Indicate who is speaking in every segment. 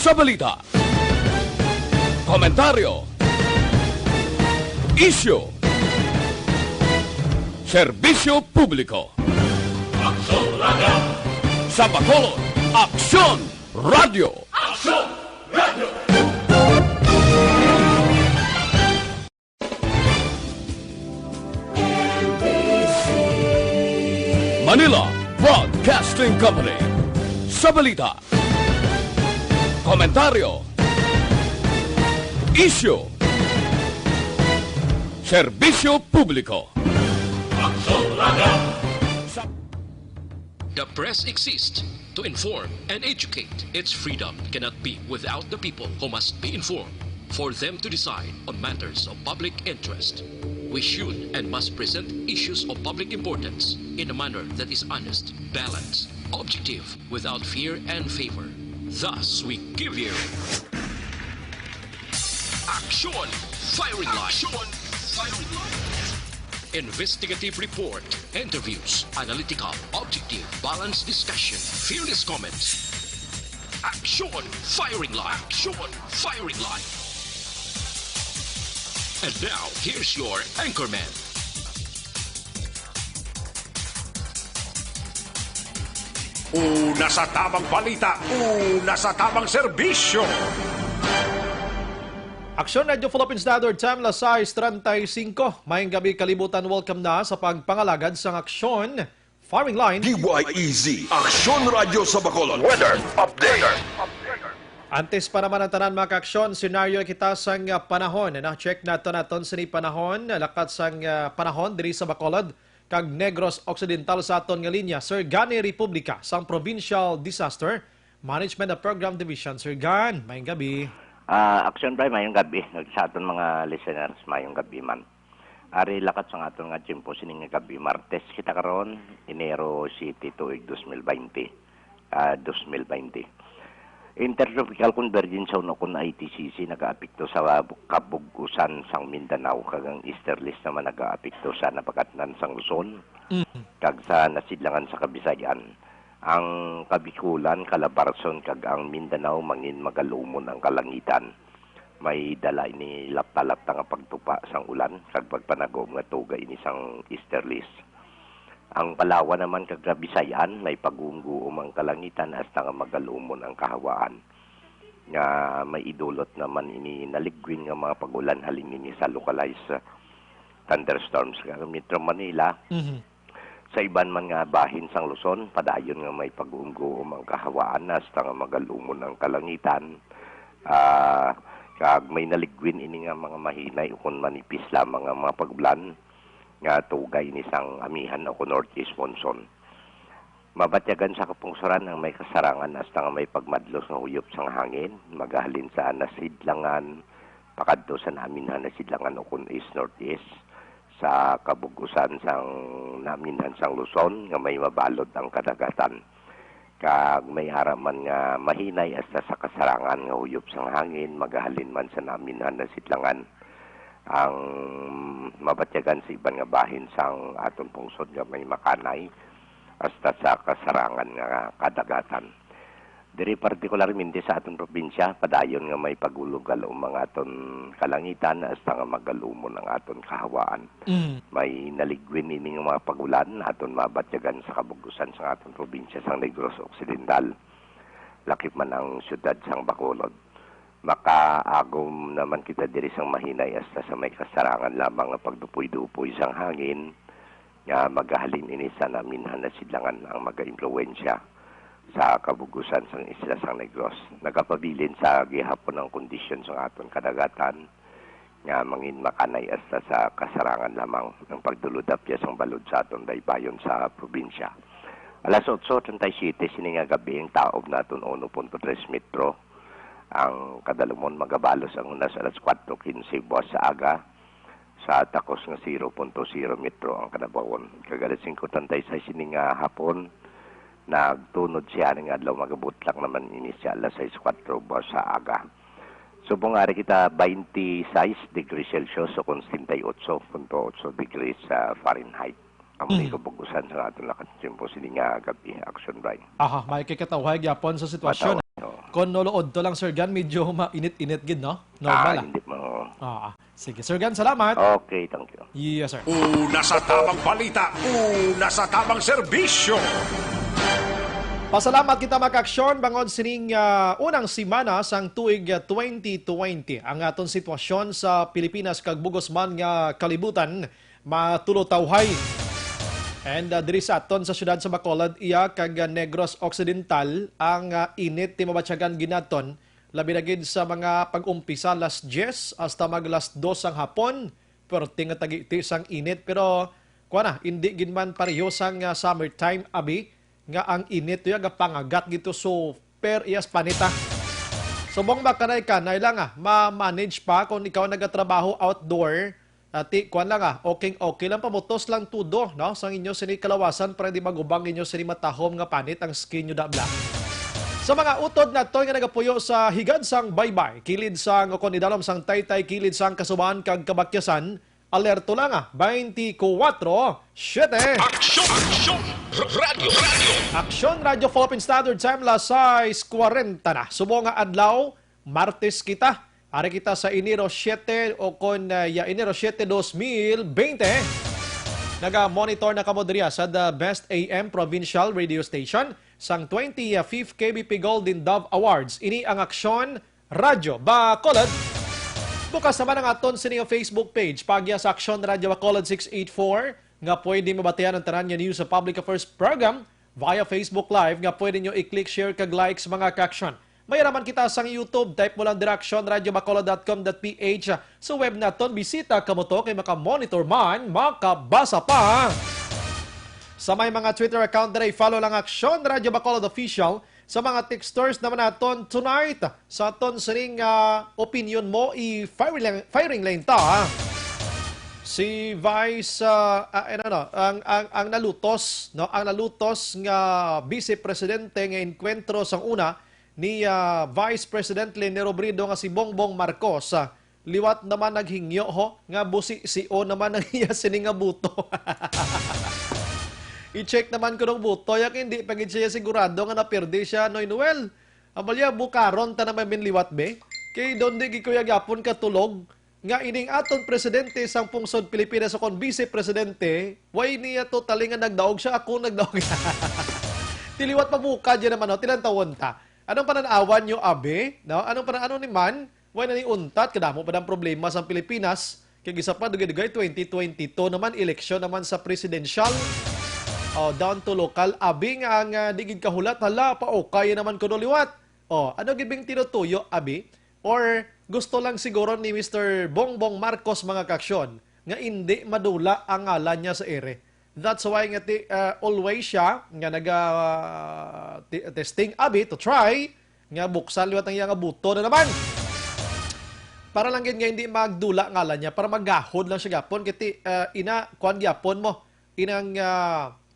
Speaker 1: sa balita, komentaryo, isyu, serbisyo publiko. Aksyon Radio! Sa Bacolod, Aksyon Radio! Aksyon Radio! Manila Broadcasting Company. Sa balita, komentaryo, isyu, serbisyo publiko.
Speaker 2: The press exists to inform and educate. Its freedom cannot be without the people who must be informed for them to decide on matters of public interest. We should and must present issues of public importance in a manner that is honest, balanced, objective, without fear and favor. Thus, we give you Action Firing Line. Investigative report, interviews, analytical, objective, balanced discussion, fearless comments. Action Firing Line. Action Firing Line. And now, here's your anchorman.
Speaker 3: Una sa tamang balita, una sa tamang serbisyo.
Speaker 4: Aksyon Radio Philippine Standard Time, alas 6:35. Mayang gabi kalibutan, welcome na sa pagpangalagad sa Aksyon Firing Line.
Speaker 5: DYEZ, Aksyon Radio sa Bacolod. Weather Update.
Speaker 4: Antes pa naman ang tanan mga aksyon, senaryo kita sang panahon. Na-check naton sa ni panahon, lakat sang panahon diri sa Bacolod, kag Negros Occidental sa aton nga linya. Sir Gani Republika, sang Provincial Disaster Management and Program Division. Sir Gan, mayang gabi.
Speaker 6: Action Prime, mayong gabi. Sa aton mga listeners, mayong gabi man. Ari lakat sa aton nga Jimpo sining nga gabi. Martes kita karon, Enero City tuig 2020. Intertropical Convergence sa unokon na ITCC nag-aapekto sa kabugusan sang Mindanao, kagang easterlies naman nag-aapekto sa napakatnan sang Luzon, kag sa nasidlangan sa Kabisayan. Ang Kabikulan, Calabarzon, kag ang Mindanao mangin magalumon ang kalangitan. May dala ini lapta-lapta nga pagtupa sang ulan, kag pagpanagom nga tuga ini sang easterlies. Ang Palawan naman kag Bisayan, may pagungguom ang kalangitan hasta nga magalumon ang kahawaan. Nga may idulot naman ini naligwin nga mga pagulan halin ini sa localized thunderstorms kag Metro Manila. Sa iban man nga bahin sang Luzon, padayon nga may pagungguom ang kahawaan hasta nga magalumon ang kalangitan. Kag may naligwin ini nga mga mahinay ukon manipis lamang nga mga pagulan nga tugay ni sang amihan o northeast monsoon. Mabatyagan sa kapungsuran ang may kasarangan hasta nga may pagmadlos ng uyop sang hangin, magahalin sa nasidlangan, pakadto sa naminhan nasidlangan o east-northeast, sa kabugusan sang naminhan sang Luzon, nga may mabalod ang kadagatan. Kag may haraman nga mahinay hasta sa kasarangan nga uyop sang hangin, magahalin man sa naminhan nasidlangan. Ang mabatyagan sa iban nga bahin sang aton pungsod nga may makanay hasta sa kasarangan nga kadagatan. Diri partikularmente sa aton probinsya, padayon nga may pagulugal o mga aton kalangitan hasta nga magalumon ang aton kahawaan. May naligwin ini nga mga pagulan aton mabatyagan sa kabugusan sa aton probinsya sang Negros Occidental. Lakip man ang syudad sang Bacolod. Makaagom naman kita diri sang mahinay hasta sa may kasarangan lamang nga pagdupoy-dupoy sang hangin nga magahalin ini sa naminhan na sidlangan ang maga-impluwensya sa kabugusan sang isla sang Negros. Nagapabilin sa gihapon ang kondisyon sa aton kadagatan nga mangin makanay hasta sa kasarangan lamang ng pagduludapya sang balod sa aton daybayon sa probinsya. Alas 8:37 sini nga gabi ang taob naton 1.3 metro. Ang kadalumon magabalos ang unas alas 4:15 buwas sa aga sa takos nga 0.0 metro ang kadabawon. Kagalas 5:36 sini nga hapon nagtunod siya nga adlaw magabutlak naman ini siya alas 6:04 buwas sa aga. Subong ari kita 26 degrees Celsius o 38.8 degrees Fahrenheit. Ang mga kabugusan sa aton lakat simpo sini nga gabi action bright.
Speaker 4: Aha, may kikatawag yapon sa sitwasyon. Kung nolood to lang, Sir Gan, medyo mainit-init gid, no? Normal,
Speaker 6: Hindi mo.
Speaker 4: Sige, Sir Gan, salamat.
Speaker 6: Okay, thank you.
Speaker 4: Yes, sir.
Speaker 3: Una sa tamang balita, una sa tamang serbisyo.
Speaker 4: Pasalamat kita makaksyon bangon sining unang simana sang tuig 2020. Ang aton sitwasyon sa Pilipinas kag bugos man nga kalibutan matulotawhay. And diri sa aton sa syudad sa Bacolod iya kag Negros Occidental ang init ti mabatyagan ginaton labi na gid sa mga pag-umpisa las 10 hasta mag las 2 ang hapon. Pero tinga tagi sang init pero kuana hindi gid man pareho sang summertime abi nga ang init ya pangagat gito so per iyas panita. Subong ba kanay lang ma-manage pa kung ikaw nagatrabaho outdoor. Ati kuan lang okay lang pamutos lang tudo no sang inyo sini kalawasan para di magubang inyo sini matahom nga panit ang skin nyo dabla. Sa mga utod na to nga nagapuyo sa higad sang baybay, kilid sang kon idalom sang taytay kilid sang kasuban kag kabakyasan, alerto lang 24/7.
Speaker 5: Aksyon! Radio!
Speaker 4: Aksyon Radio Philippine Standard Time las 6:40 na. Subo nga adlaw, Martes kita. Ari kita sa Enero 7 o kon Enero 7, 2020. Naga-monitor na kamo diriya sa The Best AM Provincial Radio Station sang 25th KBP Golden Dove Awards. Ini ang Aksyon Radio Bacolod. Bukas naman ang aton sa inyong Facebook page. Pagya sa Aksyon Radio Bacolod 684 nga pwede mabatian ang tanan nga news sa Public Affairs Program via Facebook Live nga pwede nyo i-click, share, kag likes mga ka-aksyon. May raman kita sa YouTube, type mo lang direction radiobacolod.com.ph. Sa web naton, bisita kamo to kay makamonitor man, makabasa pa. Sa may mga Twitter account na follow lang Aksyon Radio Bacolod Official. Sa mga texters naman naton tonight, sa aton sining opinion mo, i-firing lane ta. Si Vice ang nalutos nga Vice Presidente nga enkwentro sang una ni Vice President Leni Robredo nga si Bongbong Marcos. Liwat naman naghingyo nga busi si O naman ang iya sini nga buto. I-check naman ko ng buto yak hindi pagid siya sigurado nga naperde siya Noy Noel. Abalya bukaron ta naman liwat be. Kay don di gi kuya gapon katulog nga ining aton presidente sang pungsod Pilipinas sa kon Vice Presidente, way niya totally nga nagdaog siya, ako nagdaog. Tiliwat pabuka dyan naman, tilantawon ta. Anong pananawan nyo, abe? No? Anong pananawan ni man? Way na ni untat, kadamo pa ng problema sa Pilipinas. Kaya isa pa, dugay-dugay, 2022 naman, eleksyon naman sa presidential. Down to local, abi nga ang digid kahulat, hala pa, kaya naman kuno liwat. Ano gibing tinutuyo, abi? Or gusto lang siguro ni Mr. Bongbong Marcos mga kaksyon nga hindi madula ang ngalan niya sa ere. That's why nga always siya nga testing abi to try nga buksan liwat ang iyang buto na naman. Para lang nga hindi magdula ngalan niya, para maggahod lang siya gapon kiti kuan gyapon mo inang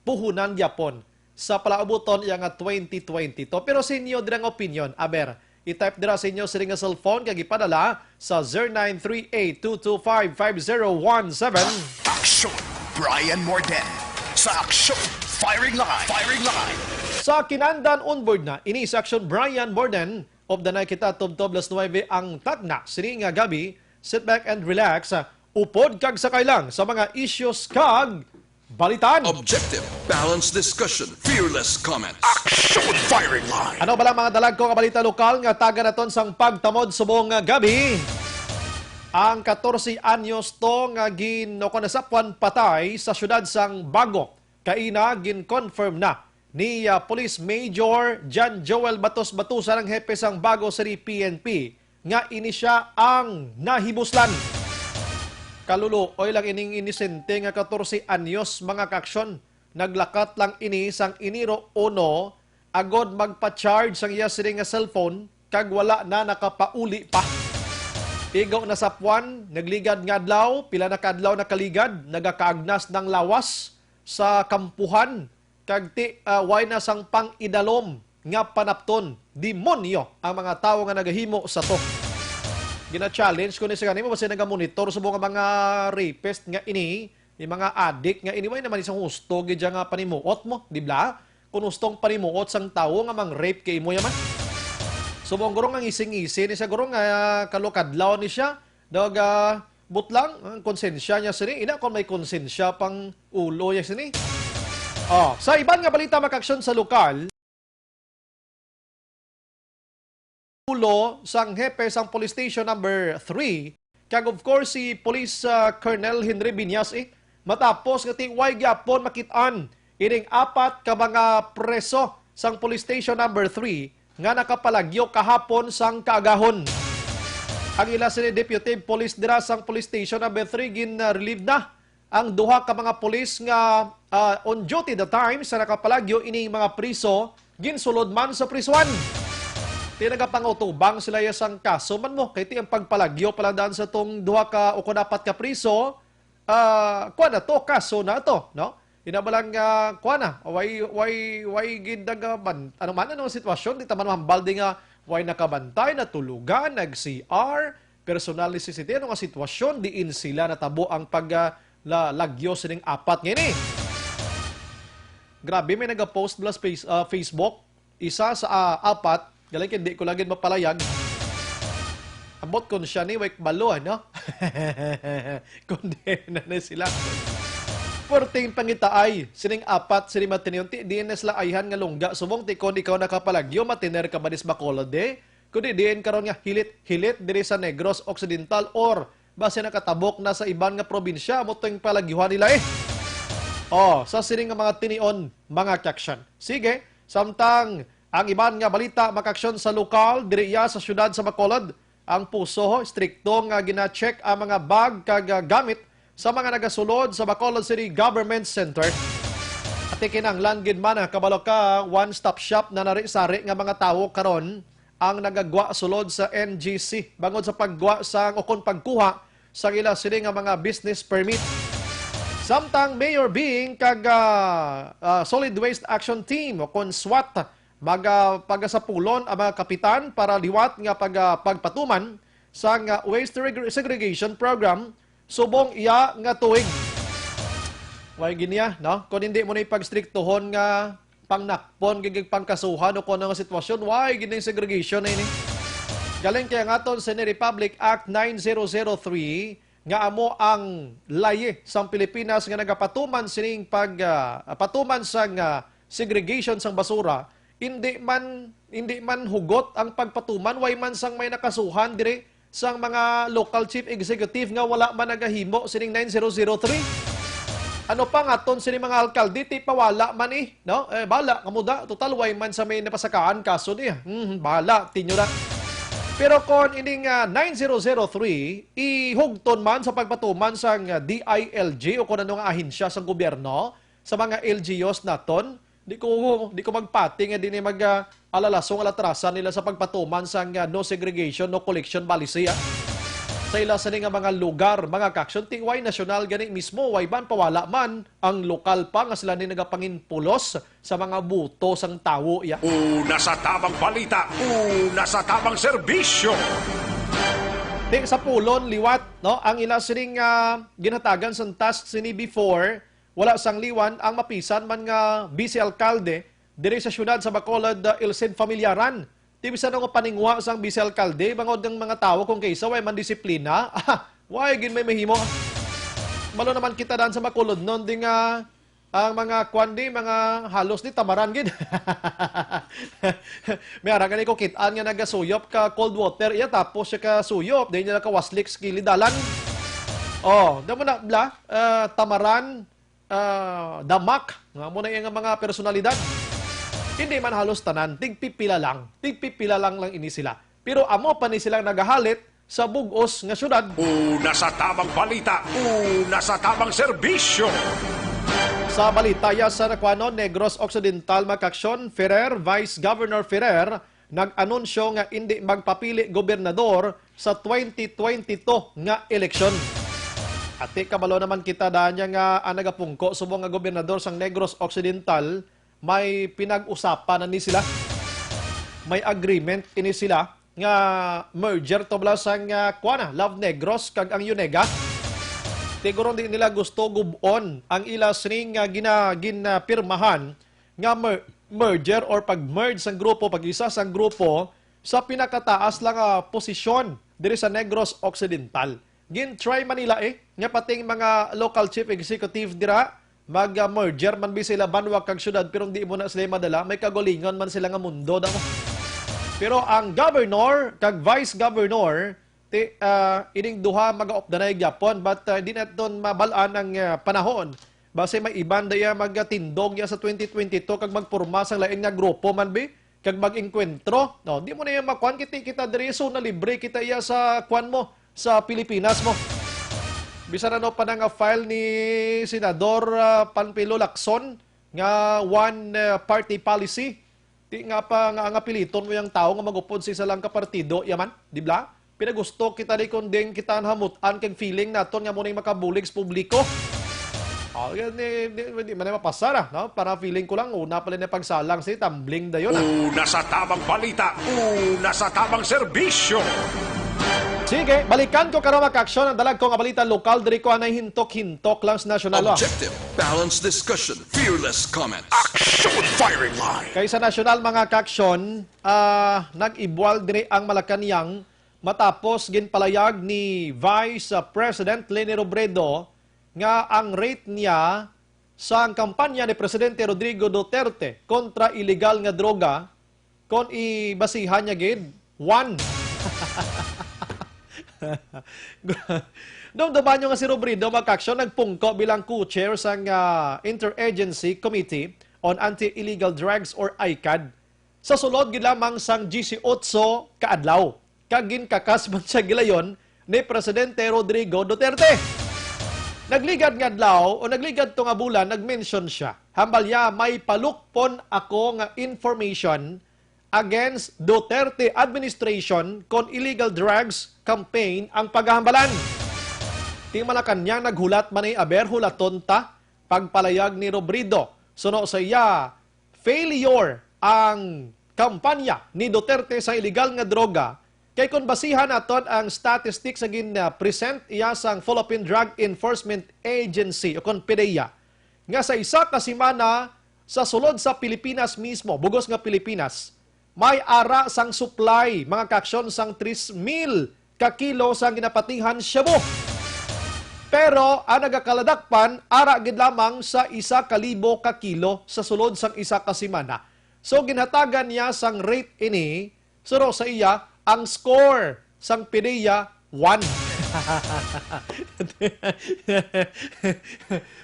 Speaker 4: puhunan gyapon sa palaubuton yang 2020 to. Pero sa inyo dirang opinion, aber i-type dira sa inyo sa ring cellphone kag ipadala sa 0938-225-5017.
Speaker 5: Aksyon! Brian Morden sa Aksyon Firing Line!
Speaker 4: Sa kinandan onboard na, ini sa Aksyon Brian Morden of the night kita Tob 9 ang tagna. Sini nga gabi, sit back and relax. Upod kag sakay lang sa mga issues kag balitan.
Speaker 5: Objective, balanced discussion, fearless comments. Aksyon Firing Line!
Speaker 4: Ano ba lang mga dalag ko kabalita lokal nga taga naton sang pagtamod subong gabi? Ang 14 anyos to nga ginokonsapwan patay sa syudad sang Bago. Kaina gin-confirm na ni Police Major John Joel Batos-Batusan ang hepe sang Bago City PNP nga ini siya ang nahibuslan. Kaluluoy lang ining inisente nga 14 anyos mga kaksyon. Naglakat lang ini sang Enero 1 agod magpa-charge sang iya sining nga cellphone kag wala na nakapauli pa. Igo na sapwan, nagligad nga adlaw, pila na kadlaw nakaligad, nagakaagnas ng lawas sa kampuhan kag way na sang pang-idalom nga panapton. Demonyo ang mga tao nga nagahimo sa to. Gina-challenge ko ni sa kanimo basta naga-monitor sa mga rapist nga ini, yung mga addict nga ini, way naman isang husto gidya nga panimuot mo, di ba? Kung hustong panimuot sang tao nga mang rape kay mo yaman. Subong gurong ang ising-isi ni siya gurong kalukadlaw ni siya. Dog butlang ang konsensya niya sini. Ina kung may konsensya pang ulo niya sini. Sa iban nga balita makaksyon sa lokal, ulo sang hepe sang police station number 3 kag of course si Police Colonel Henry Binyas matapos nga tiway gyapon makitaan ining apat ka mga preso sang police station number 3 nga nakapalagyo kahapon sang kaagahon. Ang ila sini Deputy Police dira sang police station number 3 gin-relieve na ang duha ka mga police nga on duty the time sa nakapalagyo ining mga priso ginsulod man sa prisuan. Tinagapangutubang sila sang kaso man mo kay ti ang pagpalagyo pala daan sa tong duha ka o dapat ka priso kuan na to kaso na to no inabalang kuan na way gindag ano man anong sitwasyon di taman mahambaldi nga way nakabantay na tulugan nag CR personal necessity ano nga sitwasyon diin sila natabo ang lagyo sining apat ngini. Grabe may nagapost blas Facebook isa sa apat galing hindi ko lagi mapalayag. Abot kon siya ni wake balo, no? Kundi na sila. Porting pangitaay, sining apat, sining matiniyunti, diin na sila ayhan nga lungga. Subong tikon ikaw nakapalagyo, matiner ka ba dis Bacolod, kundi diin karon nga hilit diri sa Negros Occidental or base nakatabok na sa iban nga probinsya, mo ting palagyuhan nila sa sining nga mga tinion, mga kaksyon. Sige, samtang ang iban nga balita makaksyon sa lokal diriya sa syudad sa Bacolod. Ang puso strikto nga gina-check ang mga bag kag gamit sa mga nagasulod sa Bacolod City Government Center. At ikinanglan gid man kabalo ka one-stop shop na nari-sari nga mga tawo karon ang nagagwa sulod sa NGC bangod sa paggwa sang ukon pagkuha sa ila sini nga mga business permit. Samtang Mayor Bing kag Solid Waste Action Team o kon SWAT pagasapulon ang mga kapitan para liwat nga pagpatuman sa waste segregation program subong iya nga tuig. Way ginya, no? Kung hindi mo na ipagstriktohon nga pangnakpon gigig pangkasuhan o kung ano nga sitwasyon, way gining segregation na ini. Galing kaya nga ton sa Republic Act 9003 nga amo ang laye sa Pilipinas nga nagapatuman sining patuman sa segregation sang basura. Hindi man hugot ang pagpatuman, way man sang may nakasuhan dire sang mga local chief executive nga wala man nagahimo sining 9003. Ano pa nga ton sining mga alkalde ti pawala man no? Bala kamuda total way man sa may napasakaan kaso niya. Bala tinyo na. Pero kon ining 9003 ihugton man sa pagpatuman sang DILG o kun ano nga ahensya sa gobyerno sa mga LGUs naton. Di ko magpati nga din alalasong alatrasan nila sa pagpatuman sa no segregation, no collection policy. Sa ila sa nga mga lugar, mga kaksyon, way nasyonal gani mismo, way ban pawala man ang lokal pa nga sila ni nagapanginpulos sa mga buto sang tawo.
Speaker 3: Una sa tamang balita, una sa tamang serbisyo.
Speaker 4: Di sa pulon, liwat, no? Ang ila sining ginatagan sa task sini before, wala sang liwan ang mapisan man nga vice alkalde diri sa syudad sa Bacolod Ilsen Familiaran. Tibisan nga paningwa sang vice alkalde bangod ng mga tawo kung kaysa way man disiplina. Way gin may mahimo. Malo naman kita dan sa Bacolod non ding ang mga kwandi mga halos ni tamaran gid. May ara gani ko kitaan nga nagasuyop ka cold water iya tapos siya ka suyop din niya ka waslik skilidalan. Damo na bla tamaran damak nga muna yung mga personalidad. Hindi man halos tanan, tigpipila lang ini sila. Pero amo pa ni silang nagahalit sa bugos nga syudad.
Speaker 3: Una sa tamang balita, una sa tamang serbisyo.
Speaker 4: Sa balita sa Negros Occidental makaksyon, Vice Governor Ferrer nag-anunsyo nga hindi magpapili gobernador sa 2022 nga eleksyon. At kabalo naman kita dahil nga nagapungko subong nga gobernador sang Negros Occidental, may pinag-usapan na ni sila. May agreement ini sila nga merger to bala sang Love Negros kag ang Unega. Tiguron din nila gusto gubon ang ila sining ginapirmahan nga merger or pag-merge sang grupo, pag-isa sang grupo sa pinakataas lang posisyon diri sa Negros Occidental. Gin-try Manila nga pating mga local chief executive dira, mag-merger man bi sila banwag kag syudad pero di mo na sila madala, may kagulingon man sila nga mundo damo. Pero ang governor kag vice governor ining duha mag-opdanay gyapon but di naton mabalaan ang panahon. Base may iban daya magtindog ya sa 2022 kag magporma sang lain nga grupo man bi kag mag-engkwentro. No, di mo na yung makuan kita diri so na libre kita iya sa kuan mo sa Pilipinas mo. Bisa na no pa nga file ni Senador Panfilo Lacson nga one party policy. Di nga pa nga piliton mo yung tao nga magupod sa isa lang ka partido yaman, di ba? Pinagusto kita di kunding kita hamutan kag feeling naton nga muna makabulig sa publiko. Di man na mapasara, no? Para feeling ko lang una pala na pagsalang si tumbling dayon.
Speaker 3: Una sa tamang balita, una sa tamang serbisyo.
Speaker 4: Sige, balikan ko karon mag-aksyon ang dalag ko nga balita lokal diri ko anay hintok-hintok lang sa nasyonal.
Speaker 5: Objective, balanced discussion, fearless comments.
Speaker 3: Action firing line.
Speaker 4: Kay sa nasyonal mga kaaksyon, nag-ibwal diri ang Malacañang matapos ginpalayag ni Vice President Leni Robredo nga ang rate niya sa kampanya ni Presidente Rodrigo Duterte kontra illegal nga droga kon ibasihan niya gid 1. Doon dabanyo nga si Robredo magkaksyon nagpungko bilang co-chair sa Interagency Committee on Anti-Illegal Drugs or ICAD sa sulod gid lamang sang 18 kaadlaw kagin kakas man siya gilayon ni Presidente Rodrigo Duterte. Nagligad nga adlaw o nagligad to nga bulan, nag-mention siya. Hambalya, may palukpon ako nga information against Duterte administration kon illegal drugs campaign ang paghahambalan. Ting Malacañang naghulat man aber hulaton ta pagpalayag ni Robredo. Suno sa iya, failure ang kampanya ni Duterte sa illegal nga droga. Kay kung basihan naton ang statistics sa present iya sang Philippine Drug Enforcement Agency o kon PDEA nga sa isa ka semana sa sulod sa Pilipinas mismo, bugos nga Pilipinas, may ara sang supply mga kaaksyon sang 3,000 ka kilo sang ginapatihan shabu. Pero ang nagakaladakpan ara gid lamang sa 1,000 ka kilo sa sulod sang isa ka semana. So ginhatagan niya sang rate ini suro sa iya ang score sang PDEA 1.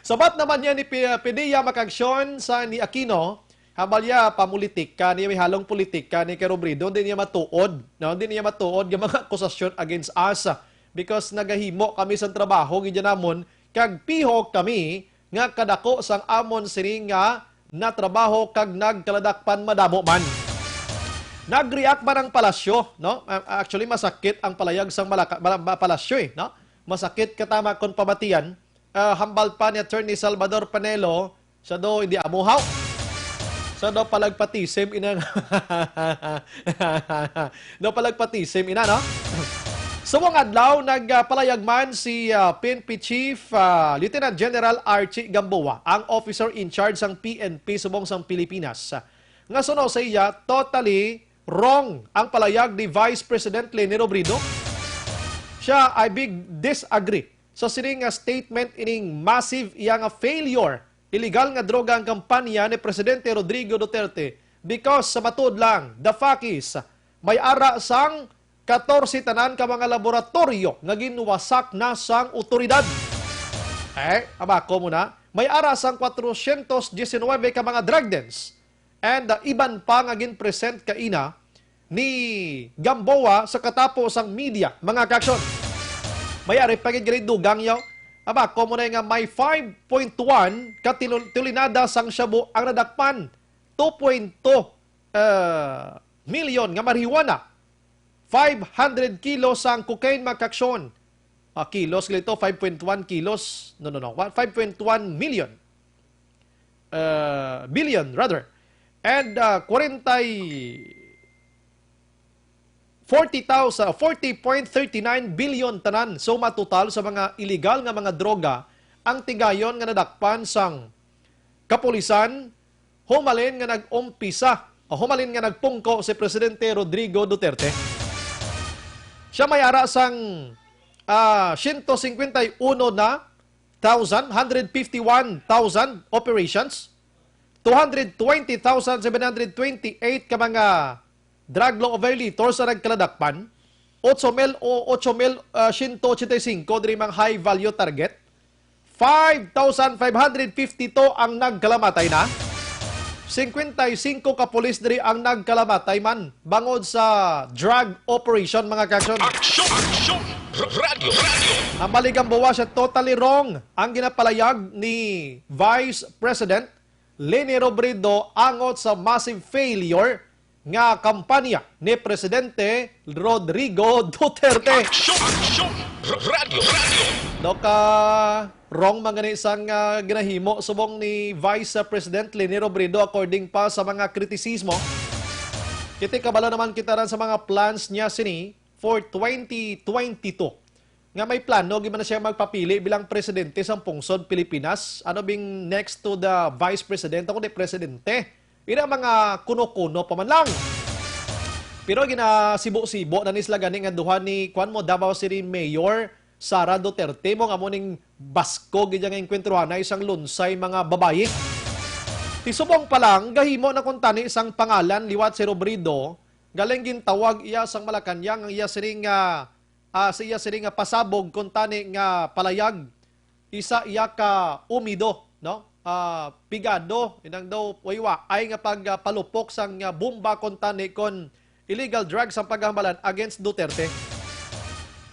Speaker 4: Sabat naman niya ni PDEA makaksyon sa ni Aquino, habalya pamulitika niya may halong politika ni Robredo, hindi niya matuod. No? Hindi niya matuod yung mga akusasyon against us because nagahimo kami sa trabaho, gidya namon, kag pihok kami nga kadako sang amon sini nga na trabaho kag nagkaladakpan madamo man. Nag-react ba ng palasyo, no? Actually, masakit ang palayag sang palasyo, no? Masakit katama kon pamatian. Hambal pa ni Attorney Salvador Panelo, sa do hindi amuhaw. Sa do palagpatisim ina. Do palagpatisim ina, no? Sumong adlaw, nagpalayag man si PNP Chief Lieutenant General Archie Gamboa, ang officer in charge ng PNP subong sang Pilipinas. Nga suno sa iya, totally wrong ang palayag ni Vice President Leni Robredo. Siya ay big disagree sa sining statement ining massive iyang failure illegal nga droga ang kampanya ni Presidente Rodrigo Duterte because sa matud lang, the fact is, may ara sang 14 tanan ka mga laboratorio nga ginwasak na sang otoridad. Abako muna, may ara sang 419 ka mga drug dens. And iban pa nga gin-present kaina ni Gamboa sa katapos ang media, mga kaksyon. May ari pagid gali dugang yaw. Aba, komo na nga may 5.1 katulinada sang shabu ang nadakpan. 2.2 million nga marihuana. 500 kilos sang cocaine, mga kaksyon. Kilos ito, 5.1 kilos. No. 5.1 million. Billion, rather. And 40.39 billion tanan. So matotal sa mga illegal nga mga droga ang tigayon nga nadakpan sang kapulisan humalin nga nag-umpisa o humalin nga nagpungko si Presidente Rodrigo Duterte. Siya may ara sang 151 na 151,000 operations, 220,728 ka mga drug law violators sa nagkaladakpan, 8,185 diri mga high value target, 5,552 ang nagkalamatay na, 55 ka pulis diri ang nagkalamatay man bangod sa drug operation mga kaksyon.
Speaker 2: Aksyon! Aksyon! Radio! Radio!
Speaker 4: Ang baligang bawa siya totally wrong ang ginapalayag ni Vice President Leni Robredo angot sa massive failure nga kampanya ni Presidente Rodrigo Duterte.
Speaker 2: Aksyon! Aksyon! Radio! Radio!
Speaker 4: Doka wrong mga isang ginahimo subong ni Vice President Leni Robredo according pa sa mga kritisismo. Kiti kabalo naman kita ran sa mga plans niya sini for 2022. Nga may plano, gimana siya magpapili bilang presidente sa pungsod Pilipinas. Ano bing next to the vice president, ako di presidente. Ina mga kuno-kuno pa man lang. Pero ginasibo-sibo na nisla gani nga duha ni Juan mo Davao City Mayor Sara Duterte mo nga mo ning basko gidya nga enkwentruhan na isang lunsay mga babayi. Tisubong pa lang, gahimo na kuntani isang pangalan liwat si Robredo, galing gintawag iya sang Malacanang ang iya siring siya siring pasabog kuntani nga palayag. Isa iya ka umido, no? Pigado inang daw waywa ay nga pagpalupok sang bomba kuntani kon illegal drugs ang paghambalan against Duterte.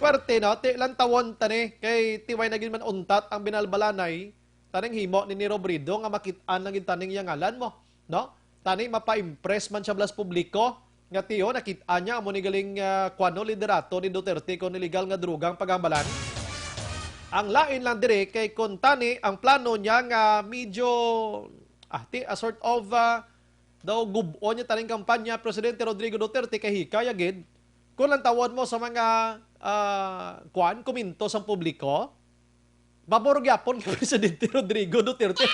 Speaker 4: Kwerte no, ti lang tawon tani kay tiway naging man untat ang binalbalanay taning himo ni Robredo nga makit-an lang taning yang ngalan mo, no? Tani mapa-impress man siya blas publiko nga tiyo nakit-an niya amo ni galing kuano liderato ni Duterte kon illegal nga drugang paghambalan. Ang lain lang dire kay kun tani ang plano niya nga medyo a sort of daw gubo niya taning kampanya Presidente Rodrigo Duterte kay hikayagid kung lang tawad mo sa mga kuminto sa publiko, baborog yapon kay Presidente Rodrigo Duterte.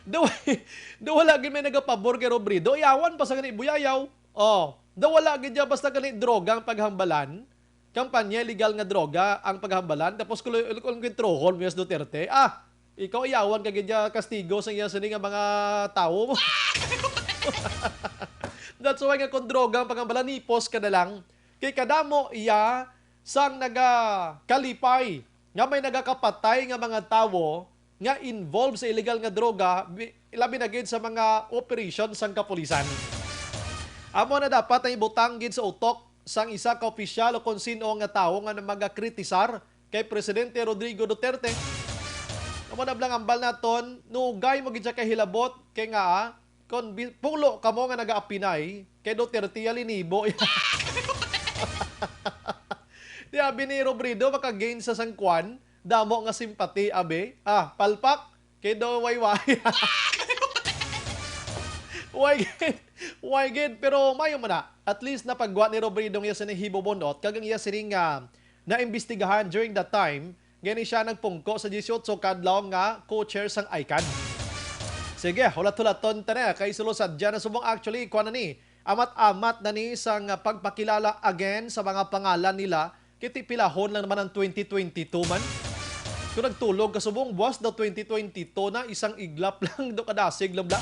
Speaker 4: Daw wala gid may nagapabor kay Robredo, iyawan pa sa gani buyayaw. Daw wala gid basta gani droga ang paghambalan. Kampanya legal nga droga ang paghambalan tapos kung kontrohol mo si Duterte, ikaw iyawan ka gid kastigo sa iya sini nga mga tao mo. That's why nga kung droga ang paghambalan ipos ka na lang. Kay kadamo iya sang nagakalipay nga may nagakapatay nga mga tawo nga involved sa illegal nga droga labi na gid sa mga operation sang kapulisan. Amo na dapat ay butang gid sa utok sang isa ka opisyal o kung sino nga tawo nga magakritisar kay Presidente Rodrigo Duterte. Amo na blang ambal naton nugay mo gid sa kahilabot kay nga kon pulo kamo nga nagaapinay kay Duterte linibo. Di abi ni Robredo makagain sa sangkuan, damo nga simpati abe. Palpak kay do wayway. Why gid pero mayo man na. At least napagwa ni Robredo nga sa hibobondot kagang iya siring na imbestigahan during that time, gani siya nagpungko sa 18 kadlaw nga co-chair sang ICAN. Sige, hulat-hulaton ta na kay sulusad dyan na subong actually kuan na ni amat-amat na ni sang pagpakilala again sa mga pangalan nila. Kiti pilahon lang naman ang 2022 man. Kung nagtulog kasubong buwas daw 2022 na isang iglap lang do kadasig labla.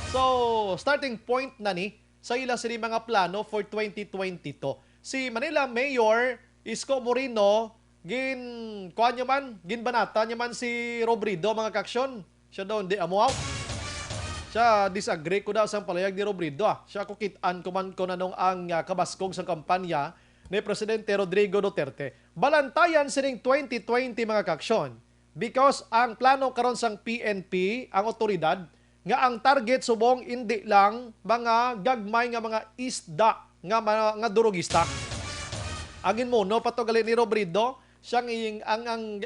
Speaker 4: So, starting point na ni sa ila sini mga plano for 2022. Si Manila Mayor Isko Moreno kuan niya man, ginbanata niya man si Robredo mga kaksyon. Siya daw hindi amuaw. Siya disagree ko daw sa palayag ni Robredo. Siya kukitaan ko man ko nanong ang kabaskog sa kampanya ni Presidente Rodrigo Duterte. Balantayan sining 2020 mga kaksyon because ang plano karon sang PNP, ang otoridad, nga ang target subong hindi lang mga gagmay nga mga isda nga durugista. Agin mo no patugali ni Robredo, siyang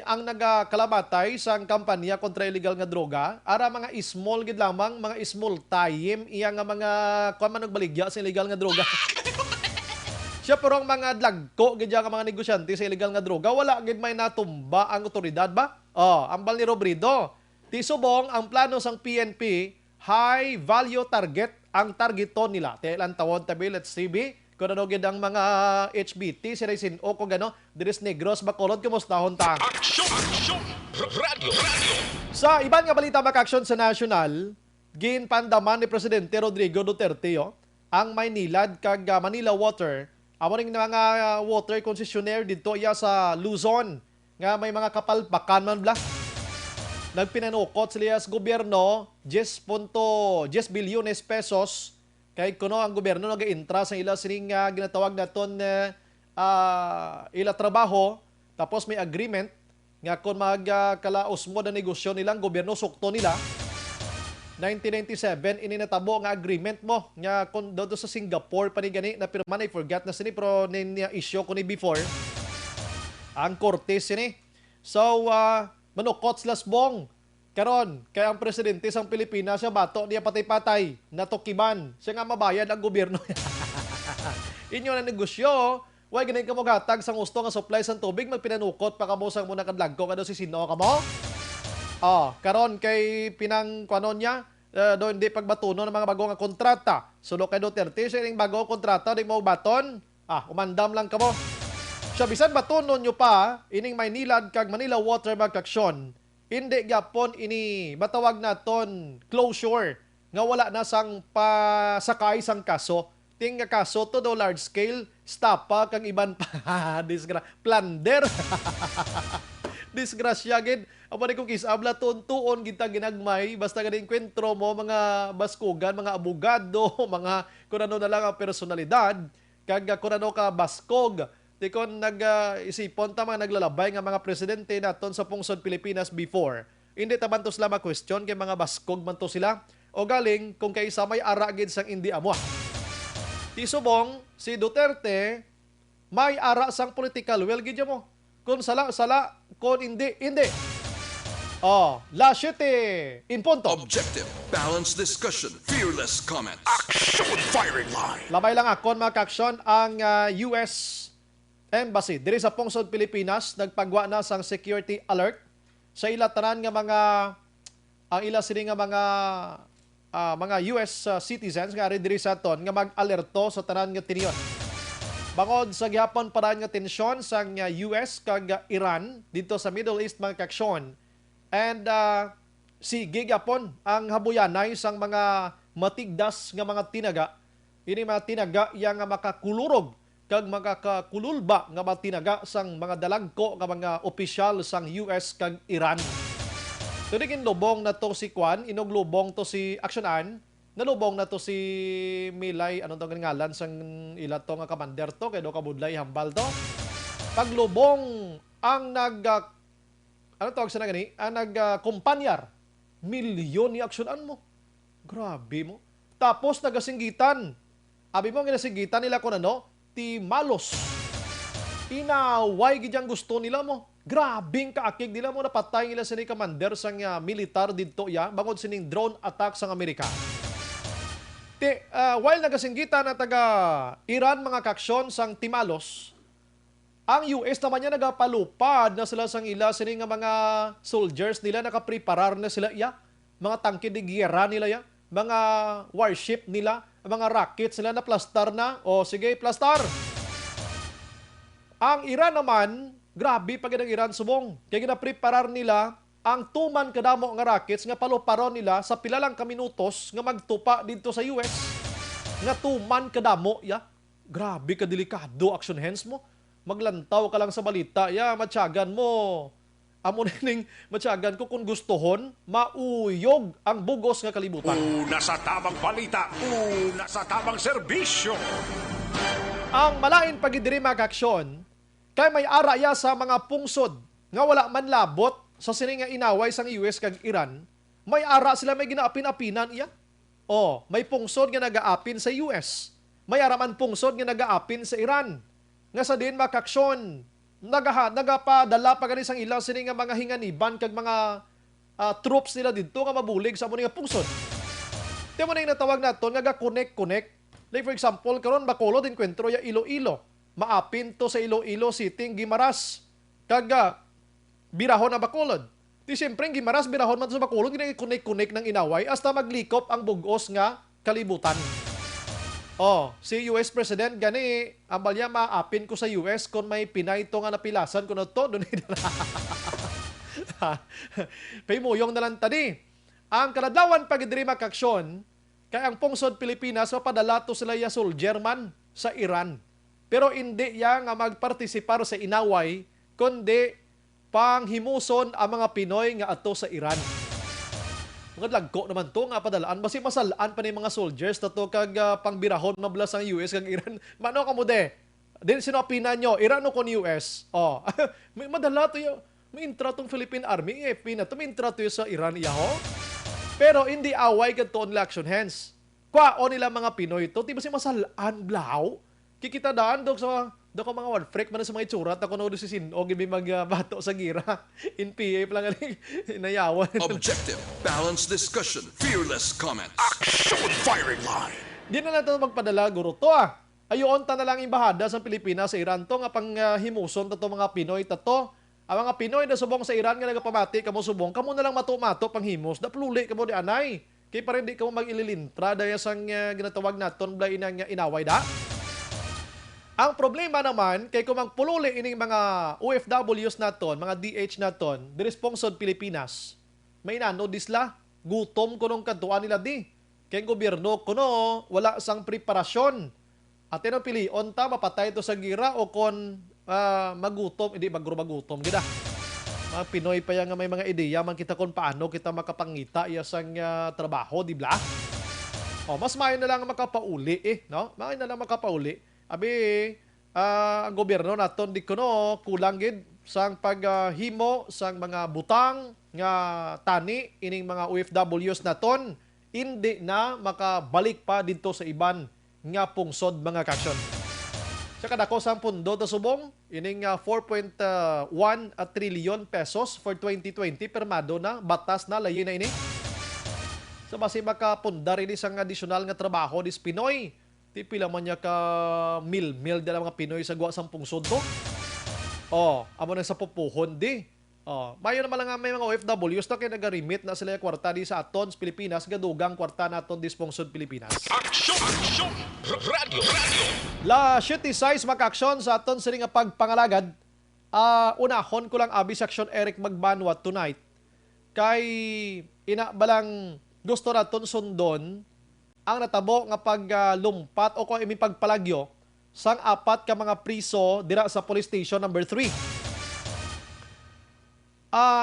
Speaker 4: ang nagakalamatay sa kampanya kontra illegal nga droga, ara mga small gid lamang, mga small time iya nga mga kuan man nagbaligya sa illegal nga droga. Siya pero ang mga dlagko gid nga mga negosyante sa illegal nga droga, wala gid may natumba ang otoridad ba? Ambal ni Robredo. Ti subong ang plano sang PNP high value target ang targeton nila. Tailan tawon tabi, let's see, kung ano gid ang mga HBT, sila sin o kung gano, Diris Negros, Bacolod, kumustahon ta.
Speaker 2: Aksyon! Aksyon! Radio! Radio!
Speaker 4: Sa iban nga balita maka-aksyon sa national, ginpandaman ni Presidente Rodrigo Duterte ang Maynilad kag Manila Water. Amo ning mga water concessionaire dito iya sa Luzon nga may mga kapalpakan man bla. Nagpinanukot sila sa gobyerno 10 bilyones pesos kay kuno ang gobyerno nag-intra sa ila sining ginatawag naton ila trabaho, tapos may agreement nga kung magkalaos mo na negosyo nilang gobyerno sukto nila. 1997 ini natabo nga agreement mo nga kung do sa Singapore pa ni gani na pirma na forget na sini pero niya issue ko ni before ang korte sini. So manukot sila bong karon kay ang presidente sang Pilipinas siya bato niya patay-patay natukiban siya nga mabayad ang gobyerno. Inyo na negosyo, way ganun ka mo gatag sang gusto nga supply sang tubig magpinanukot pa kamo sang muna kadlagko kado si sino kamo. Karon kay pinang kuanon niya do hindi pagbatuno ng mga bago nga kontrata. Sulo kay Duterte sa ining bago kontrata di mo baton. Umandam lang kamo. Siya bisan batunon nyo pa ining Maynilad kag Manila Water magkaksyon. Hindi gyapon ini matawag naton closure nga wala na sang pasakay sang kaso. Ting nga kaso to do large scale stapa kag iban pa plunder. Disgrasya gid. Amo ni kung isabla tuon kita ginagmay basta ganing kwentro mo mga baskugan, mga abogado, mga kunano na lang ang personalidad kag kunano ka baskog. Di kon nag-isipon ta mga naglalabay nga mga presidente naton sa pungsod Pilipinas before. Hindi ta man to sila ma-question kay mga baskog man to sila o galing kung kay isa may ara gid sang indi amo. Ti subong si Duterte may ara sang political will gid mo. Kung sala kung hindi. Last 7 in punto.
Speaker 5: Objective, balanced discussion, fearless comments.
Speaker 3: Action firing line.
Speaker 4: Labay lang akon mga kaksyon ang US Embassy diri sa pungsod Pilipinas nagpagwa na sang security alert sa ila tanan nga mga ang ila sini nga mga US citizens nga diri sa aton nga mag-alerto sa tanan nga tiniyon. Bangod sa gihapon paraan nga tensyon sang US kag Iran dito sa Middle East mga kaksyon. And sige gyapon ang habuyanay sang mga matigdas nga mga tinaga. Ini mga tinaga yang makakulurog kag makakakululba nga matinaga sang mga dalagko nga mga opisyal sang US kag Iran. Tudigin lubong na to si Kwan, inuglubong to si Aksyonan, nalubong na to si Milay, anong tong ngalan sang ila to nga commander to, kay do kabudlay hambal to. Paglubong ang nagkumpanyar, milyon ni Aksyonan mo. Grabe mo. Tapos nagasinggitan. Abi mo ginasinggitan nila kung ano, ti malos. Inaway gidyang gusto nila mo. Grabing kaakig nila mo napatay nila sini commander sang militar dito bangod sining drone attack sang Amerika. While nagasinggitan na taga Iran mga kaksyon sang Timalos, ang US naman niya nagapalupad na sila sang ila sini nga mga soldiers nila nakapreparar na sila mga tangke de giyera nila mga warship nila, mga rockets nila na plastar na. Sige, plastar. Ang Iran naman, grabe pag ang Iran subong. Kaya ginapreparar nila ang tuman kadamo nga rockets nga paluparon nila sa pila lang ka minutos nga magtupa dito sa US. Nga tuman kadamo, Grabe ka delikado action hands mo. Maglantaw ka lang sa balita, matyagan mo. Amo ning matyagan ko kung gustohon, mauyog ang bugos nga kalibutan.
Speaker 3: Una sa tamang balita, una sa tamang serbisyo.
Speaker 4: Ang malain pagidiri mag-aksyon, kay may araya sa mga pungsod nga wala man labot sa sining nga inaway sang US kag Iran, may ara sila may ginaapin-apinan may pungsod nga nagaapin sa US. May araman pungsod nga nagaapin sa Iran. Nga sa din mag-aksyon, nagapadala pa gani sang ilang sining nga mga hinganiban kag mga troops nila dito nga mabulig sa amo nga pungsod. Temo na yung natawag naton nga connect. Like for example, karon Bacolod enkwentro ya Iloilo. Maapin to sa Iloilo City, Guimaras. Kag birahon na Bacolod. Di siyempre, gimaras, birahon man sa Bacolod, ginikunik-kunik ng inaway, hasta maglikop ang bugos nga kalibutan. Si US President, gani, ambalya maapin ko sa US kung may Pinay to nga napilasan ko na to, doon Paymuyong na lang tadi. Ang kaladlawan pagidiri makaksyon, kay ang pungsod Pilipinas, mapadala to sila ya soldier man sa Iran. Pero hindi ya nga magpartisipar sa inaway, kundi panghimuson ang mga Pinoy nga ato sa Iran. Mga lagko naman to nga padalaan. Basi masalaan pa ni mga soldiers na to kag pangbirahon mablas ang US kag Iran. Mano ka mo de? Din sino opinan nyo? Iran o kon US? May madala to yung may intra tong Philippine Army, AFP na to, may intra to sa Iran iyaho. Pero hindi away kadto on action hands. Kwao nila mga Pinoy to, di ba si masalaan blaw? Kikita daan dog sa ko mga one freak man sa mga itsurat ako no si Sino gibi magbato sa gira. In PA lang inayawan.
Speaker 5: Objective, balanced discussion, fearless comments.
Speaker 3: Action firing line.
Speaker 4: Di na natin magpadala guro to Ayoon ta na lang imbahada sa Pilipinas sa Iran to nga panghimuson to mga Pinoy tato. Ang mga Pinoy na subong sa Iran nga nagapamati kamo subong kamo na lang mato-mato panghimos da pluli kamo di anay. Kay para hindi kamo magililintra daya sang ginatawag naton blay inang inaway da. Ang problema naman, kay kung magpululi ining mga OFWs naton, mga DH naton, di responsod Pilipinas, may nano disla, gutom kunong kantuan nila di. Kaya gobyerno kuno, wala sang preparasyon. At yun ang pilion ta, mapatay to sa gira o kon magutom, hindi magutom, gina. Mga Pinoy pa yan nga may mga ideya, man kita kung paano kita makapangita iyasang trabaho, di ba? Mas mayon na lang makapauli no? Mayon na lang makapauli. Abi, ang gobyerno naton di kuno kulang gid sang paghimo sang mga butang nga tani ining mga OFWs naton hindi na makabalik pa dito sa iban nga pungsod mga kaksyon. Sa kadako sang pundo ta subong ining 4.1 trillion pesos for 2020 permado na batas na layi na ini. Sa basi makapundar ini sang additional nga trabaho dis Pinoy. Di pila man niya ka mil dala mga Pinoy sa guwa sang pungsod to. Amo na sa pupuhon di. Mayo naman lang may mga OFWs na kaya nag-remit na sila yung kwarta di sa aton sa Pilipinas, gadugang kwarta na aton di pungsod Pilipinas.
Speaker 3: Action! Radio!
Speaker 4: La 7-6 makaksyon sa aton sila nga pagpangalagad. Unahon ko lang abi sa aksyon Eric Magbanwa tonight. Kay balang gusto naton sundon ang natabo nga paglumpat o kung iming pagpalagyo sang 4 ka mga priso dira sa police station number 3.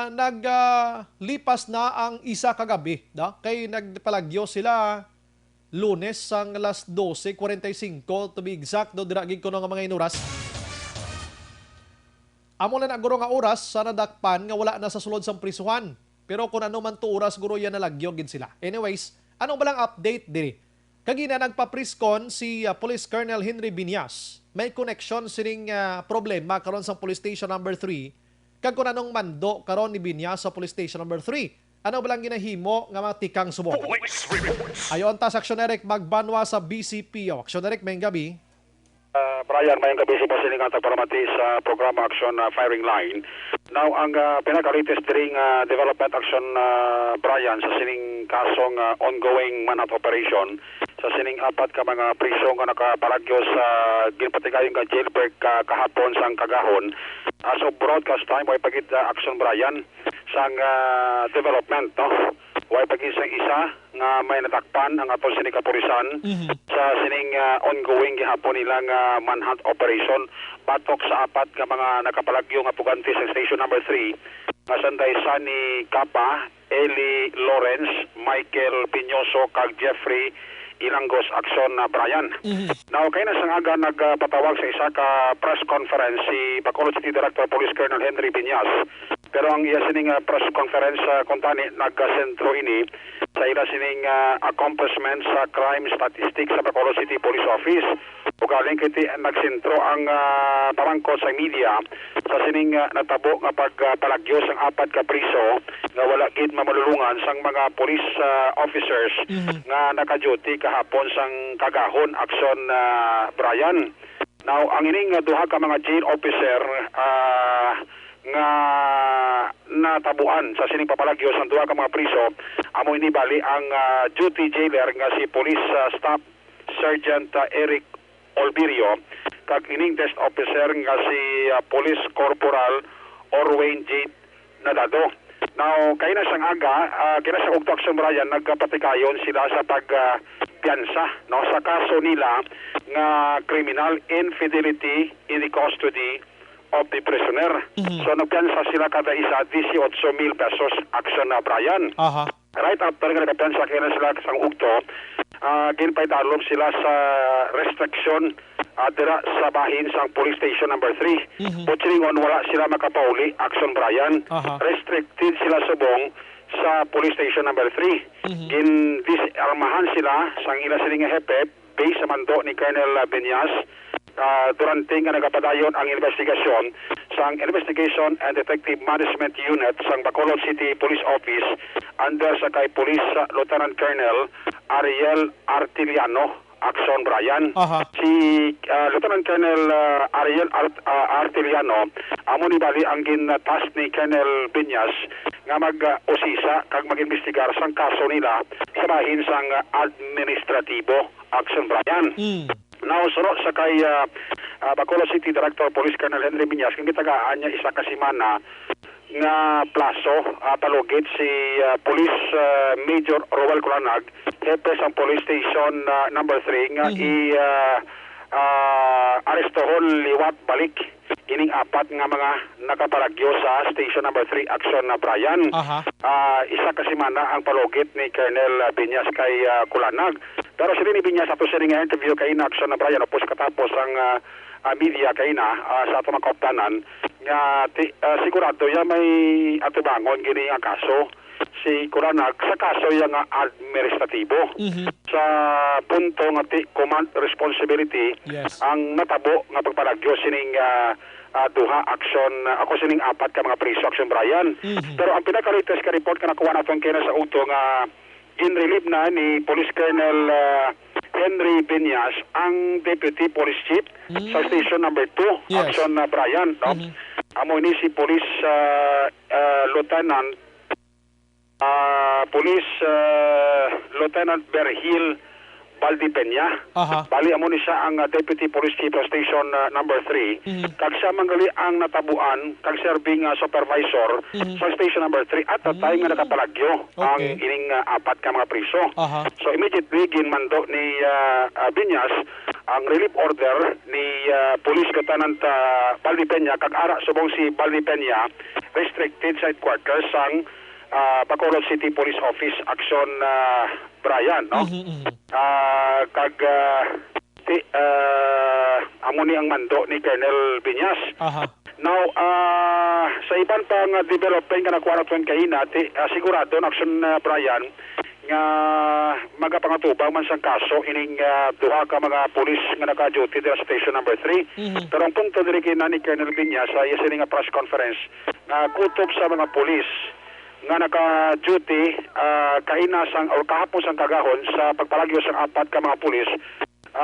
Speaker 4: Naglipas na ang isa kagabi, kay nagpalagyo sila Lunes sang alas 12:45 to be exact dira gid kuno nga mga inuras. Amo na naguro nga oras sa nadakpan nga wala na sa sulod sang prisuhan. Pero kung ano man to oras guro yan nalagyo gid sila. Anyways, ano ba lang update diri? Kagina nagpa-priskon si Police Colonel Henry Binyas. May connection sining problema karon sa Police Station number 3. Kag kung anong mando karon ni Binyas sa Police Station number 3. Ano ba lang ginahimo nga mga tikang subong? Ayon ta sa Action Eric Magbanwa sa BCP. Action Eric, may gabi.
Speaker 7: Brian, mayang gabi si Basiling ang tagparamati sa programa Action Firing Line. Now, ang pinaka-latest during development action, Brian, sa sining kasong ongoing manhunt operation, sa sining 4 ka mga priso nga nakapalagyo sa ginpatigayong jailbreak kahapon sa Kagahon. As of broadcast time, way pagid action, Brian, sa development, no? Way pagid sa isa nga may natakpan ang atong sining kapulisan sa sining ongoing gihapon nilang manhunt operation batok sa 4 ka mga nakapalagyo nga pugante sa station number 3 nga sanday Sunny Capa, Eli Lawrence, Michael Piñoso kag Jeffrey Ilangos Action na Brian. Now, kaya na sang aga nagpatawag sa isa ka press conference si Bacolod City Director Police Colonel Henry Binyas. Pero ang iya sining press conference kuntani nagkasentro ini sa ila sining accomplishment sa crime statistics sa Bacolod City Police Office. Ugaling kiti nagsentro ang parangko sa media sa sining natabo nga pagpalagyo sang 4 ka priso nga wala gid mamalulungan sang mga police officers nga naka-duty kahapon sang Kagahon Action Brian. Now, ang ining duha ka mga jail officer nga natabuan sa sining papalagyo sa duha ka mga priso. Amo ini bali ang duty jailer nga si Police Staff Sergeant Eric Olbirio kag ining desk officer nga si Police Corporal Orwayne J. Nadado. Now, kaya na siyang aga, kaya sa Ugto Action Bryan, nagpatikayon sila sa pagpiansa no, sa kaso nila nga criminal infidelity in the custody of the prisoner. So, nagpiansa sila kada isa 18,000 pesos action na Bryan.
Speaker 4: Aha.
Speaker 7: Right after nga nagpiansa kaya na sila sa Ugto, ginpaitalom sila sa restriction dira sa bahin sa police station number 3. Putringon wala sila makapauli action Bryan. Restricted sila subong sa police station number 3. Gin disarmahan sila sang ila siling hepe base sa mando ni Colonel Benyas durante nga nagapadayon ang investigasyon sang Investigation and Detective Management Unit sang Bacolod City Police Office under sa kay Police Lieutenant Colonel Ariel Artiliano action Bryan. Si Lieutenant Colonel Ariel Artiliano amo ni bali ang gin-task ni Colonel Benyas nga mag-usisa kag mag-investigar sang kaso nila sa bahin sang administratibo action Bryan. Now, suro sa kay Bacolod City Director Police Colonel Henry Benyas kung gitagaan niya isa ka semana nga plaso palugit si Police Major Roel Culanag hepe sa Police Station number 3 nga arestohon liwat balik ining apat nga mga nakaparagyo sa Station number 3 action na Bryan. Isa ka semana ang palugit ni Colonel Benyas kay Culanag. Pero si ni Benyas ato siya nga interview kay na action na Bryan apos katapos ang media kay na sa ato mga kauptanan nga sigurado ya may atubangon gini ang kaso si Culanag sa kaso yang administratibo sa punto nga command responsibility ang natabo nga pagpalagyo sining duha action ako sining apat ka mga priso action Bryan. Pero ang pinaka-latest ka report ka nakuha naton kaya sa Ugto nga in-relieve na ni Police Colonel Henry Benyas ang Deputy Police Chief sa Station number 2 action Bryan. No? Amo ni si Police Lieutenant Lieutenant Berhil Valdipeña. Bali amo ni siya ang Deputy Police Chief sa Station number 3. Kag siya manggali ang natabuan kag serving supervisor sa Station number 3 at the time nga nakapalagyo ang ining apat ka mga priso. So immediately ginmando ni Benyas ang relief order ni Police Lieutenant Valdipeña kag ara subong si Valdipeña restricted sa headquarters sang Bacolod City Police Office action Bryan, no? Kag amo ni ang mando ni Colonel Benyas. Now, sa iban pang development nga nakuha natin kahina, sigurado na action Bryan nga magapangatubaw man sang kaso ining duha ka mga pulis nga naka-duty dira sa Station number 3. Pero ang punto diri kay ni Colonel Benyas sa nga press conference nga kutob sa mga pulis nga naka-duty kainasang o kahapon sang kagahon sa pagpalagyo sang apat ka mga pulis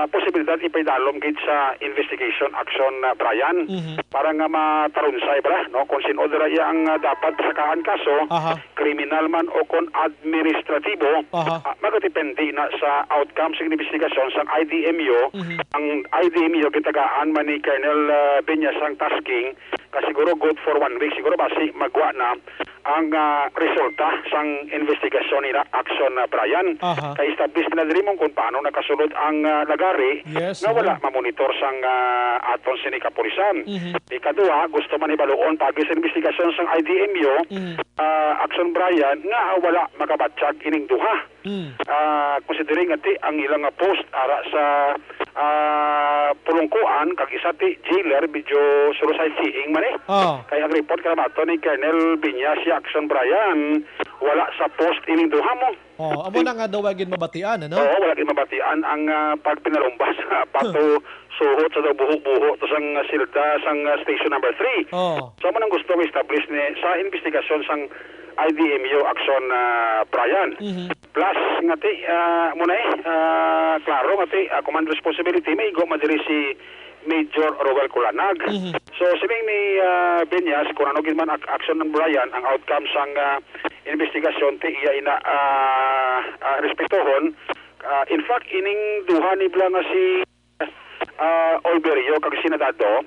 Speaker 7: posibilidad ipaidalom gid sa investigation action Bryan para nga matarunsay bra no kung sino dira ang dapat sakaan kaso kriminal man o kon administratibo magadepende na sa outcome sa investigasyon sang IDMU. Ang IDMU gitagaan man ni Colonel Benyas ang tasking kasiguro good for 1 week siguro basi magwa na ang resulta sang investigasyon nila action Bryan. Kay establish na diri mong kung paano nakasulod ang lagari nga wala mamonitor sang aton sini kapulisan. Ikaduha gusto man ibaluon pagi sa investigasyon sang IDMU action Bryan nga wala makabatsyag ining duha. Considering ati ang ilang post ara sa pulungkuan kag isa ti jailer medyo suicide seeing man kaya ang report ka naman ni Colonel Benyas action Bryan wala sa post ining duha mo.
Speaker 4: Amo na nga daw wagin mabatian ano?
Speaker 7: Oo, wala gid mabatian ang pagpinalumbas pato suhot sa buho-buho to sang silda sang Station number 3. So man ang gusto establish ni sa investigasyon sang IDMU action Bryan. Plus ngati muna klaro ngati command responsibility may go madiri si Major Roel Kulanag. So sining ni Binyas kung ano gid man action ng Brian ang outcome sang investigasyon ti iya ina respetuhon. In fact ining duha ni bla nga si Olberio kag senadado.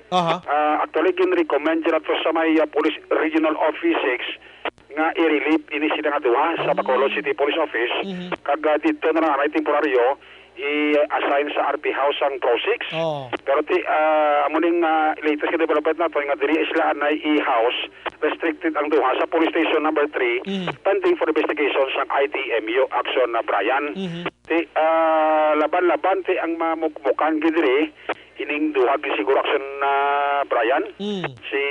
Speaker 7: Actually gin-recommend dyan to sa may Police Regional Office 6 nga i-relieve ini sila nga duha sa Bacolod City Police Office. Kag dito na nga temporaryo i-assign sa RP House ang Pro 6. Pero amuning latest ka development na to nga diri isla na i-house restricted ang duha sa police station number 3 pending for investigation sa ITMU action na Brian. Laban-laban ti ang mamukmukan gidiri ining duha siguro action na Brian. Si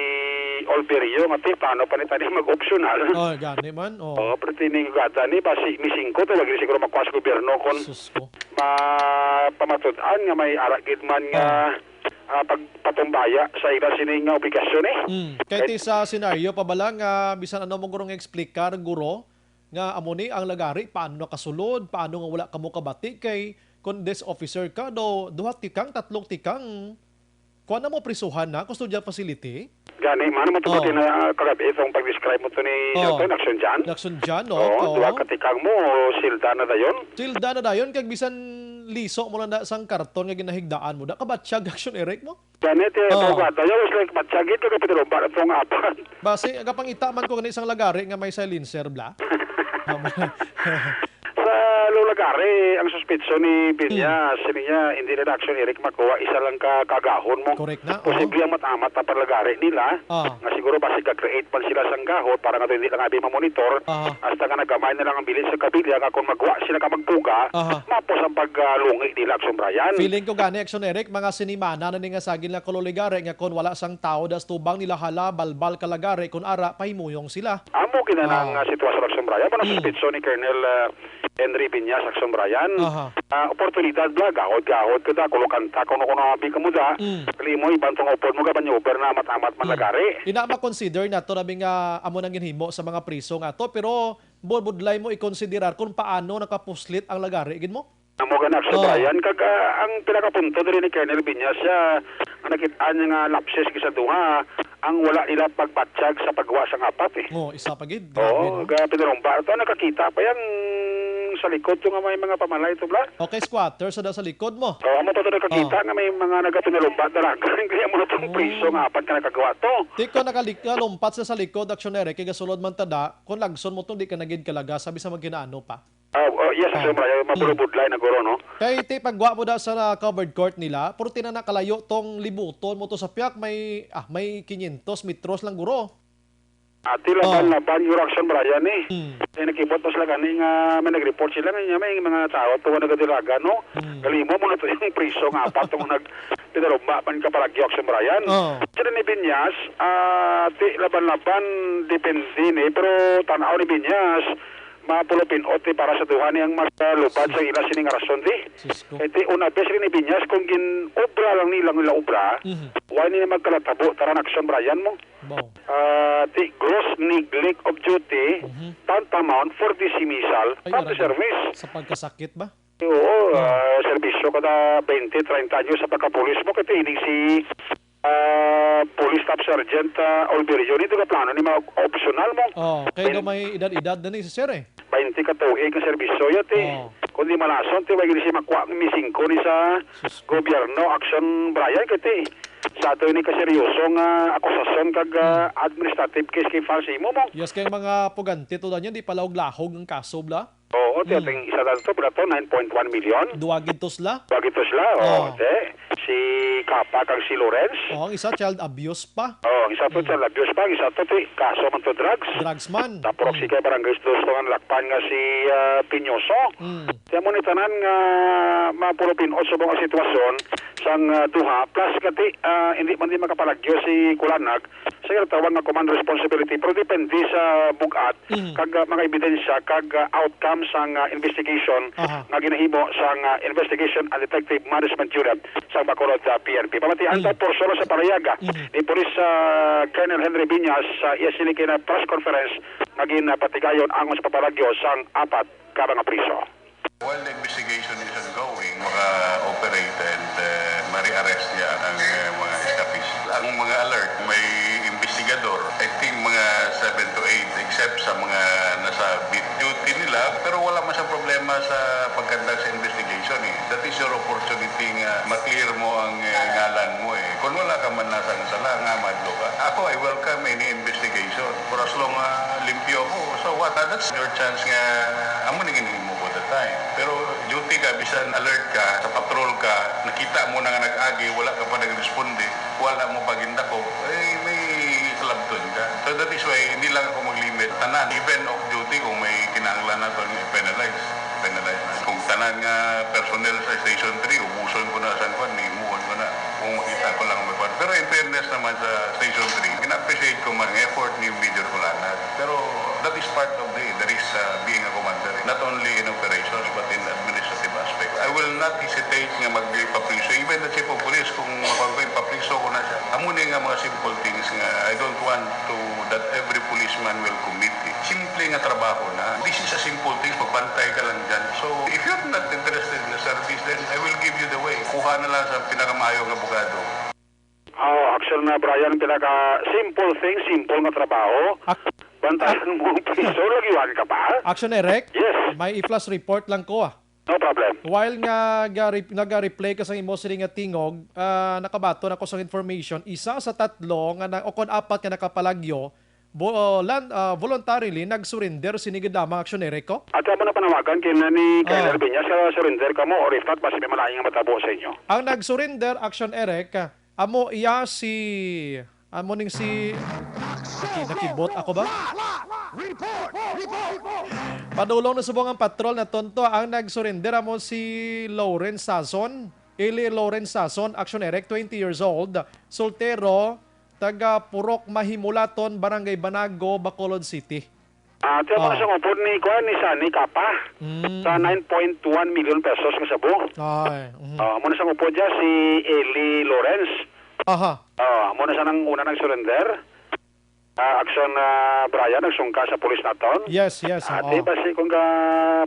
Speaker 7: Olberio nga ti paano pa ni tani mag-optional.
Speaker 4: Gani man.
Speaker 7: Pero tining gata ni basi misingko to lagi siguro makwas gobyerno kon pamatud-an nga may aragid man nga pagpatumbaya sa ila sining obligasyon
Speaker 4: Kaya ti sa senaryo pa bala nga bisan ano mo gurong explicar guro nga amuni ang lagari paano nakasulod, paano nga wala kamo kabati kay kun this officer ka do duha tikang tatlong tikang kuha na mo prisuhan na custodial facility.
Speaker 7: Gani, man mo ito na kagabi itong pag-describe mo ito ni Action Jan.
Speaker 4: Action Jan,
Speaker 7: duha katikang mo, silda na dayon.
Speaker 4: Silda na dayon, kag bisan liso mo lang na sang karton nga ginahigdaan mo. Da ka batsyag Action Eric mo?
Speaker 7: Gani, dayon, was like batsyag ito, kapitulong ba itong apat.
Speaker 4: Basi, kapang itaman ko ganit isang lagari nga may silencer, bla.
Speaker 7: Sa lulagari, ang suspitso ni Binyas, niya, hindi na Action Eric makuha, isa lang kagahon mo.
Speaker 4: Correct na.
Speaker 7: Posible ang matamat na palagari nila, nga siguro basi ka-create pa sila sang gahot, para nga hindi lang abi mamonitor, hasta nga nagamay na lang ang bilis sa kabilya, nga kung magwa sila ka magpuga, mapos ang paglungi nila Action Brian.
Speaker 4: Feeling ko gani, Action Eric, mga sinimana na nga sagin lang kululigari, nga kung wala sang tao, das tubang nila hala, balbal kalagari, kung ara, pahimuyong sila.
Speaker 7: Amo kinanang sitwasyon Action Brian, mga suspitso ni Colonel Henry Binyas Action Brian. Oportunidad bla gahod kada kulo kanta kuno abi kamuda. Kalimo ibantong opod mo gaban over na matamat malagari.
Speaker 4: Ina ma-consider nato nabi nga amo nang ginhimo sa mga priso nga to pero budlay mo i-considerar kung paano nakapuslit ang lagari gid mo.
Speaker 7: Amo gana Action Brian kag ang pinakapunto diri ni Colonel Binyas siya nakit-an nga lapses sa duha ang wala nila pagbatsyag sa paggawa sa apat
Speaker 4: isa pa gid.
Speaker 7: Pinulong ba ito nakakita pa yan sa likod yung may mga pamalay ito bla.
Speaker 4: Okay, squatter sa likod mo.
Speaker 7: Amo to nakakita nga may mga nagatunulumbat dalagan kaya mo na itong priso nga apat ka nakagawa to.
Speaker 4: Di ko nakalumpat sa likod actionary kaya gasulod man tada kung lagson mo to di ka nagid kalaga sabi sa magkinaano pa.
Speaker 7: Yes, mabulubudlay na guro, no?
Speaker 4: Kaya iti pagwa mo da sa covered court nila, puro na nakalayo tong libuton mo to sa piyak, may 500 metros lang guro.
Speaker 7: Ati laban yung Action Brian nakipot pa sila ganing may nag-report sila nga may mga tao tuwa nagadilaga, no? Kalimo mo na to yung priso nga apat itong pinarumba man ka palagi Action Brian. Sila ni Binyas, laban-laban depende pero tanaw ni Binyas, mapulupin ote para sa duha niyang mas lubad sa ila sining rason iti una bes rin ni Binyas kung gin obra lang nilang nila obra why nila magkalatabo taran Action Brian mo ti gross neglect of duty tantamount for dismissal from the service
Speaker 4: sa pagkasakit ba?
Speaker 7: Oo, serbisyo kada 20-30 anyo sa pagkapulis mo kaya hinig si Police Staff Sergeant Olberio nito ka plano ni mga optional mo.
Speaker 4: Kaya may edad-edad na ni si sir
Speaker 7: 20 ka tuig ng serbisyo yun kundi malason ti wagi si makwa misingko ni sa gobyerno Action Brian kati sa ato ni kaseryosong akusasyon kag administrative case kay Farsi mo.
Speaker 4: Yes, kaya mga pugante to niya di pala lahog ng kaso bla.
Speaker 7: Oo, ating isa dito pala to 9.1 million.
Speaker 4: Duwagitos la. Si Kapa kag si Lawrence. Ang isa child abuse pa.
Speaker 7: Isa to child abuse pa, isa to kaso man to drugs.
Speaker 4: Drugs man.
Speaker 7: Tapos si kay barangay dos nga lakpan nga si Pinyoso. Kaya mo ni tanan nga mapulupin o sa mga sitwasyon sang duha plus kati hindi man di makapalagyo si Kulanag sa tawag nga command responsibility pero depende sa bugat kag mga ebidensya kag outcome sang investigation nga ginahimo sang investigation and detective management unit sa Bacolod PNP. Pamatian ta porso sa parayaga ni Police Colonel Henry Binyas sa isiniki na press conference nga ginapatigayon angos sa papalagyo sang apat ka mga priso.
Speaker 8: While the investigation is ongoing, maka-operate and ma-arrest niya ang accept sa mga nasa beat duty nila, pero wala man sa problema sa pagkandag sa investigation eh. That is your opportunity nga ma-clear mo ang ngalan mo eh. Kung wala ka man nasang sala nga madlo ka. Ako, I welcome any investigation. For as long limpyo ko, so what? That's your chance nga amo ningin mo ko the time. Pero duty ka, bisan alert ka, sa patrol ka, nakita mo na nga nag-agi, wala ka pa nag-responde, wala mo paginda ko, eh may labton ka. So that is why hindi lang ako mag-limit. Tanan, even off duty, kung may kinanglan na ito, penalize na. Kung tanan nga personnel sa Station 3, ubuson ko na sa kwan, imuhon ko na. Kung makita ko lang may kwan. Pero in fairness naman sa Station 3, ina-appreciate ko man effort ni Major Kulanat. Pero that is part of the risk being a commander. Not only in operations, but in administrative aspect. I will not hesitate nga mag-papriso. Even the chief of police, kung mag-papriso ko na siya. Amunin nga mga simple things nga I don't want to that every policeman will commit. Simple nga trabaho na. This is a simple thing. Pagbantay ka lang dyan. So, if you're not interested in the service, then I will give you the way. Kuha na lang sa pinakamayong abogado.
Speaker 7: Actually na Brian, pinaka-simple thing, simple na trabaho. Bantayan mo ang piso, lagiwan ka pa?
Speaker 4: Action Eric?
Speaker 7: Yes.
Speaker 4: May i-flash report lang ko
Speaker 7: No problem.
Speaker 4: While nga nag-replay ka sa imo sila nga tingog, nakabato na ko sa information, isa sa tatlo nga o kon apat nga nakapalagyo, voluntarily nag-surrender sinigidamang aksyon Eric ko?
Speaker 7: At mo na panawagan kina ni Colonel Binyas sa surrender ka mo or if not, basta may malayang nga matabo sa inyo.
Speaker 4: Ang nag-surrender action Eric, amo iya si nakibot ako ba? Padulong na subong ang patrol na tonto ang nag-surrender amo si Lawrence Sason. Eli Lawrence Sason, Action Eric, 20 years old, soltero, taga Purok Mahimulaton, Barangay Banago, Bacolod City.
Speaker 7: Tiyo mo na siyang upod ni Sani Kapa sa 9.1 million pesos nga sabo.
Speaker 4: Ay.
Speaker 7: Muna siyang upod dyan si Eli Lawrence.
Speaker 4: Aha.
Speaker 7: Muna siya nang una nag-surrender. Action Brian, nagsungka sa polis naton.
Speaker 4: Yes.
Speaker 7: Ate, basi kung ka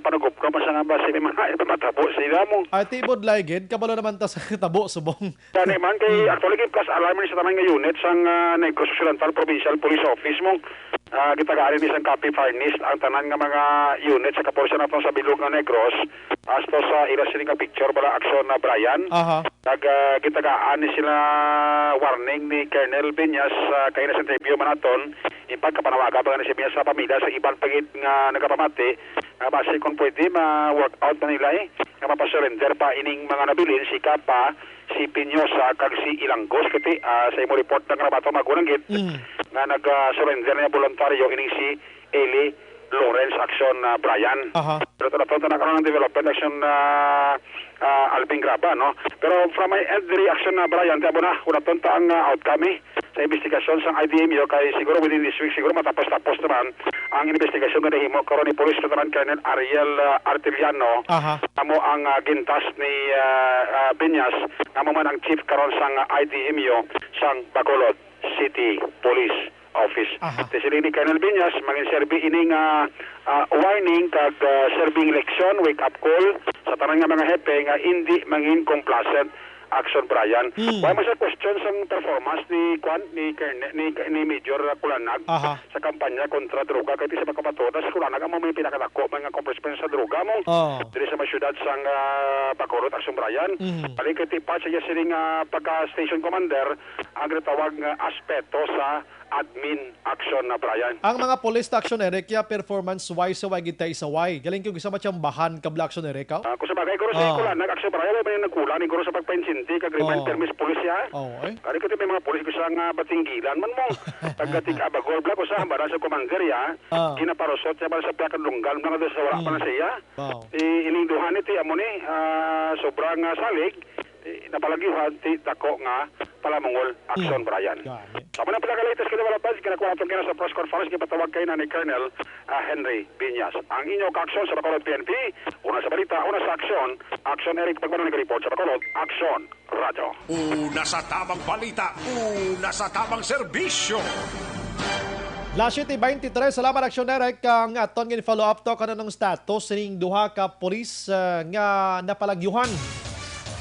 Speaker 7: panugup ka, basta nga basi may mga matabo sila mo.
Speaker 4: Ate Ibod Laigid, kabalo naman ta sa tabo subong.
Speaker 7: Kani man kay actually kay plus alarm ni sa tanan nga unit sang Negros Occidental Provincial Police Office mo. Gitagarin ni sang copy furnished ang tanan nga mga unit sa kapulisan naton sa bilog nga Negros. Asto sa ila sila nga picture bala action na Brian.
Speaker 4: Aha.
Speaker 7: Gitagaan ni sila warning ni Colonel Binyas kay na sa interview man naton. Ipagkapanawaga ba ni si Binyas sa pamilya sa ibang pagit nga nagapamati. Base kung pwede ma-work out na nila nga mapasurrender pa ining mga nabilin si Kapa, si Pinyosa kag si Ilanggos kiti sa imo report ng Rabato Magunanggit nga nag-surrender niya voluntaryo ining si Eli Lawrence Action Brian. Pero ito na karoon ng development action Alvin Graba, no? Pero from my end, the reaction na Brian, tabo na, una tonta ang outcome sa investigasyon sa IDMU kay siguro within this week, siguro matapos-tapos naman ang investigasyon na nahimo karon ni Police Lieutenant Colonel Ariel Artiliano. Amo ang gintas ni Binyas, amo man ang chief karon sang IDMU sang Bacolod City Police Office. Sila ni Colonel Binyas, maging serbi ining warning kag serving leksyon, wake up call sa tanang nga mga hepe nga hindi mangin complacent action Brian. Why mo sa questions ang performance ni ni Major Kulanag sa kampanya kontra droga kay sa makapatoda sa Kulanag amo may pinakadako mga kompresyon sa droga mo. Diri sa mga syudad sang Bacolod action Brian. Balik kay pa siya siling pagka station commander ang tawag nga aspeto sa admin action na Brian.
Speaker 4: Ang mga police action Eric ya performance wise sa wagitay sa way. Galing ko gisa matiyang bahan kabla action Eric.
Speaker 7: Kung sa bagay guro sa Kulanag nag-action Brian may nagkulan ni guro sa pagpainsinti kag remind permis police ya. Kali ko may mga police ko sang batinggilan man mo. Pagdating abagol bla ko sa bara sa commander ya. Ginaparosot siya para sa piakan lunggal mga sa wala pa na siya. Ining duhan iti amo ni sobrang salig napalagihan ti dako nga palamungol action Brian. Sama na pala ka-latest kinawalapan, kinakuha natin kina sa press conference, kipatawag kayo na ni Colonel Henry Binyas. Ang inyong ka-aksyon sa Bacolod PNP, una sa balita, una sa aksyon, Action Eric Pagmano nag-report sa Bacolod, Action Radio.
Speaker 3: Una sa tamang balita, una sa tamang serbisyo.
Speaker 4: Last 23, salamat Action Eric kang aton gin follow up to kanang status ning duha ka pulis nga napalagyuhan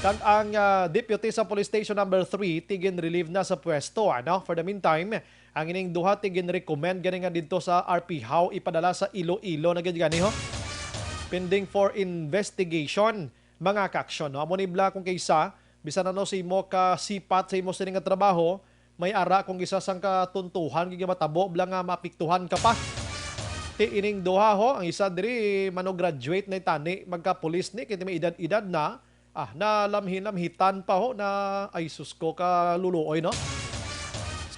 Speaker 4: Kag ang deputy sa police station number 3 tigin relieve na sa pwesto. For the meantime, ang ining duha tigin recommend gani nga dito sa RP How ipadala sa Iloilo na gani ho. Pending for investigation mga kaaksyon. Amo ni bla kung kaysa bisan ano si mo ka sipat sa imo sa nga trabaho, may ara kung isa sang katuntuhan gigi matabo bla nga mapiktuhan ka pa. Ti ining duha ho, ang isa diri mano-graduate na tani magka-police ni kiti may edad-edad na. Na lamhin-lamhitan pa ho na ay sus ko ka luluoy no.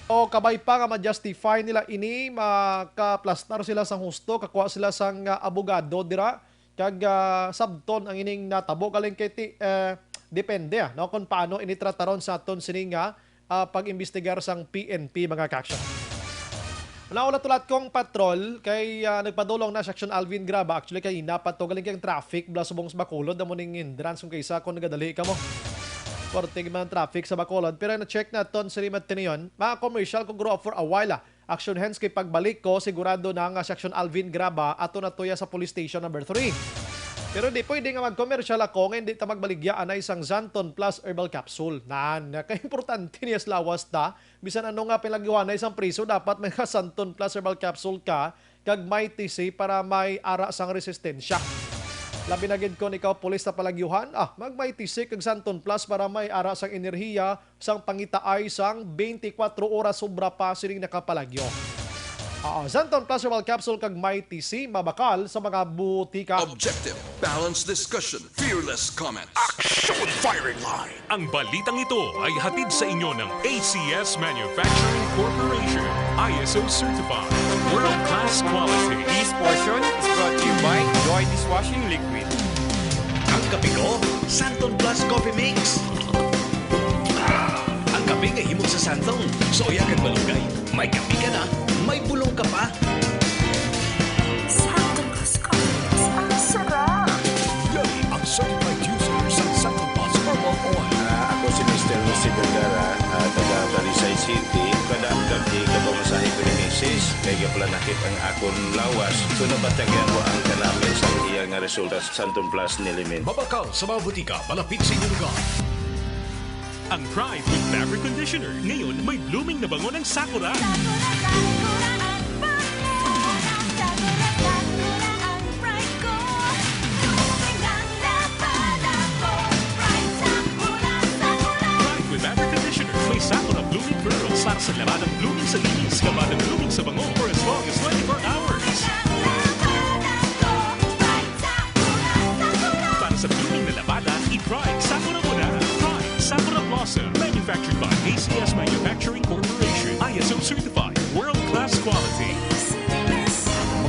Speaker 4: So kabay pa nga ma-justify nila ini makaplastar sila sang husto, kakuha sila sang abogado dira kag sabton ang ining natabo galing kay depende no kung paano initrataron sa aton sini nga pag-imbestigar sang PNP mga kaaksyon. Wala tulat kong patrol kay nagpadulong na Section Alvin Graba. Actually kay inapat to galing kang traffic bla subong sa Bacolod amo ning hindrance kung kaysa kung nagadali ka mo. Korte man traffic sa Bacolod pero na-check na ton sa Rimat Tinion. Mga commercial kung grow up for a while Action hence kay pagbalik ko sigurado na nga Section Alvin Graba ato na tuya sa police station number 3. Pero di pwede nga mag-commercial ako ngayon di ta magbaligya na isang Xanton Plus Herbal Capsule. Ka-importante niya sa lawas ta. Bisan ano nga pinagawa na isang priso, dapat may Xanton Plus Herbal Capsule ka kag may TC para may ara sang resistensya. Labi na gid ko ikaw pulis na palagyuhan, mag may TC kag Xanton Plus para may ara sang enerhiya sang pangitaay sang 24 oras sobra pa sining nakapalagyo. Xanton Plus Herbal Capsule kag may TC mabakal sa mga butika.
Speaker 5: Objective, balanced discussion, fearless comments.
Speaker 3: Action Firing Line.
Speaker 9: Ang balitang ito ay hatid sa inyo ng ACS Manufacturing Corporation. ISO certified. World-class quality.
Speaker 1: This portion is brought to you by Joy Dishwashing Liquid.
Speaker 3: Ang kape ko, Santon Plus Coffee Mix. Ang kape nga himog sa Santon, soya kag malunggay. May kape ka na, may bulong ka pa.
Speaker 10: Santon Plus Coffee Mix, ang sarap!
Speaker 3: Yari ang certified user sa Santon Plus Herbal Oil.
Speaker 11: Ako si Mr. Lucy Vergara, taga Barisay City. Kadamdam di kabamasahe ko ni Mrs. Kaya pala nakit ang akong lawas. So nabatagyan ko ang kanapin sa iya nga resulta sa Santon Plus Nilimin.
Speaker 3: Mabakal sa mga butika, malapit sa inyong lugar.
Speaker 9: Ang Pride with Fabric Conditioner. Ngayon, may blooming na bango ng Sakura. Pride with Fabric Conditioner. May Sakura blooming pearls para sa labadang blooming sa linis, labadang blooming sa bango for as long as 24 hours. Para sa blooming na labada, i-Pride Sakura muna. Pride Sakura Blossom. Manufactured by ACS Manufacturing Corporation. ISO certified. World-class quality.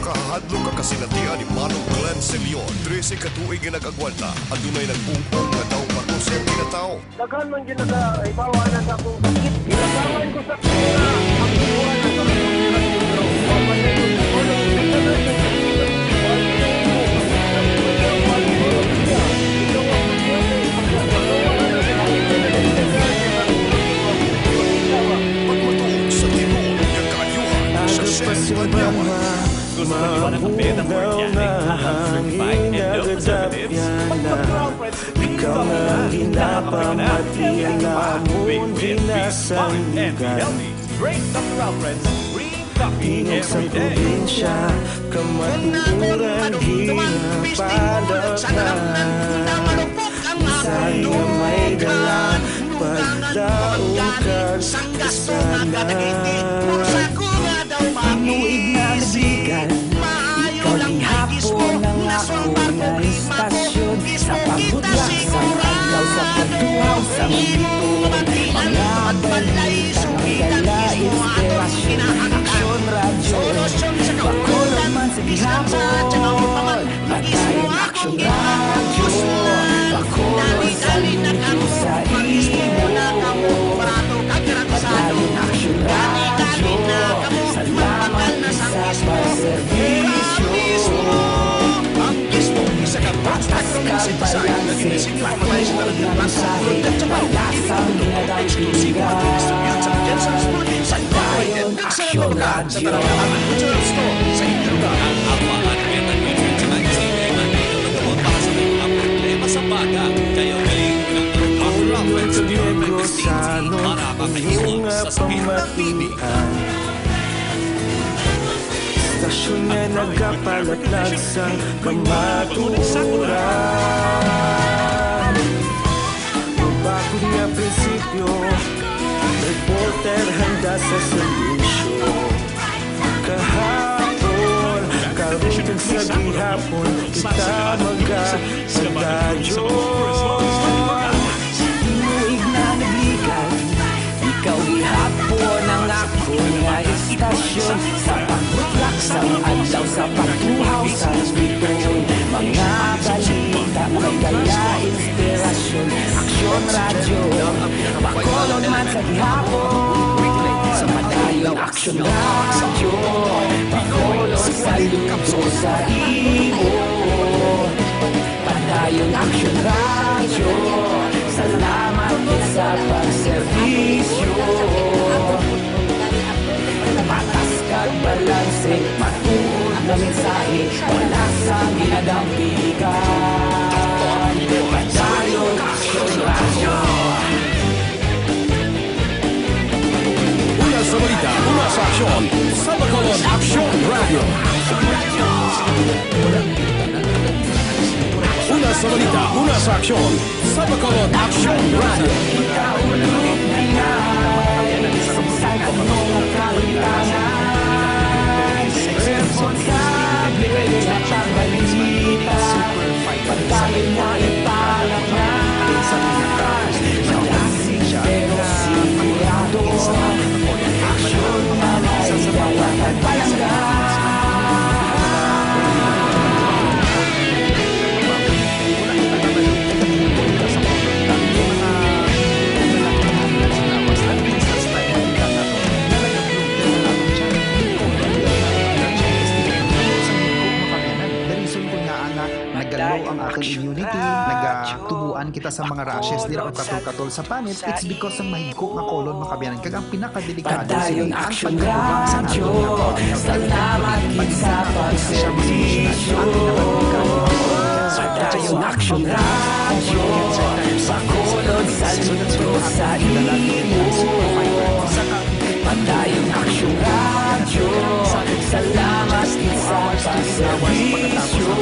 Speaker 3: Makahadlo ka kasi natiya ni Manong Glenn Celion. 13 katuig nga nag-agwalta. Adunay nag-ungkong nga daw pato sa kinatao.
Speaker 12: Daghan man yun ibawa na sa akong sakit. Ilabangan ko sa kanya. Ang buwan na sa
Speaker 3: Pagmatuog sa Timon, yung kayuhan sa Chef Banyawan.
Speaker 1: Gusto mo iwan ang kape ng organic, certified, and no preservatives?
Speaker 11: Ikaw na hinapamati na mundi na sa lugar.
Speaker 1: Drink Dr. Alfred's green coffee
Speaker 11: Inog sa
Speaker 1: every day.
Speaker 11: probinsya, kamaturan ginapalakad. Sa'yo may dalan, pagdaong ka sana. Inuig na nasigan, ikaw di hapon ang ako na istasyon. Sa pagbutlak, sa agaw, sa pagtuhaw, sa mundito. Mga balita ng dala, inspirasyon, aksyon, radyo. Bacolod man sa gihapon, patayin aksyon, radyo. Bacolod sa linggo sa imo. Patayin aksyon, radyo. Salamat sa pagservisyo. Batas ka balanse, patuloy na mensahe, wala sa mga dagdigan. Patayin aksyon, radyo.
Speaker 3: Sa inyong lugar.
Speaker 2: Ang mga nakita ng Nutrients Magazine ay matay na para sa mga problema sa bata. Kaya galing ng
Speaker 13: Negosano ang iyong pamatian. Stasyon na nagkapalatlag sa kamaturan. Bago niya prinsipyo, reporter handa sa serbisyo. Kahapon, karutin sa gihapon, kita magkasadadyo.
Speaker 14: Inuig na naglikan, ikaw gihapon ang ako nga istasyon. Sa pagbutlak sa adlaw, sa pagtuhaw sa biton. Mga balita, may dala inspirasyon. Aksyon radyo, bakolon man sa gihapon. Sa madayong aksyon radyo, bakolon sa luto sa imo. Padayong aksyon radyo, salamat sa pagserbisyo. Patas kag balanse, matuod na mensahe, wala sa ginadampikan. Padayong aksyon radyo.
Speaker 5: Una sa balita, una sa aksyon, sa Bacolod Action Radio. Una sa balita, una sa aksyon, sa Bacolod Action Radio.
Speaker 14: Responsable na pagbalita, pagdali na ipalaknan. Malasing pero sigurado, aksyon na may dawagan palanggan.
Speaker 15: Nagalaw ang aking immunity, nagtubuan kita sa mga rashes, dira ko katol-katol sa panit. It's because ang mahigko nga kolon makabiyanan. Kag ang pinakadelikado
Speaker 14: Padayong aksyon radyo, salamat sa pagserbisyo. Padayong aksyon radyo, bakolod sa luto sa imo. Padayong aksyon radyo, salamat sa pagserbisyo.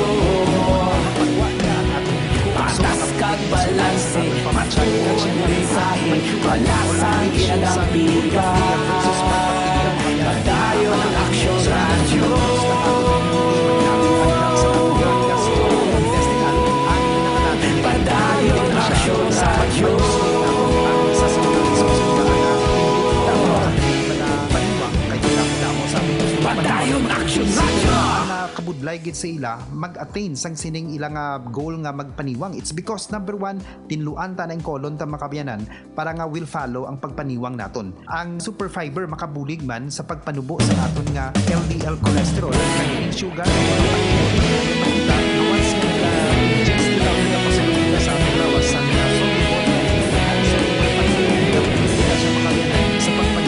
Speaker 14: Patas kag balanse, matuod na mensahe, wala sa ginadampikan. Padayong aksyon radyo. Padayong aksyon radyo. Padayong aksyon radyo.
Speaker 15: Kabudlay gid sa ila mag-attain sang sining ilang goal nga magpaniwang. It's because number 1, tinluan ta ng kolon ta makabiyanan para nga will follow ang pagpaniwang naton. Ang super fiber makabulig man sa pagpanubo sa aton nga LDL cholesterol kag sugar makita once nga just nila ang pasalubong sa aton lawas sa sa pagpaniwang sa aton nga sugar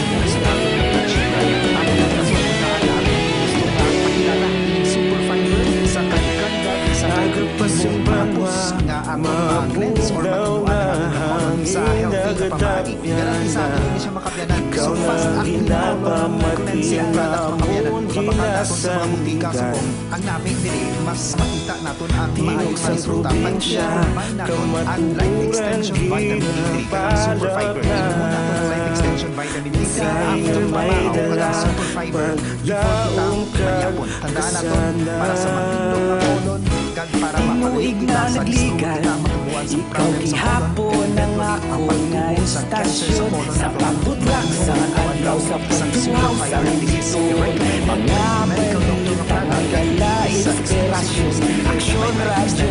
Speaker 15: tapos nga atong cleanse or matubuan sa healthy na pamagi. Garanti sa atin hindi siya makabiyanan. So fast acting na cleansing product makabiyanan. Kapag natin sa mga butika subong, ang namin dili mas makita natin ang maayos na resulta. Pag-combine natin ang Life Extension Vitamin D3 kaya Super Fiber. Inumo natin ang Life Extension Vitamin D3 after mamaaw kaya Super Fiber before kita mayapon. Tandaan natin para sa matindog na kolon para
Speaker 14: Inuig na nagligan, ikaw gihapon ang ako nga istasyon. Sa pagbutlak sa adlaw, sa pagtuhaw sa biton. Mga balita, magala, inspirasyon. Aksyon radyo,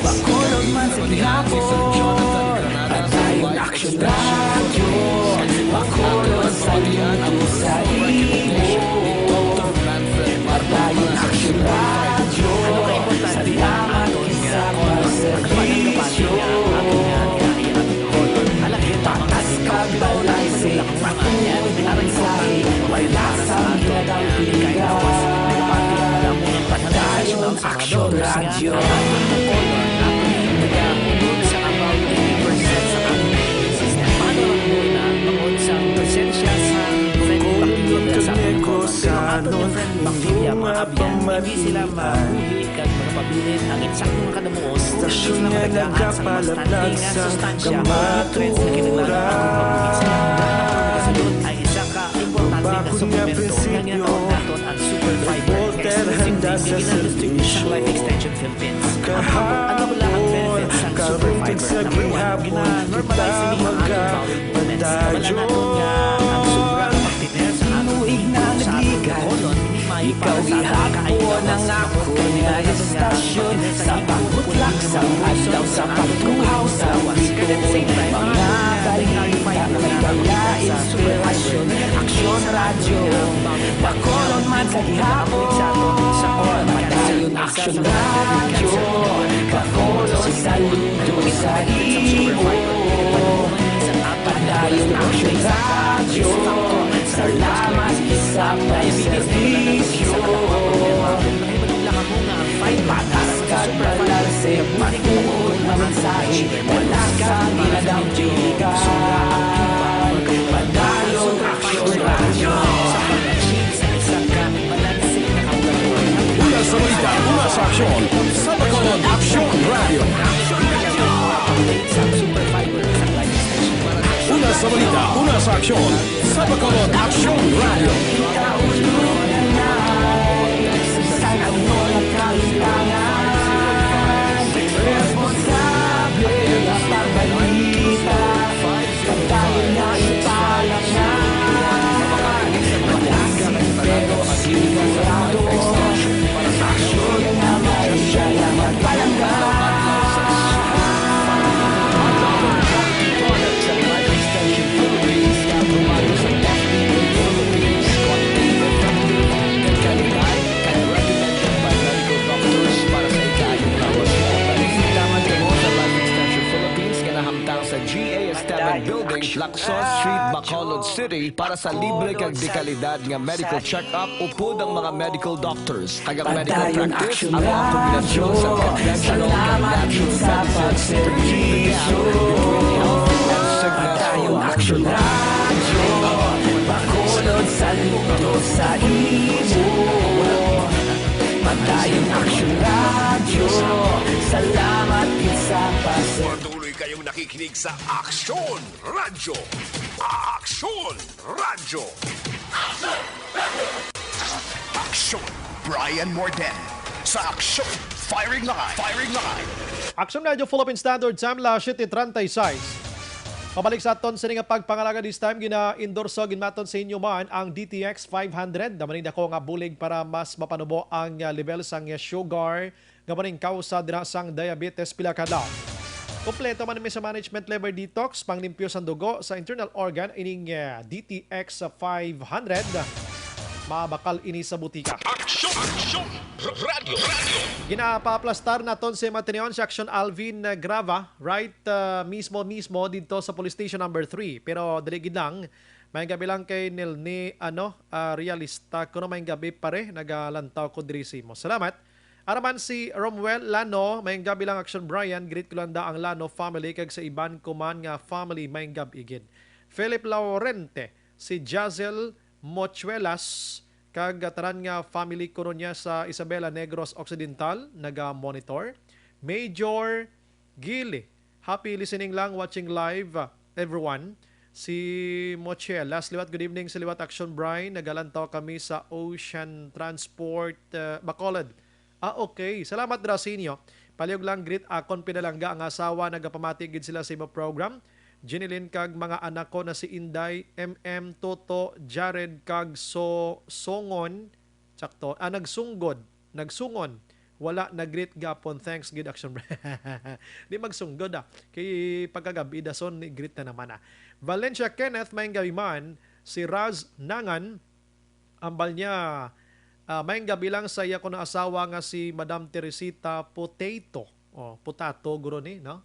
Speaker 14: bakolog man sa gihapon. Padayong aksyon radyo, bakolog sa luto sa imo. Padayong aksyon radyo, salamat sa pagserbisyo. Patas kag balanse, matuod na mensahe, wala sa ginadampikan.
Speaker 13: Sa
Speaker 14: Bacolod. Pero ato
Speaker 13: Negros
Speaker 14: yung friend bacteria, mga abyan, hindi sila mabuhi kag mga pabilin ang insakto nga kadamuos kung sila madagaan sa mastante nga sustansya o nutrients na kinaglalaan kung mabuhi sila. Nakasalod ay isa ka importante na suplemento nga ginatawag naton ang super fiber exclusively ginadistribute sa Life Extension Philippines. Ano wala ang benefits ng super fiber? Number one, gina-normalize nila ang ating bowel movements. Wala naton nga ang sobrang bacteria sa ating colon.
Speaker 13: Ikaw ihapon ang ako na estasyon sa pagbutlak sa adlaw sa pagtuhaw sa wikon. Mga balita na dala inspirasyon, aksyon radyo, Bacolod man sa gihapon, madayon aksyon radyo, Bacolod saludo sa imo. Padayon aksyon radyo, salamat sa pagservisyo. Patas ka balanse, matungkol na mensahe, wala kang ginadampigan. Padayon aksyon radyo.
Speaker 5: Una sa balita, una sa aksyon, sa Bacolod Aksyon Radio. Una sa balita, una sa aksyon, sa Bacolod Aksyon Radio.
Speaker 13: Responsable na pagbalita, pagkain na ipalak na. Malasig pero sigurado, aksyon na may siyang magpalanggan.
Speaker 16: Lacson Street, Bacolod City para sa libre kag dekalidad nga medical check-up upod ang mga medical doctors. Kagang medical practice ang mga kombinasyon sa conventional kag natural
Speaker 13: Pagservisyo, Pagtayong aksyon radyo, Bacolod saludo sa imo. Pagtayong aksyon radyo, salamat sa
Speaker 3: Patuloy kayong nakikinig sa Aksyon Radyo. Aksyon Radyo. Aksyon Brian Morden sa Aksyon Firing Line. Firing Line.
Speaker 4: Aksyon Radio Philippine Standard Time, la 7:36. Pabalik sa aton sa nga pagpangalaga this time, gina-endorso ginmaton sa inyo man ang DTX 500. Damanin ako nga bulig para mas mapanubo ang level sang sugar, gamaning kausa dinasang diabetes pila ka daw. Kompleto man sa management liver detox, panglimpyo sa dugo sa internal organ, ining DTX 500. Mabakal ini sa butika.
Speaker 3: Aksyon Radio.
Speaker 4: Ginapaplastar naton si Mateneon si Action Alvin Grava, right mismo dito sa police station number 3. Pero daligid lang, may gabi lang kay Nilni realista ko na may gabi pare, nagalantaw ko dirisimo. Salamat. Araman si Romuel Lano, may gabi lang Action Brian, greet ko lang da ang Lano family kag sa iban ko man nga family may gabi igid. Philip Laurente, si Jazel Mochuelas, kag taran nga family ko niya sa Isabela Negros Occidental, naga-monitor. Major Gili, happy listening lang, watching live everyone. Si Mochuelas, liwat good evening sa liwat Action Brian, nagalantaw kami sa Ocean Transport Bacolod. Okay. Salamat Drasinio. Palihog lang greet akon pinalangga ang asawa nagapamatigid sila sa imo program. Jenilyn kag mga anak ko na si Inday, MM, Toto, Jared kag Songon. Sakto. Nagsungon. Wala na greet gapon. Thanks good Action. Di magsunggod Kay pagkagabi dason ni greet na naman Valencia Kenneth may gabi man. Si Raz Nangan ambal niya. May gabi lang sa iya ko na asawa nga si Madam Teresita Potato. Potato guro ni, no?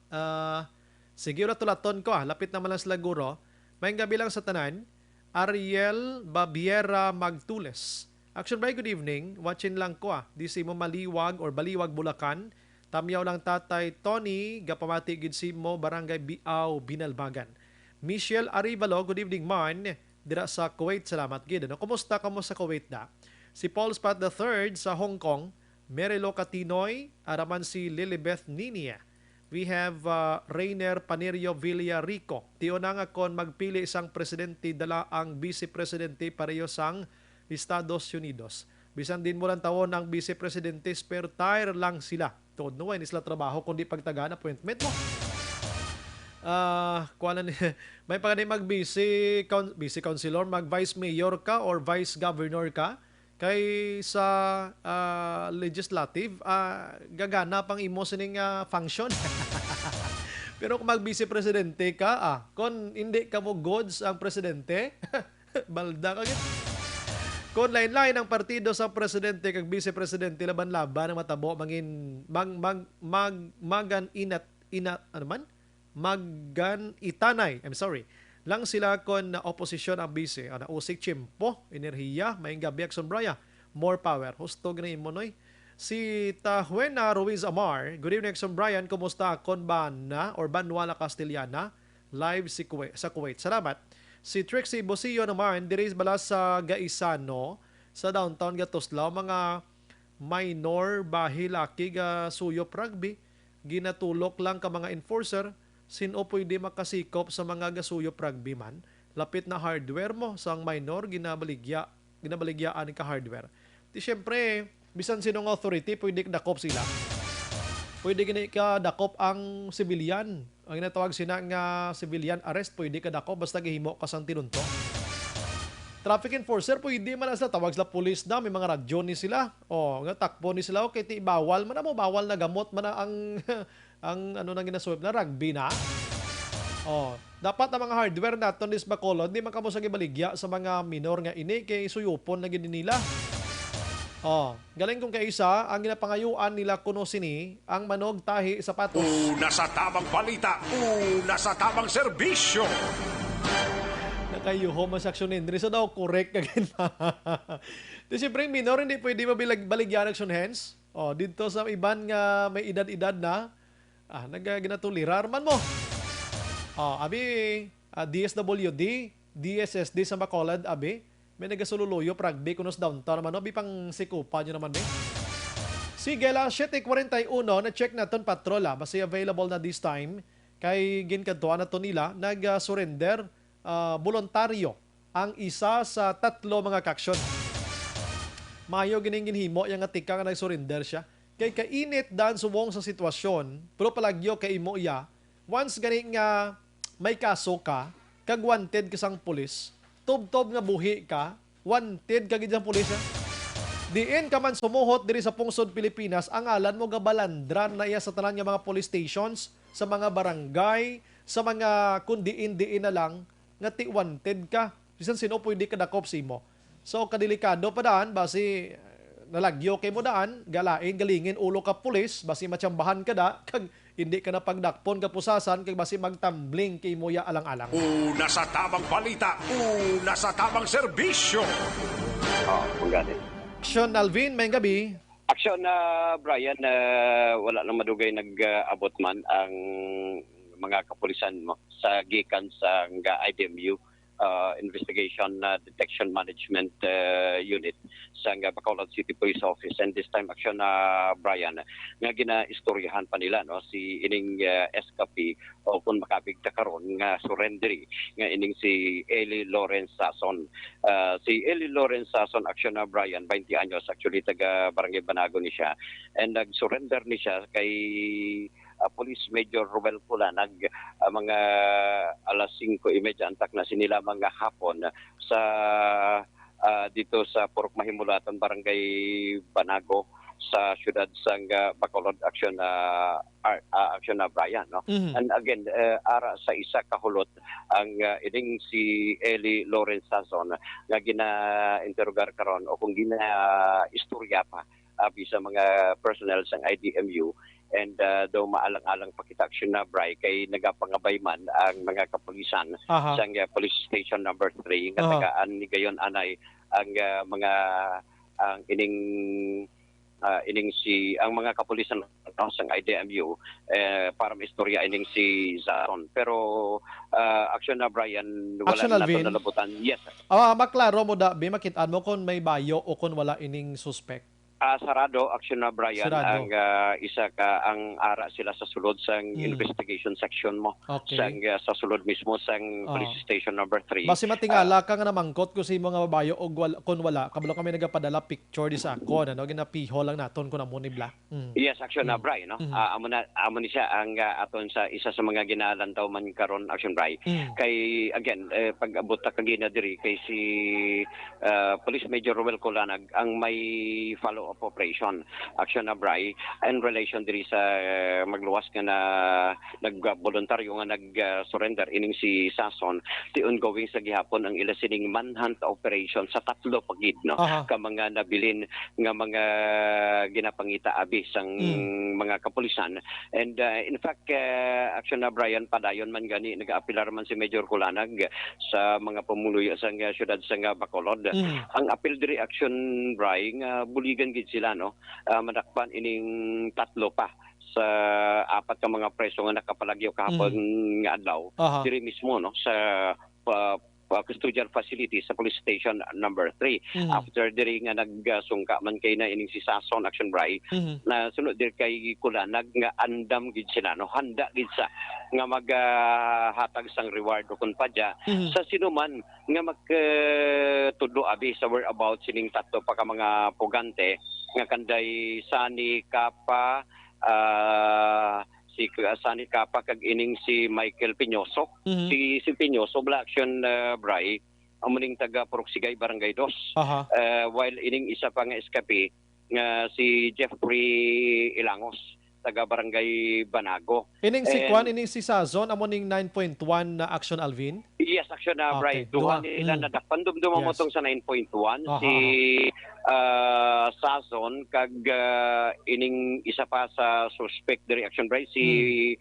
Speaker 4: Sige ura tulaton ko lapit naman lang sila guro. May gabi lang sa tanan. Ariel Babiera Magtules. Action Bray, good evening. Watching lang ko Di si mo Maliwag or Baliwag, Bulacan. Tamyaw lang tatay Tony, gapamati gid si mo Barangay Biaw, Binalbagan. Michelle Arivalo, good evening man. dira sa Kuwait. Salamat gid. No? Kumusta kamo sa Kuwait da? Si Paul Spat III sa Hong Kong, Merilo Catinoy, araman si Lilibeth Ninia. We have Rainer Panerio Villarico. Tiyo na nga kon magpili isang presidente, dala ang vice-presidente pareho sang Estados Unidos. Bisan din mo lang tawon ang vice-presidente, spare tire lang sila. Tuod no, sila trabaho kundi pagtagaan appointment mo. May pagani mag-vice councilor, mag-vice mayor ka or vice governor ka. Kay sa legislative, gagana pang imo sining function. Pero kung mag-vice-presidente ka, kung hindi ka mo goods ang presidente, balda ka gid. Kung lain-lain ang partido sa presidente kag vice-presidente, laban-laban ang matabo mangin magan itanay. I'm sorry. Lang sila kon na oposisyon ang bise. Usik chimpo, enerhiya, may gabi ak sombraya. More power. Husto gani mo noy. Si Tahuena Ruiz Amar, good evening Exxon Brian, kumusta? Kon Bana or Banuala Castellana, live sa Kuwait. Salamat. Si Trixie Bosillo naman, diris bala sa Gaisano, sa downtown Gatuslao, mga minor bahilaki ga suyop rugby, ginatulok lang ka mga enforcer, sino pwede makasikop sa mga gasuyop rugby man, lapit na hardware mo sang minor, ginabaligyaan ka hardware. Di syempre, bisan sinong authority, pwede dakop sila. Pwede ka dakop ang civilian. Ang ginatawag sina nga civilian arrest, pwede ka dakop basta gihimo ka sang tinunto. Traffic enforcer, pwede man sila, tawag sila police na, may mga radyo ni sila. Nga takbo ni sila, okay, bawal man na mo, bawal na gamot man na ang ano nang ginasuwip na rugby na. Dapat ang mga hardware naton is Bacolod, di man kamo sa gibaligya sa mga minor nga ini kay suyupon na gid nila. Galing kung kaisa, ang ginapangayuan nila kuno sini, ang manog tahi sapatos.
Speaker 9: Una sa tamang balita, una sa tamang serbisyo.
Speaker 4: Nakayuho masaksyonin. Dito daw correct kagin. Di siyempre minor hindi pwede mabaligyan action hands. Dito sa iban nga may edad-edad na, nagaginatulirar man mo. DSWD, DSSD sa Bacolod, may nagasululuyo, rugby, kunos downtown naman, abi pang sikupa nyo naman, Sige lang, 7:41, na-check natin patrola, basta available na this time, kay ginkantuan na to nila, nag-surrender, voluntaryo, ang isa sa 3 mga kaksyon. Mayo gining-ginhimo, yung atika nga nag-surrender siya, kay kainit dan subong sa sitwasyon, pero palagyo kay imo iya, once ganing nga may kaso ka, kag wanted ka sang pulis, tob-tob nga buhi ka, wanted ka gid sang pulis. Diin ka man sumuhot diri sa pungsod Pilipinas, ang alan mo gabalandran na iya sa tanan nga mga police stations, sa mga barangay, sa mga kundiin-diin na lang, nga ti wanted ka. Bisan sino pwede ka dakop simo. So kadelikado pa daan, basi nalagyo kay mo daan, galain, galingin, ulo ka pulis, basi matsambahan ka da, kag hindi ka na pagdakpon ka pusasan, kag basi magtambling kay mo ya alang-alang.
Speaker 9: Una sa tamang balita, una sa tamang serbisyo.
Speaker 6: Ganit.
Speaker 4: Action Alvin, may gabi.
Speaker 17: Action Brian, wala nang madugay nag-abot man ang mga kapulisan mo sa gikan sa IDMU Investigation Detection Management Unit sa Bacolod City Police Office, and this time action Brian nga ginaistoryahan pa nila si ining SKP o kung makabig ta karon nga surrenderi nga ining si Eli Lawrence Sason. Si Eli Lawrence Sason action Brian 20 anyos, actually taga Barangay Banago ni siya, and nag-surrender ni siya kay Police Major Ruel Pulanag mga alas 5:30 antak na sinila mga hapon sa dito sa Purok Mahimulatan, Barangay Banago sa siyudad sang Bacolod action Brian, no? Mm-hmm. And again ara sa isa kahulot ang ining si Eli Lawrence Sason nga gina-interrogar karon o kung gina-istorya pa sa mga personnel sang IDMU, and daw maalang-alang pakita action na Bray kay nagapangabay man ang mga kapulisan sa police station number 3 nga tagaan ni gayon anay ang mga ang ining ining si ang mga kapulisan sa IDMU para maistorya ining si Zason. Pero action na Brian, wala
Speaker 4: Action,
Speaker 17: na
Speaker 4: Alvin.
Speaker 17: to nalabutan. Yes, sir.
Speaker 4: Maklaro mo da, makitaan mo kung may bayo o kung wala ining suspect.
Speaker 17: Sarado, action na Brian,
Speaker 4: Sarado.
Speaker 17: ang isa ka ang ara sila sa sulod sa investigation section mo.
Speaker 4: Okay.
Speaker 17: Sa sulod mismo sa police station number 3.
Speaker 4: Basi matingala ka nga namangkot ko si mga babayo o kung wala. Kabalo kami nagapadala picture di sa ako. Ginapiho lang naton ko na mo ni Bla.
Speaker 17: Yes, action na Brian, no? Amo ni siya ang aton sa isa sa mga ginalantaw man karon action Brian. Kay again, pag abot ta kagina diri kay si Police Major Ruel Colanag ang may follow operation action na Bray in relation diri sa magluwas nga na nagboluntaryo nga nag-surrender ining si Sason ti ongoing sa gihapon ang ila sining manhunt operation sa tatlo pagid no ka mga nabilin nga mga ginapangita abi sang mga kapulisan and in fact action na Brian padayon man gani nag-aapilar man si Major Colanag sa mga pamuluyo sa syudad sa Bacolod ang appeal diri action Bray nga buligan sila no madakpan ining tatlo pa sa apat ka mga preso nga nakapalagyo kahapon nga adlaw diri mismo no sa custodial facility sa police station number 3 after diri nga nagsungka man kay na ining si Sason action Bray na sunod diri kay Colanag nga andam gid sila no handa gid sa nga maghatag sang reward o kun padya sa sinuman nga magtudlo abi sa whereabouts sining tatlo pa ka mga pugante nga kanday Sani Kapa si Sani Kapa kag ining si Michael Piñoso. Si Piñoso Black Action Bray amuning taga Puroksigay Barangay 2. While ining isa pa nga eskapi nga si Jeffrey Ilangos taga Barangay Banago.
Speaker 4: Ining si Kwan, ining si Sazon amuning 9.1 na action Alvin.
Speaker 17: Yes, action na Bray. Duha nila nadakpan dumduma mo tong sa 9.1 si Sazon kag ining isa pa sa suspect diri action Bray si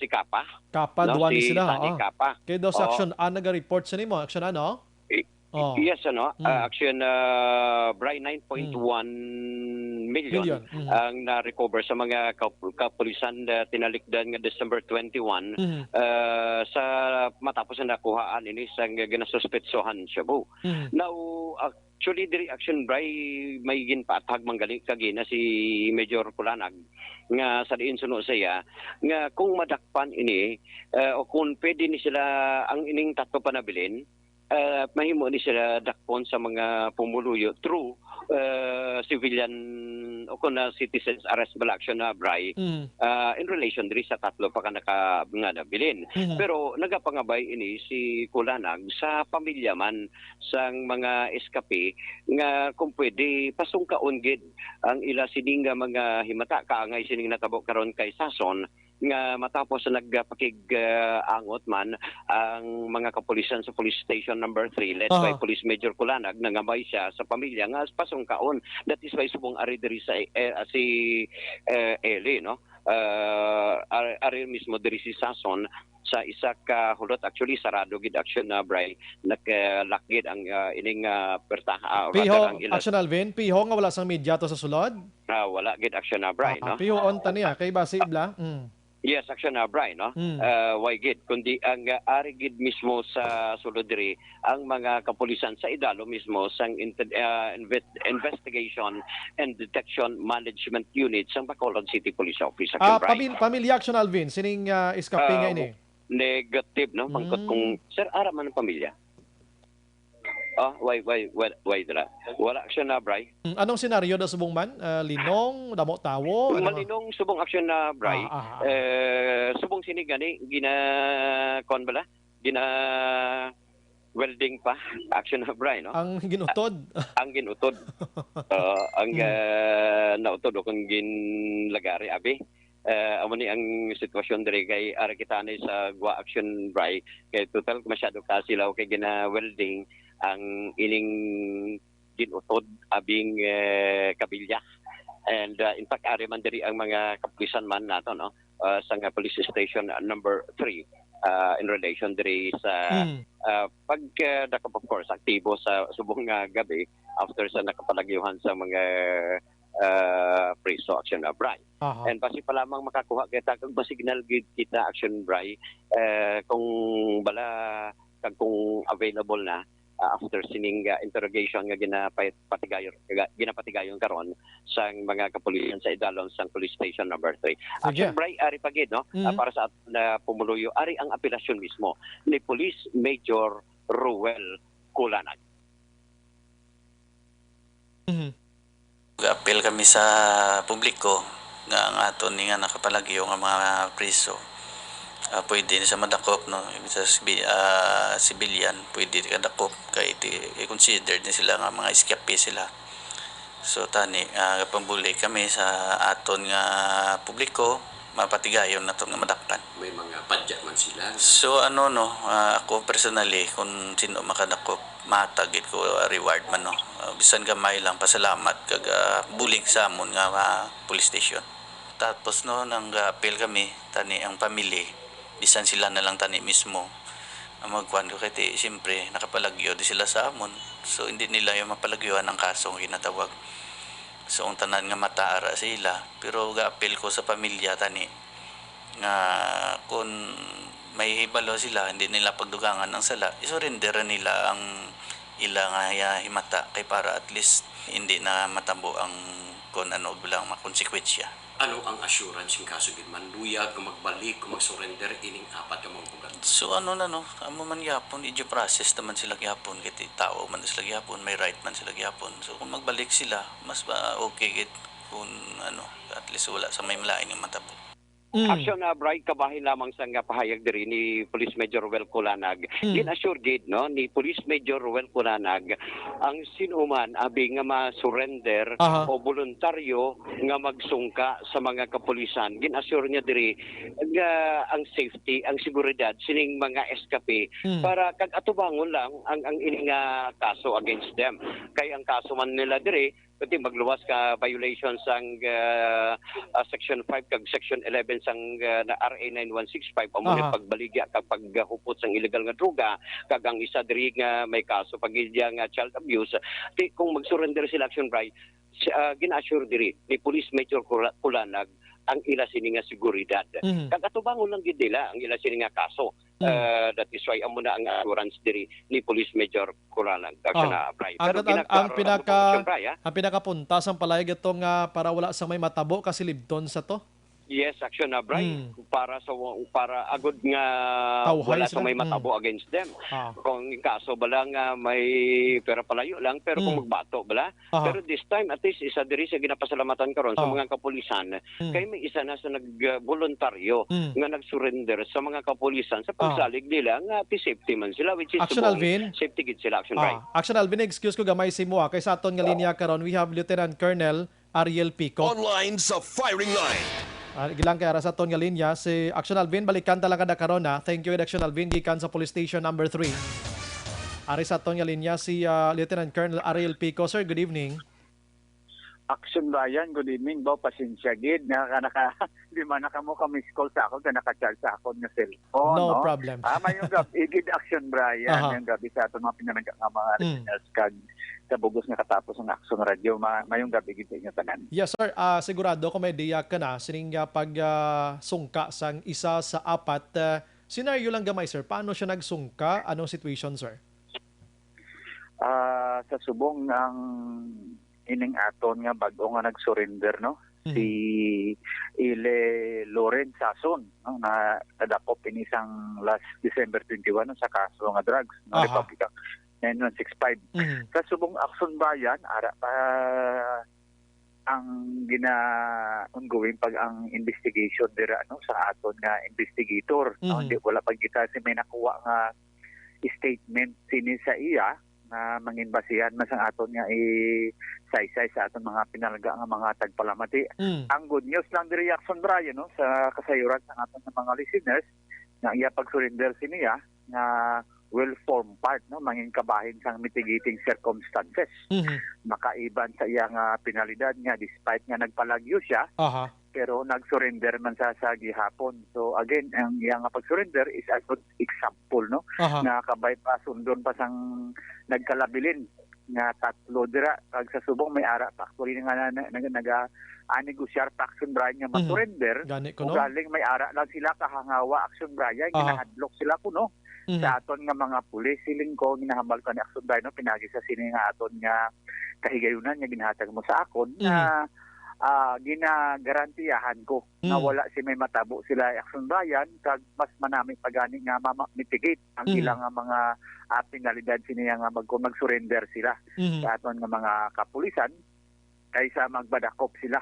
Speaker 17: Kapa.
Speaker 4: Kapa duha ni sila.
Speaker 17: Kapa.
Speaker 4: Kay daw sa action naga-report sa nimo action ano?
Speaker 17: Yes, action Bray 9.1 million ang na-recover sa mga kapulisan na tinalikdan nga December 21 sa matapos na nakuhaan ini sa ginasuspetsohan Shabu. Now, actually, diri action Bray may ginpatag manggaling kagina si Major Colanag nga sa diin suno saya nga kung madakpan ini o kung pwede ni sila ang ining tatlo panabilin mahimo ni sila dakpon sa mga pumuluyo through civilian o kuna citizens arrest action na Bray in relation diri sa tatlo pa ka nga nabilin. Pero nagapangabay ini si Colanag sa pamilya man sang mga eskapi nga kung pwede pasungkaon gid ang ila sining mga himata kaangay sining natabo karon kay Sason nga matapos na nagpakig-angot man ang mga kapulisan sa police station number 3 led by Police Major Colanag nangabay siya sa pamilya nga pasungkaon. That is why subong ari diri sa si Eli no ari mismo diri si Sason sa isa ka hulot actually sarado gid action na Bray naglakgid ang ining pertaha
Speaker 4: Piho action Alvin piho nga wala sang media to sa sulod
Speaker 17: wala gid action na Bray no
Speaker 4: piho on taniya kay basi Bla
Speaker 17: Yes, action na Brian, no? Why gid kundi ang ari gid mismo sa sulod diri ang mga kapulisan sa idalo mismo sang investigation and detection management unit sa Bacolod City Police Office.
Speaker 4: Pamilya action Alvin sining escape nga ini.
Speaker 17: Negative no mangkot kung sir ara man ang pamilya. Why dala? Wala action na Bray.
Speaker 4: Anong senaryo na subong man? Linong, damo tawo?
Speaker 17: Malinong subong action na Bray. Subong sini gani kon bala? Welding pa action na Bray no?
Speaker 4: Ang ginutod.
Speaker 17: Ang ginutod. Ang nautod kung ginlagari abi. Amo ni ang sitwasyon diri kay ara kita ni sa Gua Action Bray kay total masyado ka sila kay gina welding ang ining ginutod abing kabilya and in fact ari man diri ang mga kapulisan man nato no sa police station number 3 in relation diri sa pag of course aktibo sa subong nga gabi after sa nakapalagyuhan sa mga preso action Bray.
Speaker 4: Aha.
Speaker 17: And basi pa lamang makakuha kita kag masignal gid kita action Bray kung bala kag kung available na after sining interrogation nga ginapatigayon karon sang mga kapulisan sa Idalon sang Police Station number 3. Action Bray ari pagid no para sa pumuluyo ari ang apelasyon mismo ni Police Major Ruel Kulanag.
Speaker 18: Apel kami sa publiko nga ang aton ni nga nakapalagyo nga mga priso. Pwede sa madakop no sa civilian pwede ka dakop kay i-consider din sila nga mga escape sila. So tani pambuli kami sa aton nga publiko mapatigayon naton nga madakpan.
Speaker 2: May mga padya man sila.
Speaker 18: So ako personally kung sino makadakop matagid ko reward man no. Bisan gamay lang pasalamat kag bulig sa amon nga police station. Tapos no nang apel kami tani ang pamilya bisan sila na lang tani mismo magkuhan ko kaya siyempre nakapalagyo di sila sa amon so hindi nila yung mapalagyuan ang kasong ginatawag so ang tanan nga mataara sila pero ga-appeal ko sa pamilya tani nga kung may hibalo sila hindi nila pagdugangan ng sala isurrender nila ang ilang himata kay para at least hindi na matabo ang kung ano bilang makonsekwensya.
Speaker 2: Ano ang assurance yung kaso din man luyag kung magbalik kung mag-surrender ining apat ka mga bulan?
Speaker 18: So amo man yapon i-due process naman sila gyapon kiti tao man sila gyapon may right man sila gyapon so kung magbalik sila mas okay git kung at least wala sa may malaing nga matabo.
Speaker 17: Action Bray kabahin lamang sa nga pahayag diri ni Police Major Ruel Kulanag. Gin-assure gid no ni Police Major Ruel Kulanag ang sinuman abi nga ma-surrender o voluntaryo nga magsungka sa mga kapulisan. Gin-assure niya diri nga ang safety, ang seguridad sining mga escape para kag atubangon lang ang ining kaso against them. Kay ang kaso man nila diri pati magluwas ka violation sang section 5 kag section 11 sang na RA 9165 amo ni pagbaligya kag paghupot sang illegal nga droga kag ang isa diri nga may kaso pagidya nga child abuse kung mag-surrender sila action Bray gina-assure diri ni Police Major Kulanag ang ila sini nga seguridad. Kag atubangon lang gid nila ang ila sini nga kaso. That is why amo na ang assurance diri ni Police Major Kulanag. Bray. Pero
Speaker 4: ang pinakapunta sang palayag ito nga para wala sa may matabo kasi libton sa to.
Speaker 17: Yes, action Bray. Para agud nga wala sa may matabo against them. Kung kaso bala nga may pera palayo lang pero kung magbato bala. Pero this time at least isa diri sa ginapasalamatan karon sa mga kapulisan kay may isa na sa nagboluntaryo nga nag-surrender sa mga kapulisan sa pagsalig nila nga safety man sila which is
Speaker 4: Action Alvin.
Speaker 17: Safety gid sila action Bray.
Speaker 4: Action Alvin, excuse ko gamay si mo kay sa aton nga linya karon we have Lieutenant Colonel Ariel Pico.
Speaker 3: Online sa firing line.
Speaker 4: Gilang kay ara sa aton nga linya si Action Alvin balikan talaga da karon na. Thank you Action Alvin gikan sa Police Station number 3. Ari sa aton nga linya si Lieutenant Colonel Ariel Pico. Sir, good evening.
Speaker 19: Action Brian, good evening. Pasensya gid di man mo ka-miss call sa ako naka-charge sa ako nga cellphone.
Speaker 4: No problem.
Speaker 19: Mayong gabi gid Action Brian, yung gabi sa aton mga pinamigay nga mga listeners kag sa bugos nga katapos ang Action Radio mayong gabi gid sa inyo tanan.
Speaker 4: Yes sir, sigurado ko may diya ka na sining pag sungka sang isa sa apat scenario lang gamay sir. Paano siya nagsungka? Anong situation sir?
Speaker 19: Sa subong ng ining aton nga bag-o nga nag-surrender no si Ile Loren Sason no na nadakop ini sang last December 21 sa kaso nga drugs no Republic Act 9165 sa subong Action Bayan ara pa ang ongoing pag ang investigation dira no sa aton nga investigator no hindi wala pag kita si may nakuha nga statement sini sa iya na manginbasihan mas ang aton nga saysay sa aton mga pinalga nga mga tagpalamati. Ang good news lang di reaction Brian no sa kasayuran sa aton mga listeners na iya pag-surrender siniya nga well-formed part no mangin kabahin sang mitigating circumstances. Makaiban sa iya nga penalidad nga despite nga nagpalagyo siya. Pero nag-surrender man sa gihapon. So again, ang iyang pag-surrender is a good example no na kabay pa sundon pa sang nagkalabilin nga tatlo dira kag sa subong may ara pa actually nga negosyar pa Action Brian nga ma-surrender.
Speaker 4: Gani ko,
Speaker 19: Ug
Speaker 4: no?
Speaker 19: galing may ara lang sila kahangawa Action Brian ginahadlok sila kuno sa aton nga mga pulis. Siling ko ginahambal ko ni Action Brian no pinagi sa sini nga aton nga kahigayunan nga ginhatag mo sa akon na ginagarantiyahan ko na wala si may matabo sila Action Brian kag mas manami pagani nga mitigate ang ilang nga mga penalidad siniya nga mag-surrender sila sa aton nga mga kapulisan kaysa magbadakop sila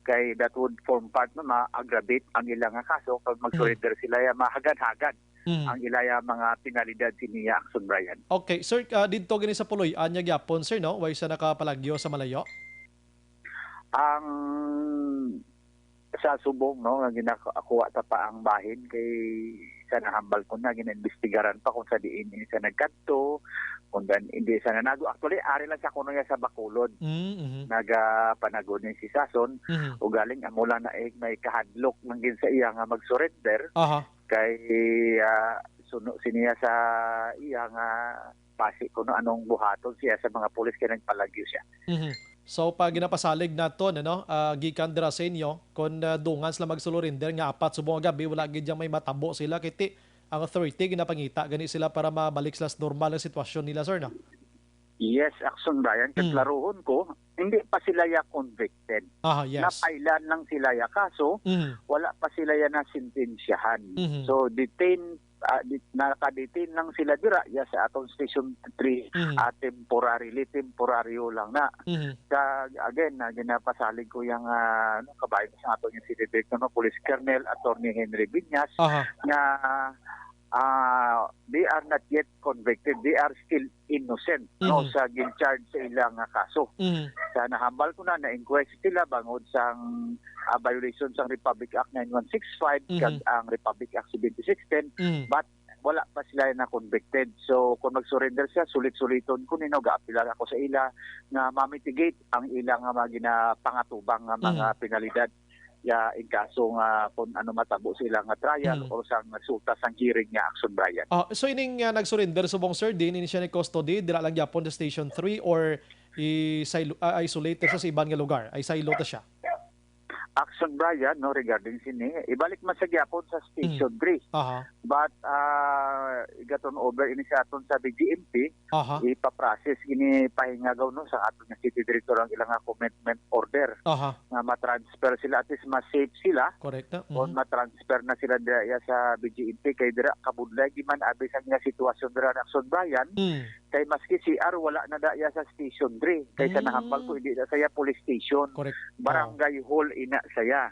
Speaker 19: kay that would form part na ma-aggravate ang ilang nga kaso kag mag-surrender sila ya mahagad-hagad ang ilaya mga penalidad siniya Action Brian.
Speaker 4: Okay, sir, dito gini sa Puloy, anya gyapon sir no, way sa nakapalagyo sa malayo?
Speaker 19: Ang sa subong no nga ginakuha ta pa ang bahin kay sa nahambal ko na ginaimbestigaran pa kung sa diin sa nagkadto kung hindi sa nanago actually ari lang sa kuno sa Bacolod nagapanagod ni si Sason o galing amula na may kahadlok man gin sa iya nga mag-surrender kay suno siniya sa iya nga pasi kuno anong buhaton siya sa mga pulis kay nagpalagyo siya.
Speaker 4: So pag ginapasalig naton ano gikan dira sa inyo kun dungan sila mag-surrender nga apat subong gabi wala gid may matabo sila kiti ang authority ginapangita gani sila para mabalik sila sa normal nga sitwasyon nila sir no.
Speaker 19: Yes, Action Brian, kaklaruhon ko, hindi pa sila ya convicted.
Speaker 4: Yes.
Speaker 19: Napailan lang sila ya kaso, wala pa sila ya na sentensyahan. So naka-detain lang sila dira ya sa atong Station 3 temporaryo lang na. Again, ginapasalig ko yung kabayan sa atong yung City Director, Police Colonel Attorney Henry Viñas na they are not yet convicted. They are still innocent no sa gin-charge sa ilang kaso. Sa nahambal ko na inquest sila bangod sang violation sa Republic Act 9165 kag ang Republic Act 7610 but wala pa sila na convicted. So kung mag-surrender siya sulit-suliton ko nino gaapila ako sa ila nga ma-mitigate ang ilang mga ginapangatubang nga mga penalidad ya in kaso nga kung ano matabo sila nga trial o sang resulta sang hearing nga Action Brian.
Speaker 4: So ining nag-surrender subong sir din ini siya ni custody dira lang gyapon sa Station 3 or isolated siya sa ibang nga lugar? Ay silo ta siya.
Speaker 19: Action Brian no regarding sini ibalik man sa gyapon sa Station 3. But igaton over ini sa aton sa BGMP ipa-process gini pahingagaw no sa aton nga City Director ang ilang commitment order nga ma-transfer sila at least ma-safe sila.
Speaker 4: Correct na.
Speaker 19: Kung ma-transfer na sila dira sa BGMP kay dira kabudlay man abi sa nga sitwasyon dira na Action Brian kay maski CR wala na daya sa Station 3 kay sa nahambal ko hindi na saya police station.
Speaker 4: Correct.
Speaker 19: Barangay hall ina saya.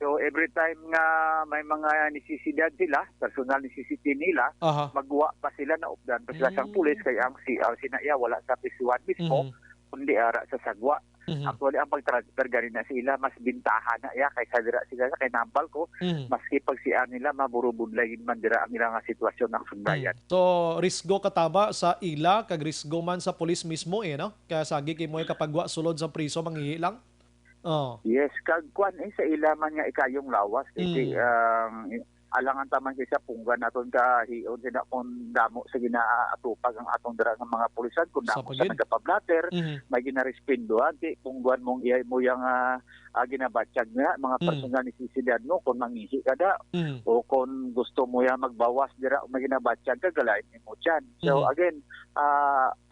Speaker 19: So every time nga may mga nisisidad sila, personal necessity nila, magwa pa sila na updan pa sila sang pulis kay ang CR sinaya wala sa pisuan mismo kundi ara sa sagwa. Actually ang pag-transfer gani na sila mas bintahan na kaysa dira sila kay nambal ko maski pag CR nila maburubudlayin man dira ang ilang sitwasyon ng sundayan.
Speaker 4: So risgo kataba sa ila kag risgo man sa pulis mismo no? Kaya sagi kay mo kapagwa sulod sa priso manghihi lang.
Speaker 19: Yes, kag kwan sa ila man nga ikayong lawas kay alangan taman kay sa punggan naton ka hiod sina kon damo sa ginaatupag ang atong dira nga mga pulisan kun damo sa nagapablatter may ginarespinduhan ti punggan mong iyay mo yang ginabatsyag nga mga personal nisisidad no kon mangihi kada o kon gusto mo ya magbawas dira o may ginabatsyag ka galain mo diyan. So again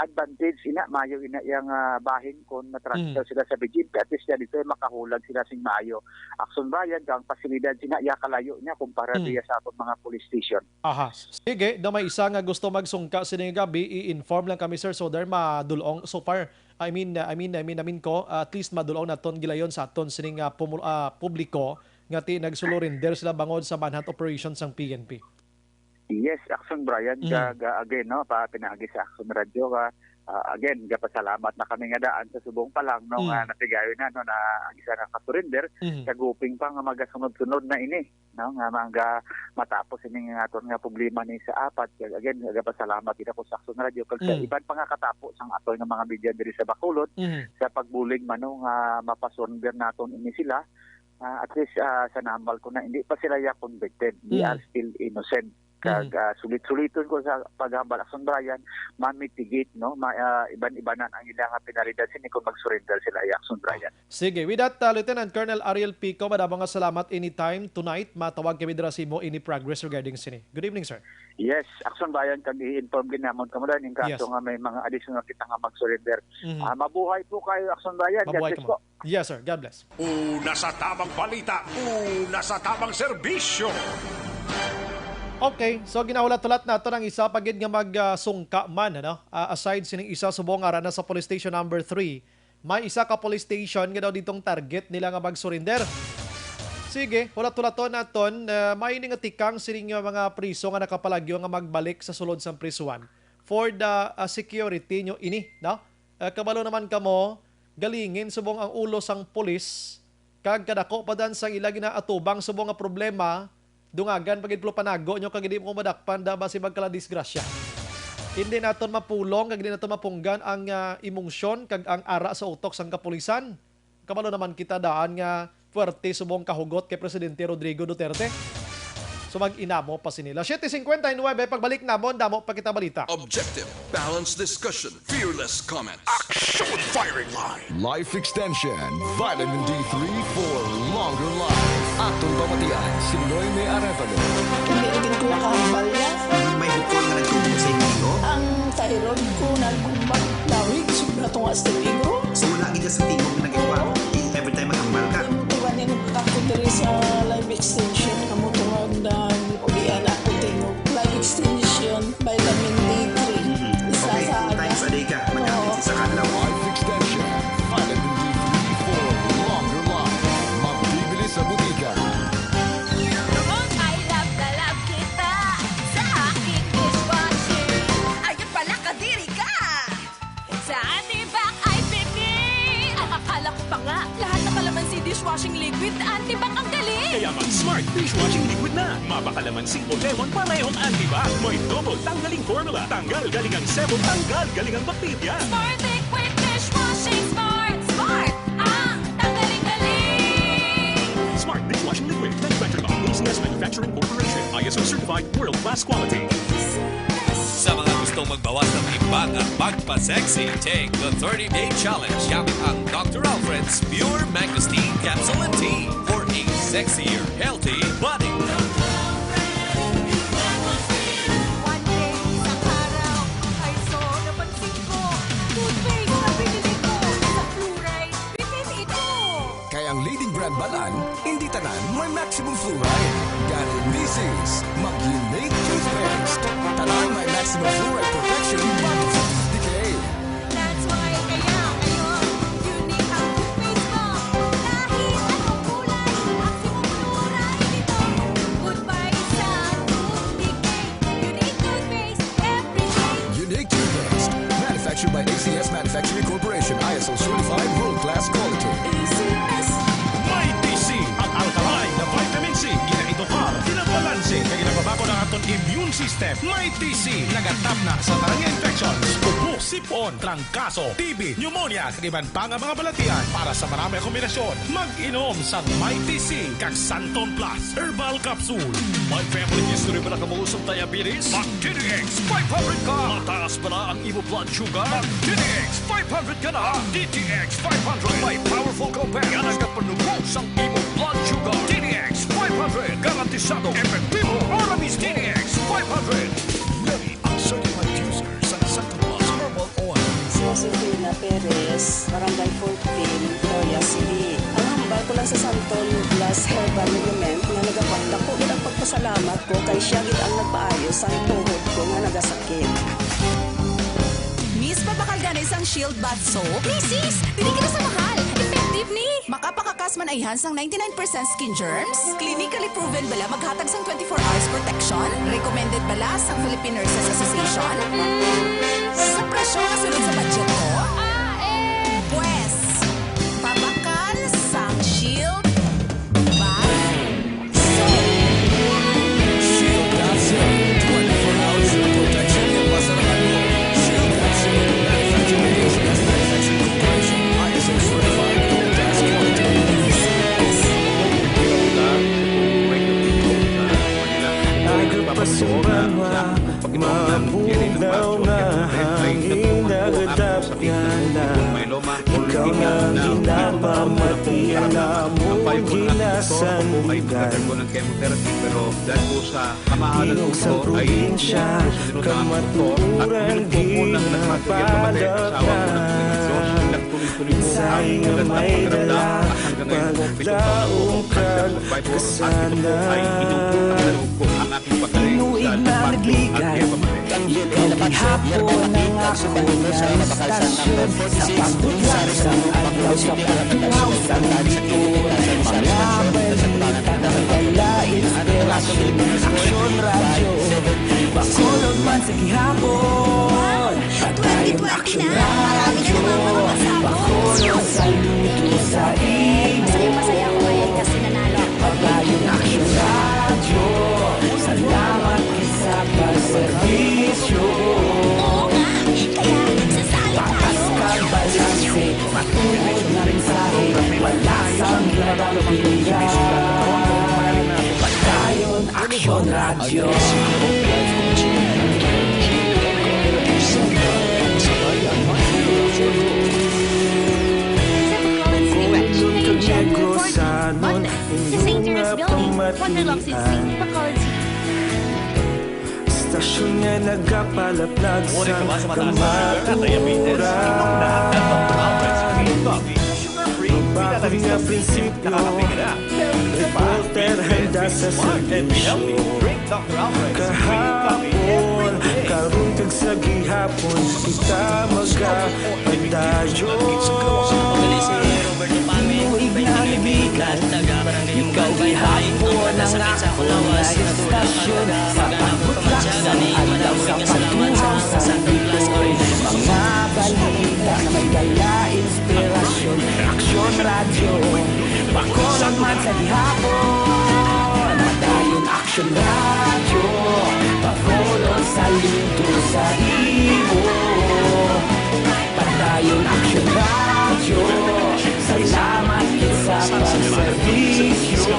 Speaker 19: advantage ina mayo ina yang bahin kon na-transfer sila sa BGMP at least dito makahulag sila sing maayo. Action Brian kang pasilidad sina ya kalayo niya kumpara sa atong mga police station.
Speaker 4: Sige, na may isa nga gusto magsungka sining gabi, i-inform lang kami sir so there madulong so far. I mean ko at least madulong naton gilayon sa aton sining publiko nga ti nagsulurinder sila bangod sa manhunt operation sang PNP.
Speaker 19: Yes, Action Brian again no pa pinagi sa Action Radio again gapasalamat na kami nga daan sa subong pa lang no nga natigayon na no na isa na ka-surrender kaguping pa nga magasunod-sunod na ini no nga matapos ini nga aton nga problema ni sa apat again gapasalamat kita ko sa Action Radio kag sa iban pa nga katapos ang aton nga mga media diri sa Bacolod sa pagbulig man no nga mapasurrender naton ini sila at least sa nambal ko na hindi pa sila ya convicted. They are still innocent. kag sulit-suliton ko sa paghambal action Brian, mamitigate no, iban-ibanan ang ilang penalidad sini kung mag-surrender sila ay action Brian.
Speaker 4: Sige, with that, Lieutenant Colonel Ariel Pico, madamang salamat anytime tonight. Matawag kami dira mo any progress regarding sini. Good evening, sir.
Speaker 19: Yes, action Brian, kag i-inform ginamon kamo dan in kaso nga may mga additional kita nga mag-surrender. Mabuhay po kayo action Brian.
Speaker 4: Mabuhay ka mo. Yes, sir. God bless.
Speaker 9: Una sa tamang balita, una sa tamang serbisyo.
Speaker 4: Okay, so ginaulat-ulat nato ng isa pagid nga magsungka man, ano? Aside sining isa subong arana sa police station number 3, may isa ka police station nga daw ditong target nila nga mag-surrender. Sige, ulat-ulaton naton, may nga tikang sining mga priso nga nakapalagyo nga magbalik sa sulod sang prisuan for the security nyo ini, no? Kabalo naman kamo, galingin subong ang ulo sang pulis, kag kadako pa dan sang ila ginaatubang subong nga problema, dungagan pagid panago nyo kag hindi mo madakpan da basi magkala disgrasya. Hindi naton mapulong kag hindi naton mapunggan ang emosyon kag ang ara sa utok sang kapulisan. Kabalo naman kita daan nga puwerte subong kahugot kay Presidente Rodrigo Duterte. So mag-inamo pa sinila. 7:59 pagbalik namon damo pa kita balita.
Speaker 5: Objective, balanced discussion, fearless comments.
Speaker 16: Action firing line. Life extension. Vitamin D3 for longer life. Atong pamatian, si Noyme Arevalo.
Speaker 13: Hindi rin ko nakahambal niya.
Speaker 15: May bukol nga nagtubog sa inyo.
Speaker 13: Ang thyroid ko nagbumbag. Lawig, sobra itong astigro.
Speaker 15: So wala gid sa tingog na nagigwa. Every time magambal ka.
Speaker 13: Mutugan yung ako diri sa live extension. Mutugan na ulian ako tingog. Live extension, vitamin D3. Isa
Speaker 15: Okay,
Speaker 13: sa
Speaker 15: 2 times a day ka. Magamit sa kanlaw.
Speaker 16: Life extension. Vitamin D3 for longer life. Mabibili sa butika.
Speaker 10: Noon ay love na love kita sa aking dishwasher. Ayun pala kadiri ka! Sa Antibac ay pipil! Akala ko pa nga, lahat ng kalamansi dishwashing liquid Antibac ang galing!
Speaker 9: Kaya mag-smart dishwashing liquid na. Mapakalamansi o lemon parehong Antibac. May double tanggaling formula. Tanggal galing ang sebo, tanggal galing ang bakterya.
Speaker 10: Smart liquid dishwashing smart! Smart! Ang tanggaling-galing!
Speaker 9: Smart dishwashing liquid. Manufactured by ACS Manufacturing Corporation. ISO certified world-class quality.
Speaker 2: Sa mga gustong magbawas ng imbag at magpa-sexy, take the 30-day challenge gamit ang Dr. Alfred's Pure Mangosteen Capsule and Tea for a sexier, healthy body.
Speaker 10: One day, isang araw, ay so napansin ko. Toothpaste na binili ko. Sa fluoride, bitin ito.
Speaker 16: Kaya ang leading brand balan, hindi tanan may maximum fluoride. Ganun misis, mag-unique toothpaste. Tanan may maximum fluoride protection bago sa tooth decay.
Speaker 10: That's why kaya ngayon, unique ang toothpaste ko. Kahit anong kulay, maximum fluoride ito. Goodbye sa tooth decay. Unique toothpaste every day.
Speaker 16: Unique toothpaste. Manufactured by ACS Manufacturing Corporation. ISO certified world-class quality.
Speaker 9: May DC, ang alkaline na vitamin C. Ina-idukar, kinabalansi, kaya ginababago na aton immune system. May DC, nagatap na sa tarang infections, upo, sipon, trangkaso, TB, pneumonia, kaniban pa nga mga balatian. Para sa marami kombinasyon, mag-inom sa May DC, kag Santon Plus, Herbal Capsule. May family history ba na kamuusong diabetes? Mag-DDX 500 ka! Mataas ba na ang imo blood sugar? Mag-DDX 500 ka na! DDX 500 may powerful compound nga nagkapanubos ang imo blood sugar. DDX 500 garantisado epektibo Oramis DDX 500. Ready ang certified user sa Santon Plus Herbal Oil.
Speaker 13: Josefina Perez, Barangay 14, Loya City. Ang hambal ko lang sa Santon Plus Herbal Movement na nagapagdako gid ang pagpasalamat ko kay siya gid ang nagpaayos ang tuhod ko nga nagasakit.
Speaker 10: Miss, papakal gana isang shield bath soap? Misis, dili kita sa mahal. Effective ni. Makapakakas man ay hands ng 99% skin germs. Clinically proven bala maghatag sang 24 hours protection. Recommended bala sang Philippine Nurses Association. Sa presyo na sunod sa budget ko? Pues, papakal sang shield bath soap.
Speaker 16: Shield Bath Soap. 24 hours of protection yung masarapan mo. Shield Bath Soap. Manufactured by ACS Manufacturing Corporation. ISO certified world-class quality.
Speaker 11: Nagpasura
Speaker 1: ako po ay magkakargo ng chemotherapy pero dahil po sa kamahalan po ko ay susunod na ang doktor at uminom po po ng nagmatuloy at mamatay ang asawa ko ng Diyos. Nagtuloy-tuloy po ang magandang pakiramdam at hanggang ngayon po 7 taon na po hanggang magbay po at ito po ay inupo ang laro po ang aking pagaling sa lapat po at kaya pamatay.
Speaker 14: Ikaw hapon ang ako na estasyon sa pagbulasang adlaw sa pagtuhaw sa lito. Mga balita ng dala, inspirasyon, aksyon, radyo. Bakulog man sa gihapon, patayong aksyon, radyo. Bakulog sa luto sa imo. Patayong aksyon, radyo. Salamat sa pagservisyo. Patas kang balanse, matulog na mensahe, wala sang pinagpilihan. Patayon Aksyon Radio.
Speaker 20: Stasyon niya nagkapalaplag sa kamaturan. Bago nga prinsipyo, reporter handa sa servisyo. Kahapon, karuntag sa gihapon, kita magkapadayo.
Speaker 14: Inuig na ibigan, ikaw ay hapon ang ako na estasyon sa pagbutlak sa adlaw sa pagtuhaw sa lito. Mga balita na may dala, inspirasyon, aksyon, radyo. Bakulog man sa gihapon, madayon aksyon, radyo. Bakulog sa lito sa imo. Padayon aksyon, radyo. Salamat sa pagservisyo.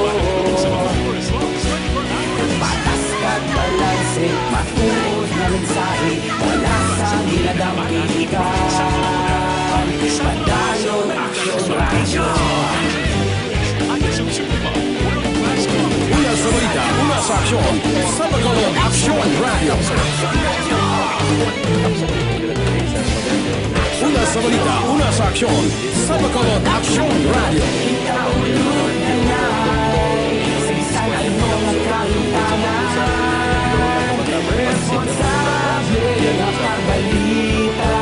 Speaker 14: Patas kag balanse, matuod na mensahe, wala sa nilagang pilihan. Padayon aksyon, radyo.
Speaker 9: Una sa balita, una sa aksyon, sa Bacolod Aksyon Radio. Una sa balita, una sa aksyon, sa Bacolod Aksyon Radio.
Speaker 14: Responsable ng pagbalita,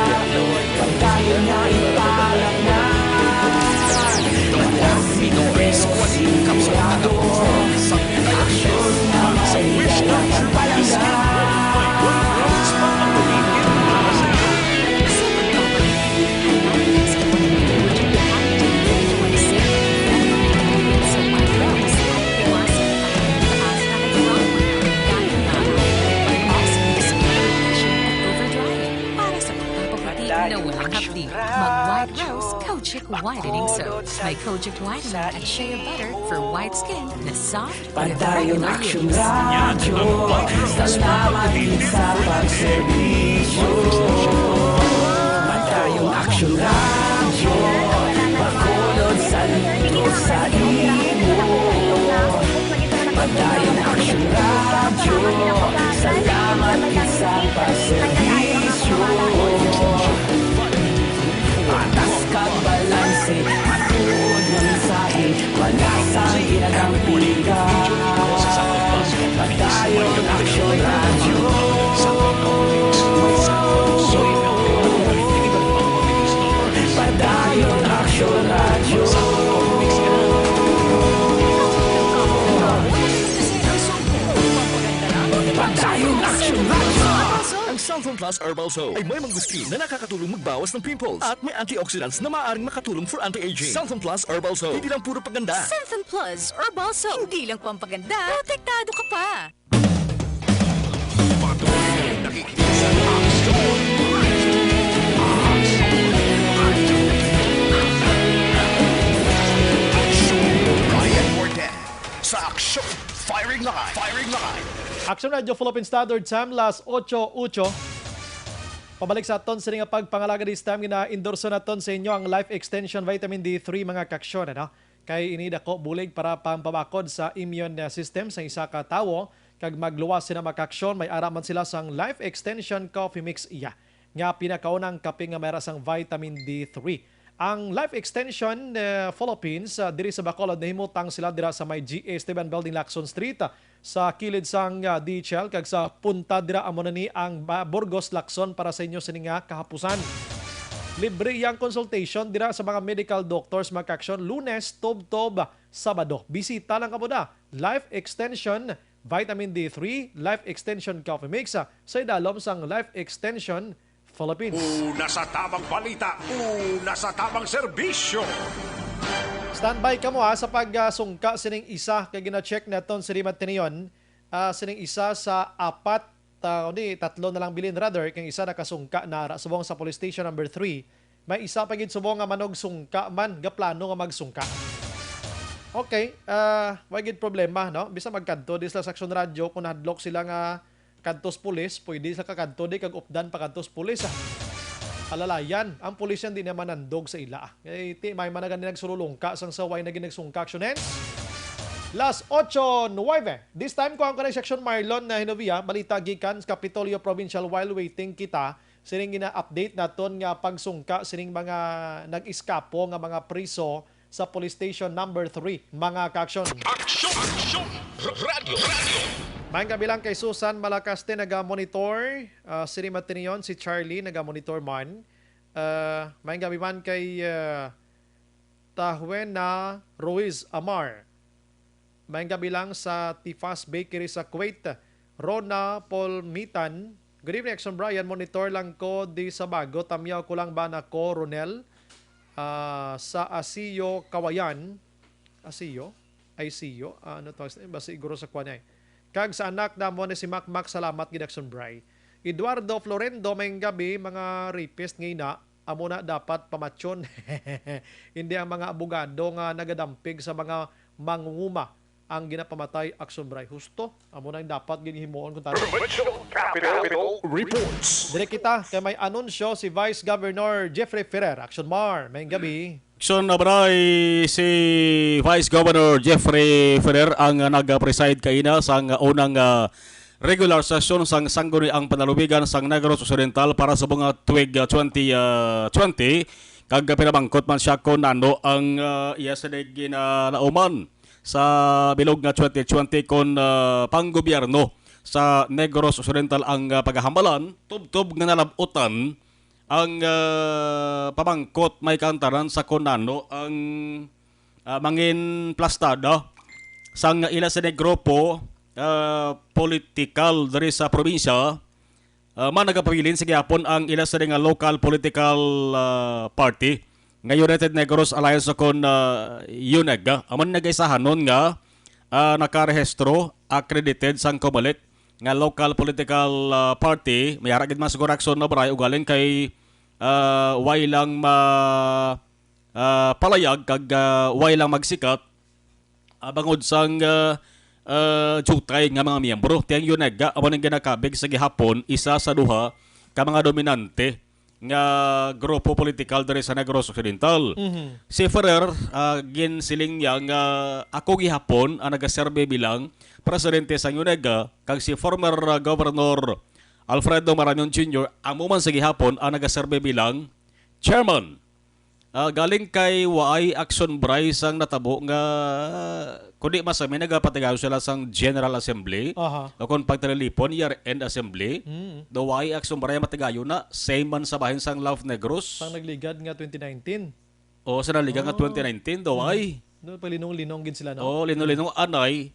Speaker 14: pagkayon na ipalag na. Sigurado, aksyon na may dalang palanggan.
Speaker 21: Mag-White Rose Kojic Whitening Soap. May Kojic Whitening at shea butter for white skin na soft and
Speaker 14: Padayon
Speaker 21: regular
Speaker 14: Aksyon
Speaker 21: use.
Speaker 14: Radio. Salamat din sa pagservisyo. Padayon Aksyon Radio. Bacolod sa lito sa imo. Padayon Aksyon Radio. Salamat din sa pagservisyo. Patas kag balanse, matuod na mensahe, wala sa ginagaang pilihan. Padayon Aksyon Radio. Padayon Aksyon Radio. Padayon Aksyon Radio.
Speaker 9: Ang Southern Plus Herbal Soap ay may manggusti na nakakatulong magbawas ng pimples at may antioxidants na maaaring makatulong for anti-aging. Southern Plus Herbal Soap, hindi lang puro paganda.
Speaker 10: Southern Plus Herbal Soap. Hindi lang pampaganda, protektado ka pa.
Speaker 3: Ryan Morten sa Aksyon Firing Line. Firing Line.
Speaker 4: Aksyon Radio Philippine Standard Time, las 8:08. Pabalik sa aton sa nga pagpangalaga this time, gina-endorso naton sa inyo ang Life Extension Vitamin D3 mga kaksyon. Ano? kay ini dako bulig para pampabakod sa immune system sa isa ka tawo kag magluwas sila makaksyon may ara man sila sang Life Extension Coffee Mix iya nga pinakaunang kape nga mayroon sang vitamin D3. Ang Life Extension Philippines diri sa Bacolod nahimutang sila dira sa may GA Esteban Building, Lacson Street sa kilid sang DHL kag sa punta dira amo na ni ang Burgos Lacson para sa inyo sining nga kahapusan. Libre yang consultation dira sa mga medical doctors makaksyon Lunes, Tob-Tob, Sabado. Bisita lang kamo da. Life Extension Vitamin D3, Life Extension Coffee Mix sa idalom sang Life Extension Philippines.
Speaker 9: Una sa tamang balita, una sa tamang serbisyo.
Speaker 4: Standby ka mo sa pagsungka sining isa kay gina-check naton si Rimat Tinion. Sining isa sa apat tatlo na lang bilin rather kang isa nakasungka na subong sa police station number 3. May isa pa gid subong nga manog sungka man ga plano nga magsungka. Okay, wag gid problema no. Bisa magkanto di sa Action Radio kung hadlok sila nga kantos pulis, pwede sa kakanto di kag updan pa kantos pulis. Alalayan, ang pulis yan di naman nandog sa ila. Kaya may managan din nagsululong ka sang saway na ginagsungka action hands. Las 8:09. This time ko ang Section Marlon na Hinovia, balita gikan sa Capitolio Provincial while waiting kita. Sining gina-update naton nga pagsungka sining mga nag-iskapo nga mga priso sa police station number 3. Mga ka-action.
Speaker 9: Action! Radio!
Speaker 4: Mayang kabilang kay Susan Malacaste naga-monitor. Si Matinion, si Charlie naga-monitor man. Mayang gabi man kay Tahwena Ruiz Amar. Mayang gabi lang sa Tifas Bakery sa Kuwait. Rona Paul Mitan. Good evening, Action Brian. Monitor lang ko di sa bago. Tamyaw ko lang ba na ko, Ronel? Sa Asiyo, Kawayan. Asiyo? Ano to? Basta siguro sa kwanay. Kag sa anak na mo ni si Mac salamat gid Action Bray. Eduardo Florendo may gabi mga rapist ngay na amo na dapat pamatsyon. Hindi ang mga abogado nga nagadampig sa mga mangunguma ang ginapamatay Action Bray. Husto amo na dapat ginihimuon kun taro.
Speaker 9: Capital Reports.
Speaker 4: Dire kita kay may anunsyo si Vice Governor Jeffrey Ferrer. Action Mar may gabi.
Speaker 8: Action na bray si Vice Governor Jeffrey Ferrer ang nag-preside kaina sa unang regular session sang sangguniang panalubigan sang Negros Occidental para sa mga tuig 2020 kag pinabangkot man siya kon ano ang iya sa ginalauman sa bilog nga 2020 kon panggobyerno sa Negros Occidental ang paghahambalan tubtob nga nalabutan ang pamangkot may kantaran sa konano ang mangin plastada sang ila sa grupo political dari sa probinsya managapabilin sa gyapon ang ila sa nga local political party nga United Negros Alliance kon UNEG amon nagaisahanon nga nakarehistro accredited sang Comelec nga local political party may haragid mas siguro action na bray ugaling kay way lang palayag kag way lang magsikat bangod sang jutay nga mga miyembro tiyang UNEG amo nang ginakabig sa gihapon isa sa duha ka mga dominante nga grupo political diri sa Negros Occidental. Si Ferrer ginsiling niya nga ako gihapon ang nagaserbe bilang presidente sa UNEG kag si former Governor Alfredo Marañon Jr. amo man sa gihapon ang nagaserbe bilang chairman. Galing kay Waay Action Bray sang natabo nga kundi masami nagapatigayo sila sang General Assembly o kung pagtalilipon year-end Assembly do Waay Action Bray matigayo na same man sa bahin sang Love Negros
Speaker 4: sang nagligad nga 2019
Speaker 8: o sa nagligad nga 2019 do Waay
Speaker 4: palinong-linong gin sila no
Speaker 8: linong-linong anay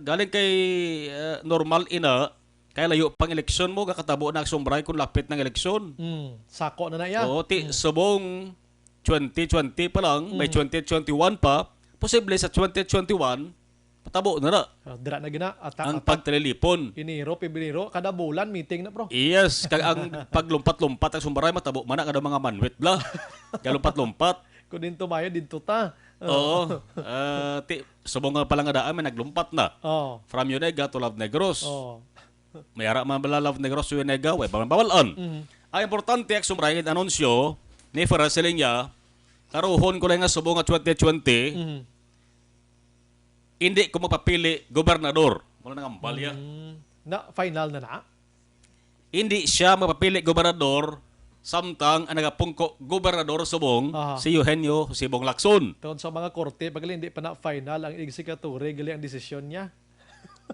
Speaker 8: galing kay normal ina kaya layo pang eleksyon mo kakatabo na Action Bray kung lapit ng eleksyon
Speaker 4: sako na ya
Speaker 8: subong 2020 pa lang, may 2021 pa, posible sa 2021, patabo na na.
Speaker 4: Dira na gina,
Speaker 8: ang pagtalilipon.
Speaker 4: Iniro, Pebrero, kada bulan, meeting na bro.
Speaker 8: Yes, ang paglumpat-lumpat ang sumbaray, matabo man na kada mga manwit bla. Kalumpat-lumpat.
Speaker 4: Kung din tumayo, dito ta.
Speaker 8: Oo. Subong nga palang adaan, may naglumpat na. From Unega to Love Negros. May ara man bala Love Negros to Unega, way bawalan. Ang importante, ang sumbaray, anunsyo, ni Ferrer niya, Karuhon ko lang nga subong nga 2020, hindi ko mapapili gobernador. Wala nang ambal ya.
Speaker 4: Na final na.
Speaker 8: Hindi siya mapapili gobernador samtang ang nagapungko gobernador subong si Eugenio Sibong Lacson.
Speaker 4: Tungod sa mga korte, pag hindi pa na final, ang executive gali ang desisyon niya.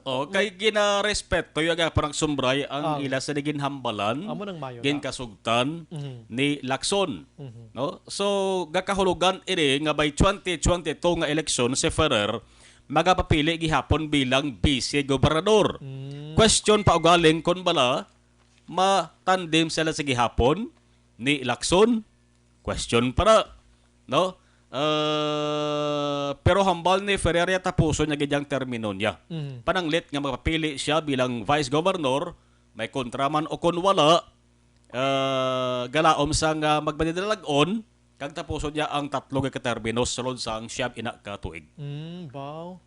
Speaker 8: Kay ginarespeto yung parang sumbray ang ila sa naging hambalan,
Speaker 4: Amo nang mayo
Speaker 8: gin kasugtan ni Lacson. No? So, gakahulugan iri nga by 2022 nga eleksyon si Ferrer magapapili gihapon bilang vice-gobernador. Question pa ugaling kung bala matandem sila sa gihapon ni Lacson? Question para, no? Pero hambal ni Ferrer yata puso niya gidyang termino niya. Pananglit nga mapapili siya bilang vice governor, may kontraman o kun wala, galaom sa nga magbadidalagon, kag tapuso niya ang tatlo nga katerminos sulod sang siyam ina ka tuig.
Speaker 4: Wow.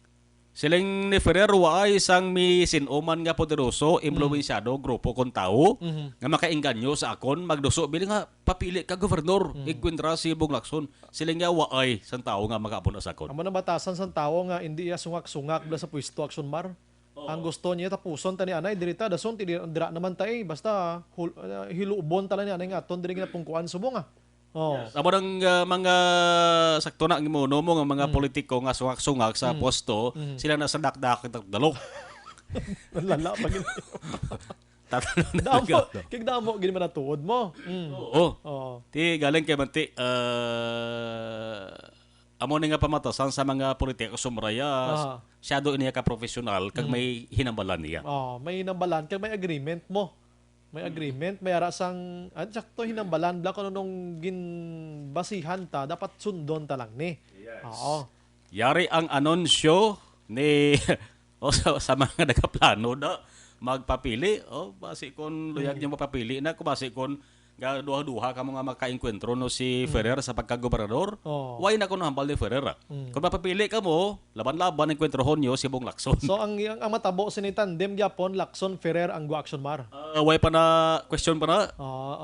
Speaker 8: Siling ni Ferrer ay isang mi sinuman nga poderoso, impluwensyado, grupo kon tao, nga makainganyo sa akon, magduso, bilang nga papili ka gobernador, ikwintra si Sibong Lacson. Siling nga waay sang tao nga mag-abon sa akon.
Speaker 4: Amo na batasan sa tao nga hindi iya sungak-sungak bla sa pwesto action mar. Ang gusto niya tapuson tani anay dirita dason ti dira naman tay basta hiluubon tala ni anay nga aton diri nga pungkuan subong
Speaker 8: Amo ng mga sakto na ang imuno mo nga mga politiko nga sungak-sungak sa posto, sila nasa dakdak dalok.
Speaker 4: Lala pag damo gini man tuod mo.
Speaker 8: Oo. Ti galing kay manti amo ni nga pamatasan sa mga politiko sumraya, shadow niya ka professional kag may hinambalan niya.
Speaker 4: May hinambalan kag may agreement mo. May agreement, may arasang sakto hinambalan bla kuno nung ginbasihan ta dapat sundon ta lang ni. Oo.
Speaker 8: Yari ang anunsyo ni sa mga nagaplano na magpapili basi kon luyag niya mapapili na ko basi kon duha-duha ka mga makainkwentro no si Ferrer sa pagkagobernador. Why na kuno hambal ni Ferrer? Kung mapapili ka mo, laban-laban ang kwentrohon niyo si Sibong Lacson.
Speaker 4: So ang matabo sa ni tandem gyapon Lacson Ferrer ang action mar.
Speaker 8: Why pa na question pa na?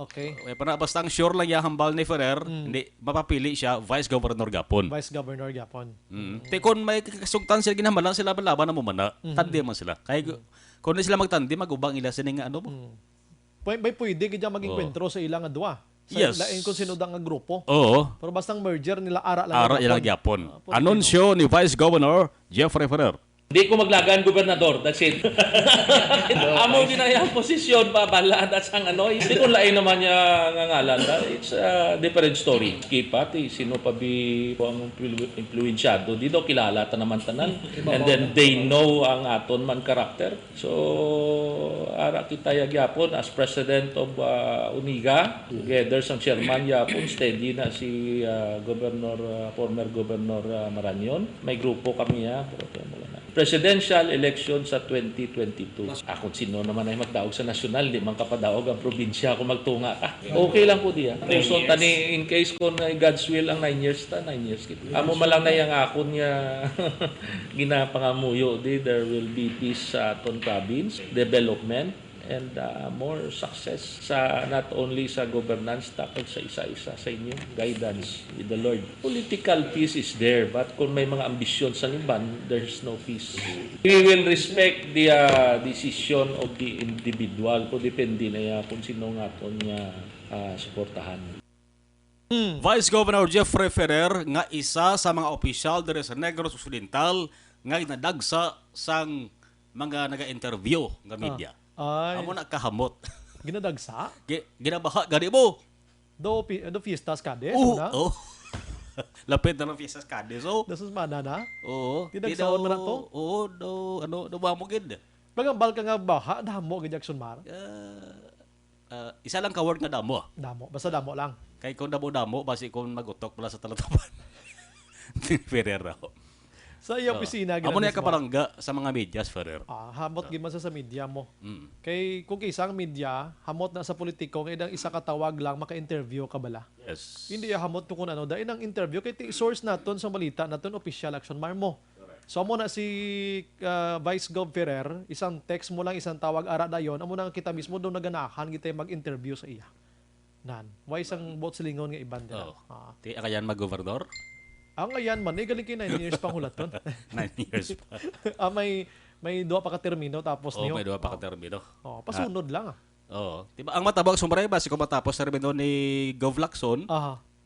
Speaker 4: Okay.
Speaker 8: Why pa na basta ang sure lang ya hambal ni Ferrer, hindi mapapili siya vice governor gapon.
Speaker 4: Vice governor gapon.
Speaker 8: Te kon may kasugtan sila ginhambalan sila laban na mo man na. Tandem man sila. Kay kun sila magtandem magubang ila sining ano mo.
Speaker 4: May pwede kaya maging kwentro sa ilang adwa. Sa lain kung sinudang nga grupo. Pero bastang merger nila ara
Speaker 8: lang gyapon. Anunsyo ni Vice Governor Jeffrey Ferrer.
Speaker 7: Hindi ko maglagaan gobernador, that's it. Amo ginayang posisyon pa bala, that's ang ano. Hindi ko lain naman niya ngalan. It's a different story. Kipati, sino pa bi po ang influensyado. Dito kilala ta naman tanan. And then they know ang aton man karakter. So, ara kita yagyapon as president of Uniga. Together sang chairman yapon, steady na si former Governor Marañon. May grupo kami presidential election sa 2022. Ako sino naman ay magdaog sa nasyonal, di man kapadaog ang probinsya kung magtunga ka. Okay lang po diya. So tani in case kung God's will ang 9 years ta, 9 years kita. Amo malang na yang akon niya ginapangamuyo di there will be peace sa aton province, development and more success sa not only sa governance tapos sa isa-isa sa inyo guidance with the Lord. Political peace is there but kung may mga ambisyon sa liban, there's no peace. We will respect the decision of the individual kung depende na kung sino nga ito niya suportahan.
Speaker 8: Vice Governor Jeffrey Ferrer nga isa sa mga opisyal dere sa Negros Occidental nga nadagsa sang mga naga-interview nga media. Amo na kahamot.
Speaker 4: Ginadagsa?
Speaker 8: Ginabaha gani mo.
Speaker 4: Do fiestas kade
Speaker 8: na? Lapit na ng fiestas kade. So,
Speaker 4: dasos mana na?
Speaker 8: Oo.
Speaker 4: Tinagsaon man to?
Speaker 8: Oo, do ba mo gid.
Speaker 4: Pagambal ka nga baha, damo gid Jackson Mar.
Speaker 8: Isa lang ka word nga damo.
Speaker 4: Damo, basta damo lang.
Speaker 8: Kay kung damo basi kung magutok pala sa talatapan. Ferrer raw.
Speaker 4: Sa iyong opisina
Speaker 8: amo na ka palangga sa mga medyas Ferrer.
Speaker 4: Hamot gid man sa media mo. Kay kung isang media hamot na sa politiko kay dang isa ka tawag lang maka-interview ka bala.
Speaker 8: Yes.
Speaker 4: Hindi hamot kung ano dahil ang interview kay source naton sa balita naton official action mar mo. So amo na si Vice Gov Ferrer, isang text mo lang isang tawag ara dayon amo na kita mismo do naganahan kita mag-interview sa iya. Nan. Why isang bot silingon nga iban dira.
Speaker 8: Ti akayan mag-gobernador?
Speaker 4: Ang ayan man, galing kay 9 years pang hulaton.
Speaker 8: 9 years pa.
Speaker 4: May duha pa ka termino tapos niyo.
Speaker 8: May duha pa ka termino.
Speaker 4: Pasunod lang
Speaker 8: Diba, ang matabang sumray ba si matapos termino ni Gov Lacson,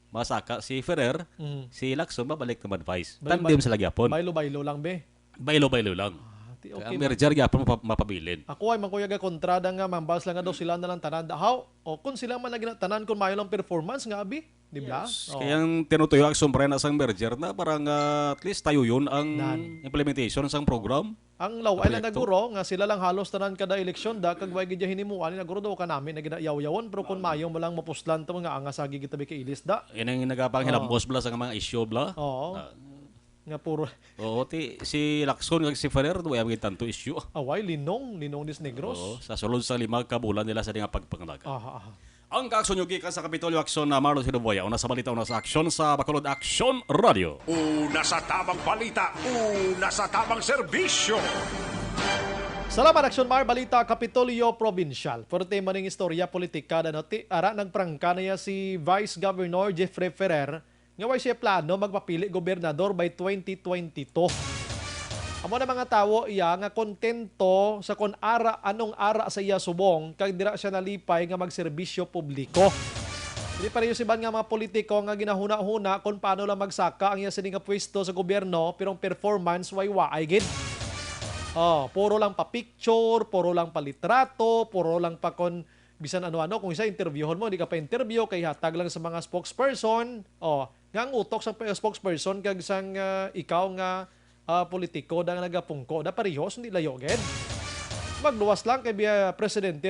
Speaker 8: masaka si Ferrer, si Lacson mabalik naman vice. Tandem sila gyapon.
Speaker 4: Baylo-baylo lang be.
Speaker 8: Baylo-baylo lang.
Speaker 4: Okay,
Speaker 8: ang merger gyapon mapabilin.
Speaker 4: Ako ay mangkuyaga kontrada nga mambas lang nga daw sila na lang tanan. How? O kung sila man na tanan kung mayo lang performance nga abi, di ba?
Speaker 8: Kaya ang tinutuyo ang sumray na sang merger na parang at least tayo yun ang implementation sang program.
Speaker 4: Ang law ay naguro nga sila lang halos tanan kada eleksyon da kag way gid hinimuan ni naguro daw ka namin na ginayaw-yawon pero kun mayo mo lang mapuslan to nga angas agi kita kay ilis da.
Speaker 8: Yan ang nagapang hilambos bla sa mga issue bla.
Speaker 4: Nga puro.
Speaker 8: Si Lacson kag si Ferrer do ay tanto issue.
Speaker 4: Away linong dis Negros.
Speaker 8: Sa sulod sa 5 ka bulan nila sa nga pagpangalaga. Ang kaaksyon nyo gikan sa Kapitolyo Aksyon na Marlon Hidoboya. Una sa balita, una sa aksyon sa Bacolod Action Radio.
Speaker 9: Una sa tamang balita, una sa tamang serbisyo.
Speaker 4: Salamat Aksyon Mar, balita Kapitolyo Provincial. Forte maning istorya politika na ara nagprangka na si Vice Governor Jeffrey Ferrer nga way siya plano magpapili gobernador by 2022. Amo na mga tawo iya nga kontento sa kon anong ara sa iya subong kag dira siya nalipay nga magserbisyo publiko. Dili pareho si ban nga mga politiko nga ginahuna-huna kung paano lang magsaka ang iya sini nga pwesto sa gobyerno pero performance way gid. Puro lang pa picture, puro lang pa litrato, puro lang pa kon bisan ano-ano kung isa interviewon mo di ka pa interview kay hatag lang sa mga spokesperson. Nga ang utok sa spokesperson kag sang ikaw nga politiko da nga nagapungko da parehos hindi layo gid. Magluwas lang kay Presidente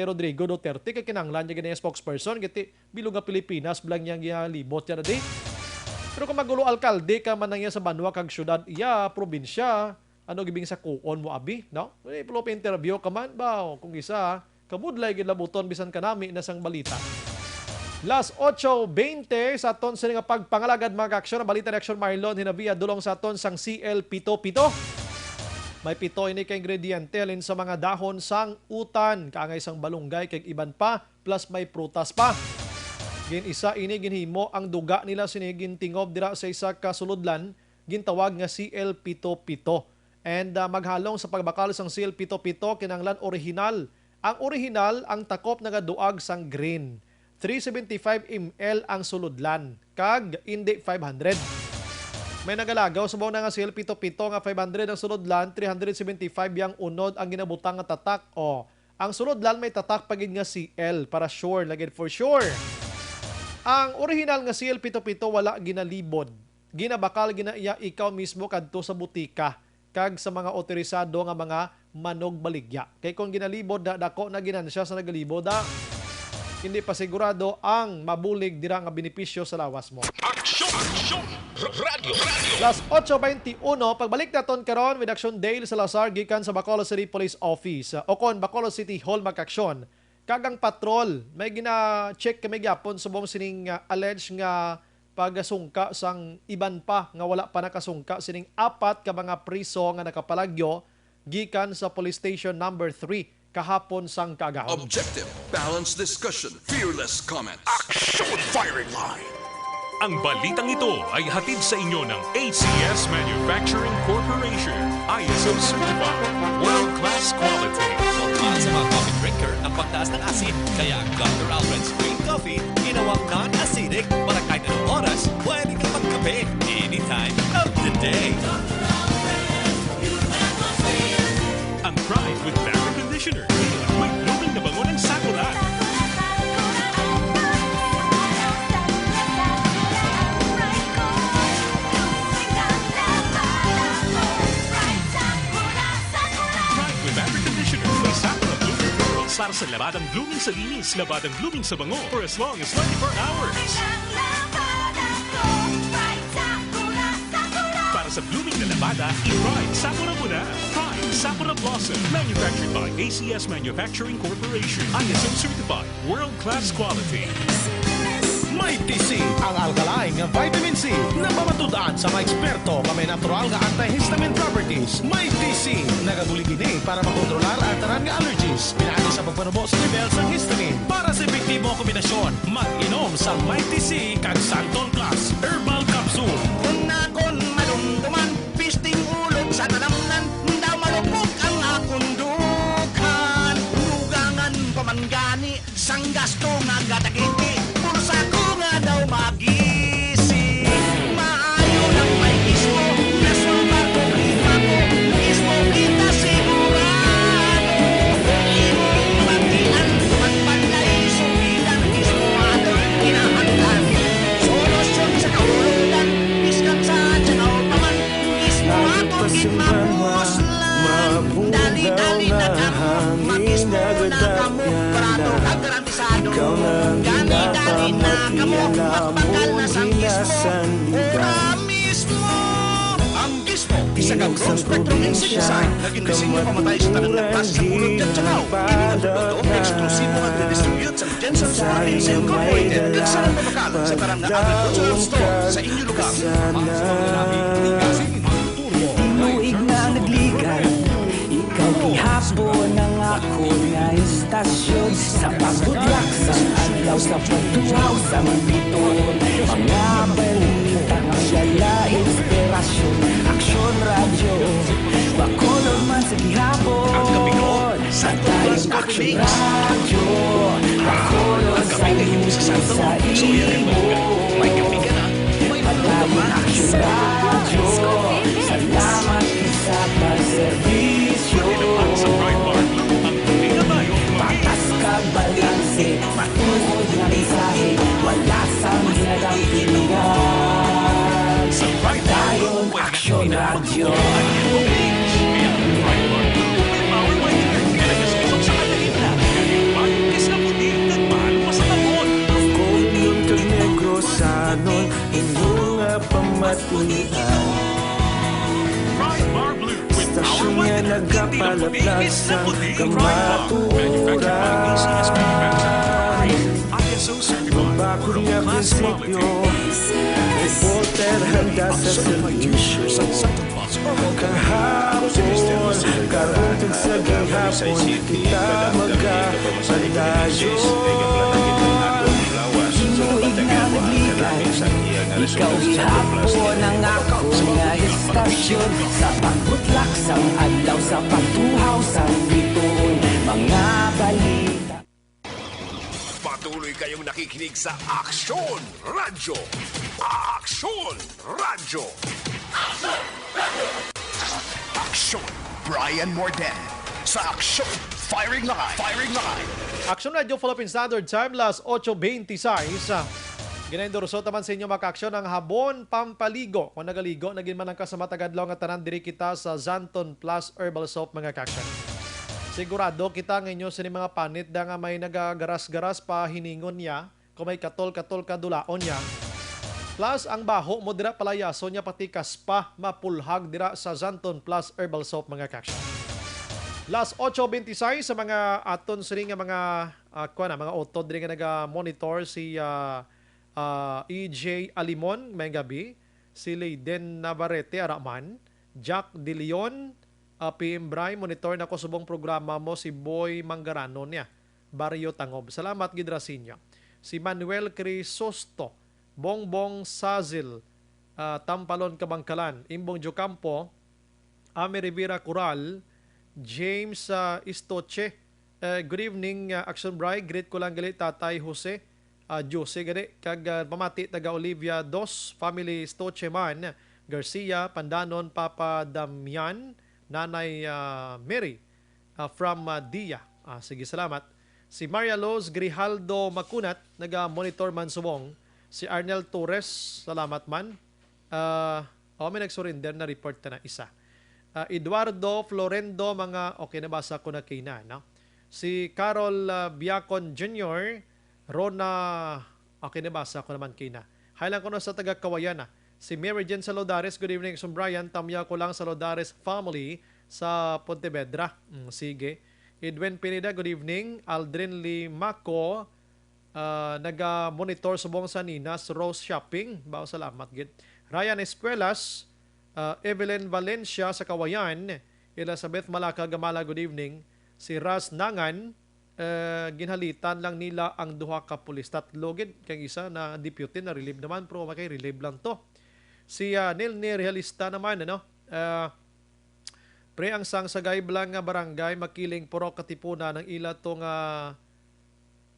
Speaker 4: Rodrigo Duterte kay kinahanglan niya ganyan spokesperson kiti bilog nga Pilipinas blang yang libot ya na di. Pero kung magulo alkalde ka man niya sa banwa kag syudad iya probinsya ano gibing sa kuon mo abi no? Pulo pa interview ka man ba kung isa kamudlay gid labuton bisan kanami na sang balita. Las 8:20 sa aton sa nga pagpangalagad mga aksyon. Balita ni Action Marlon, hinabiya dulong sa aton sang CL7-7. May 7 ini ka ingrediente alin sa mga dahon sang utan. Kaangay sang balunggay kag iban pa, plus may prutas pa. Gin isa ini ginhimo ang duga nila sinigin tingob dira sa isa ka suludlan, gintawag nga CL7-7. And maghalong sa pagbakal sang CL7-7 kinanglan original. Ang original ang takop nga duag sang green. 375 ml ang suludlan, kag hindi 500. May nagalagaw sa na nga CL7-7 nga 500 ang suludlan, 375 yang unod ang ginabutang nga tatak. Ang suludlan may tatak pagid nga CL para sure, lagid for sure. Ang original nga CL7-7 wala ginalibod. Ginabakal ginaiya ikaw mismo kadto sa butika kag sa mga otorisado nga mga manog baligya. Kay kung ginalibod dako na ginansya sa nagalibod hindi pa sigurado ang mabulig dira nga benepisyo sa lawas mo.
Speaker 9: Aksyon! Radio!
Speaker 4: Las 8:21, pagbalik naton karon with Action Dale Salazar gikan sa Bacolod City Police Office. Okon Bacolod City Hall mag-aksyon. Kagang patrol, may gina-check kami gyapon subong sining alleged nga pagasungka sang iban pa nga wala pa nakasungka sining 4 ka mga priso nga nakapalagyo gikan sa police station number 3. Kahapon sang kagahon.
Speaker 5: Objective, balanced discussion, fearless comments.
Speaker 9: Action firing line! Ang balitang ito ay hatid sa inyo ng ACS Manufacturing Corporation. ISO certified, world-class quality.
Speaker 12: Mahal sa mga coffee drinker ang pagtaas ng asid, kaya ang Dr. Alfred's Green Coffee, ginawang non-acidic para kahit anong oras, pwede ka magkape anytime of the day.
Speaker 9: Ang Pride with Fabric Conditioner. May blooming na bango ng sakura. Pride with Fabric Conditioner. May sakura blooming pearls para sa labadang blooming sa linis, labadang blooming sa bango for as long as 24 hours. Para sa blooming na labada, i-Pride Sakura mo na. Pride Sakura Blossom. Manufactured by ACS Manufacturing Corporation. ISO certified. World-class quality. May Mighty C, ang alkaline nga vitamin C na mamatudaan sa mga eksperto nga may natural nga antihistamine properties. Mighty C, nagabuli gini para makontrolar ang tanan nga allergies. Pinaagi sa pagpanubo sa level sa histamine. Para sa epektibo kombinasyon, mag-inom sa Mighty C kag Santon Plus Herbal Capsule.
Speaker 6: Kung nakon malumduman, pisting ulog sa talamnan, daw malupok ang akong dukan. Nugangan pamanggani, sang gasto nga gatagiti, pulsa ko nga daw magisi. Maayo lang may ismo, nasulbar ko lima ko, ismo kita sigurado. Imong bagian, magpalay, subilan, ismo adol, kinahanglan. Solusyon sa kahulugan, biskan sa tiyanaw paman, ismo ato gitmapuslan. Dali-dali na kamo, mag-ismo na kamo, prato kag garantisado. Dali-dali na kamo, magpagal na sang ismo, ora mismo. Ang gismo, isa kang broad spectrum insecticide, naging disenyo pamatay sa tanang nagpas sa pulot at tiyanaw. Ininubuto, eksklusibo ang redistribute sa Jensen Philippines Incorporated. Nagsalang pabakalan sa tarang na agricultural store sa inyong lugar.
Speaker 14: Inuig na nagligan, ikaw gihapon ang ako nga istasyon. Sa pagbutlak sa adlaw sa pagtuhaw sa mabiton, mga balita nga gala inspirasyon. Aksyon radyo, bakolog man sa gihapon, sa tayong aksyon radyo, bakolog sa lusa sa imo. Patayong aksyon radyo, salamat sa pagserbisyo. Patas ka balanse, matuod na mensahe, wala sang ginagampingan. Patayong aksyon radyo.
Speaker 20: Kung kag negro sanon, inyong pamatian. Stasyon nga nagapalaplag sa kamaturan. Bakod nga prinsipyo, reporter handa sa servisyo. Kahapon, karutog sa gihapon, kita magkapadayon.
Speaker 14: Inuig na nagligan, ikaw gihapon ang ako nga istasyon. Sa pagbutlak sa adlaw, sa pagtuhaw sa biton, mga balita.
Speaker 3: Patuloy kayong nakikinig sa Aksyon Radyo. Aksyon Radyo. Aksyon Brian Morden. Sa Aksyon Firing Line. Firing Line.
Speaker 4: Aksyon Radio Philippine Standard Time, las 8:26. Ginaindoroso taman sa inyo maka-aksyon ang Habon Pampaligo. Kung nagaligo, naging man ang kasama tagadlaw nga tanan diri kita sa Zanton Plus Herbal Soap mga kaksyon. Sigurado kita ngayon sa mga panit da nga may nagagaras-garas pa hiningon niya, kung may katol-katol kadulaon niya. Plus ang baho mo dira palayaso niya pati kaspa mapulhag dira sa Zanton Plus Herbal Soap mga kaksyon. Last 8:26 sa mga aton sini nga mga mga otod diri nga naga-monitor si EJ Alimon may gabi, si Leiden Navarrete Araman, Jack De Leon, PM Bray monitor na ko subong programa mo si Boy Mangarano niya, Barrio Tangob. Salamat gid Rasinyo. Si Manuel Crisosto, Bongbong Sazil, Tampalon Kabangkalan, Imbong Jocampo, Ame Rivera Coral, James Istoche. Good evening, Action Bray. Greet ko lang gali Tatay Jose. Jose gani. Kag pamati taga Olivia Dos. Family Istoche man. Garcia, Pandanon, Papa Damian. Nanay Mary from Dia. Sige, salamat. Si Maria Loz Grijaldo Makunat. Naga-monitor man subong. Si Arnel Torres. Salamat man. May nag-surrender na report na isa. Eduardo Florendo, mga okay, nabasa ko na kina, no? Si Carol Biacon Jr., Rona, okay, nabasa ko naman kina. Highland ko na sa taga Kawayan. Si Mary Jane Salodares, good evening, Brian. Tamya ko lang Salodares family sa Pontevedra. Sige. Edwin Pineda, good evening. Aldrin Limaco, naga-monitor sa buong Saninas, Rose Shopping, bao salamat gid. Ryan Espuelas, Evelyn Valencia sa Kawayan, Elizabeth Malaka Gamala, good evening. Si Ras Nangan, ginhalitan lang nila ang duha ka pulis. Tatlo gid kay isa na deputy na relieve naman pero makay relieve lang to. Si Nilni Realista naman pre ang sang sagay blang nga barangay makiling puro katipuna ng ila tong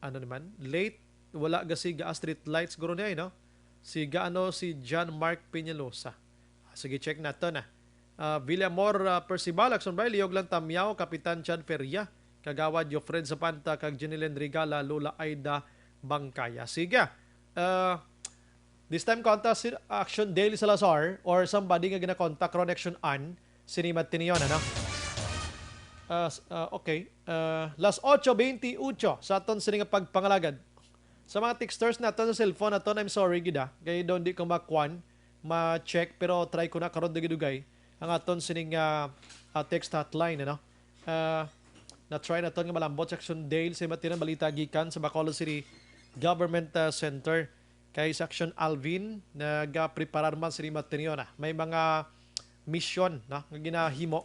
Speaker 4: ano naman late wala gasiga street lights guro niya no. Si John Mark Peñalosa. Sige check nato na. Villamor Percival Action Bray Liog lang Tamyaw Kapitan Chan Feria Kagawad Jofred Zapanta kag Jenilen Regala Lola Aida Bangkaya. Sige. This time contact si Action Daily Salazar or somebody nga gina-contact connection on Sinimad Tinion ano. Okay. Las 8:28 sa aton sini nga pagpangalagad. Sa mga texters naton sa cellphone naton, I'm sorry gida. Kay don't di ko ma-check pero try ko na karon dugay ang aton sining text hotline ano. Na-try naton nga malambot sa Action Dale sa matinang balita gikan sa Bacolod City Government Center kay Section Alvin nagapreparar man sa Matiniona. May mga mission na ginahimo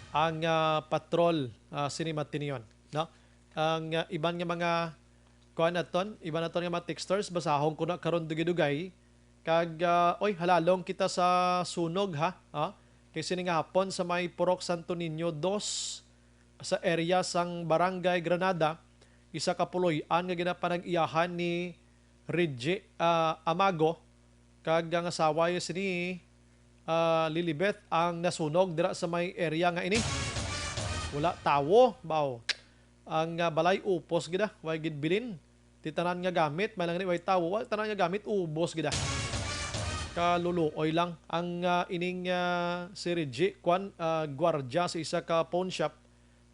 Speaker 4: ang patrol sa Matinion no. Ang iban nga mga kuan naton, iban naton nga mga texters basahon ko na karon dugay-dugay kag oy halalong kita sa sunog ha. Kay sini nga hapon sa may Purok Santo Niño 2 sa area sang Barangay Granada, isa ka puloy-an nga ginapanag-iyahan ni Reggie Amago kag ang asawa ni Lilibeth ang nasunog dira sa may area nga ini. Wala tawo, baw. Ang balay upos gida, way gid bilin. Titanan nga gamit, may lang ni way tawo, way tanan nga gamit ubos gida. Kaluluoy lang ang ining si Reggie gwardiya sa isa ka pawn shop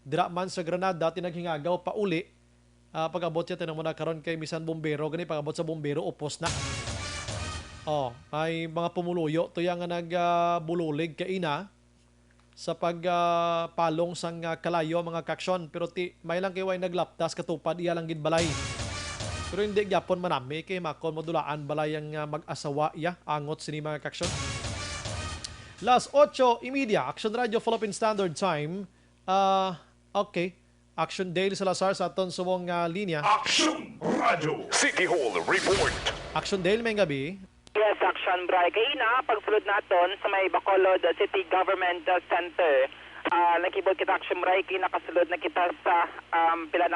Speaker 4: dira man sa Granada tinaghingagaw pa uli. Pag-abot siya tinang muna karon kay misan bombero gani pag-abot sa bombero upos na. May mga pumuluyo to yang nga nagbululig kay ina sa pagpalong sang kalayo mga kaksyon pero may lang kay way naglaptas katupad iya lang gid balay. Pero hindi gyapon manami kay makon modulaan balay ang mag-asawa iya angot sini mga kaksyon. Las 8:30 Action Radio Philippine Standard Time. Okay. Action Daily Salazar sa aton sumong linya.
Speaker 9: Action Radio City Hall Report.
Speaker 4: Action Daily may gabi.
Speaker 18: Yes, Action Bray. Kaya na, pagsulod naton sa may Bacolod City Government Center. Nakibot kita Action Bray, kinakasulod na kita sa pila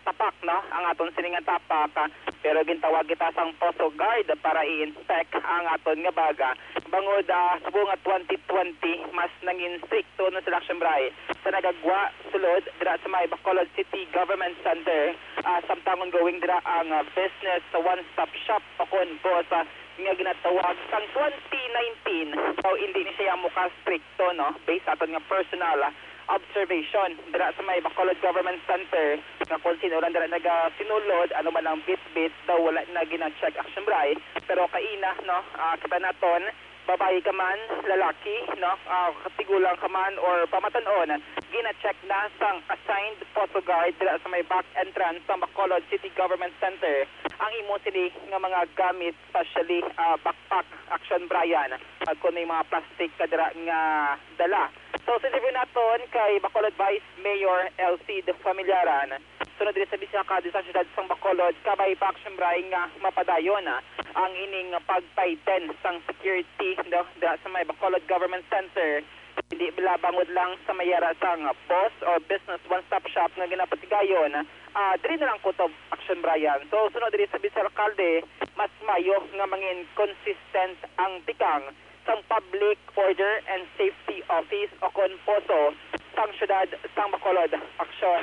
Speaker 18: tapak, no? Ang aton siningan tapak. Pero gintawag kita sang Poso Guard para i-inspect ang aton nga baga. Bangod sa buong 2020, mas nangin stricto no sa Action Bray. Sa nagagwa sulod dira sa may Bacolod City Government Center. Samtang ongoing dira ang business one-stop shop pakon po sa nga ginatawag sang 2019. So hindi ni siya mukha stricto no based aton nga personal observation dira sa may Bacolod Government Center nga kung sino lang dira nagasinulod ano man ang bit-bit daw wala na gina-check Action Bray pero kaina no kita naton babae ka man, lalaki, no, katigulang ka man or pamatanon, gina-check na sang assigned photo guard dira sa may back entrance sa Bacolod City Government Center ang imo sini nga mga gamit, especially backpack Action Brian at kung may mga plastic ka dira nga dala. So sa interview naton kay Bacolod Vice Mayor LC De Familiaran, sunod din sa bisaka sa siyudad sang Bacolod kabay pa Action Brian nga mapadayon ang ining pagtighten sang security dira sa may Bacolod Government Center. Hindi bilabangod lang sa mayara sang boss or business one-stop shop nga ginapatigayon. Diri na lang kutob Action Brian. So sunod diri sa Bisal Alcalde, mas mayo nga mangin consistent ang tikang sang Public Order and Safety Office o Poso sang siyudad sang Bacolod Action.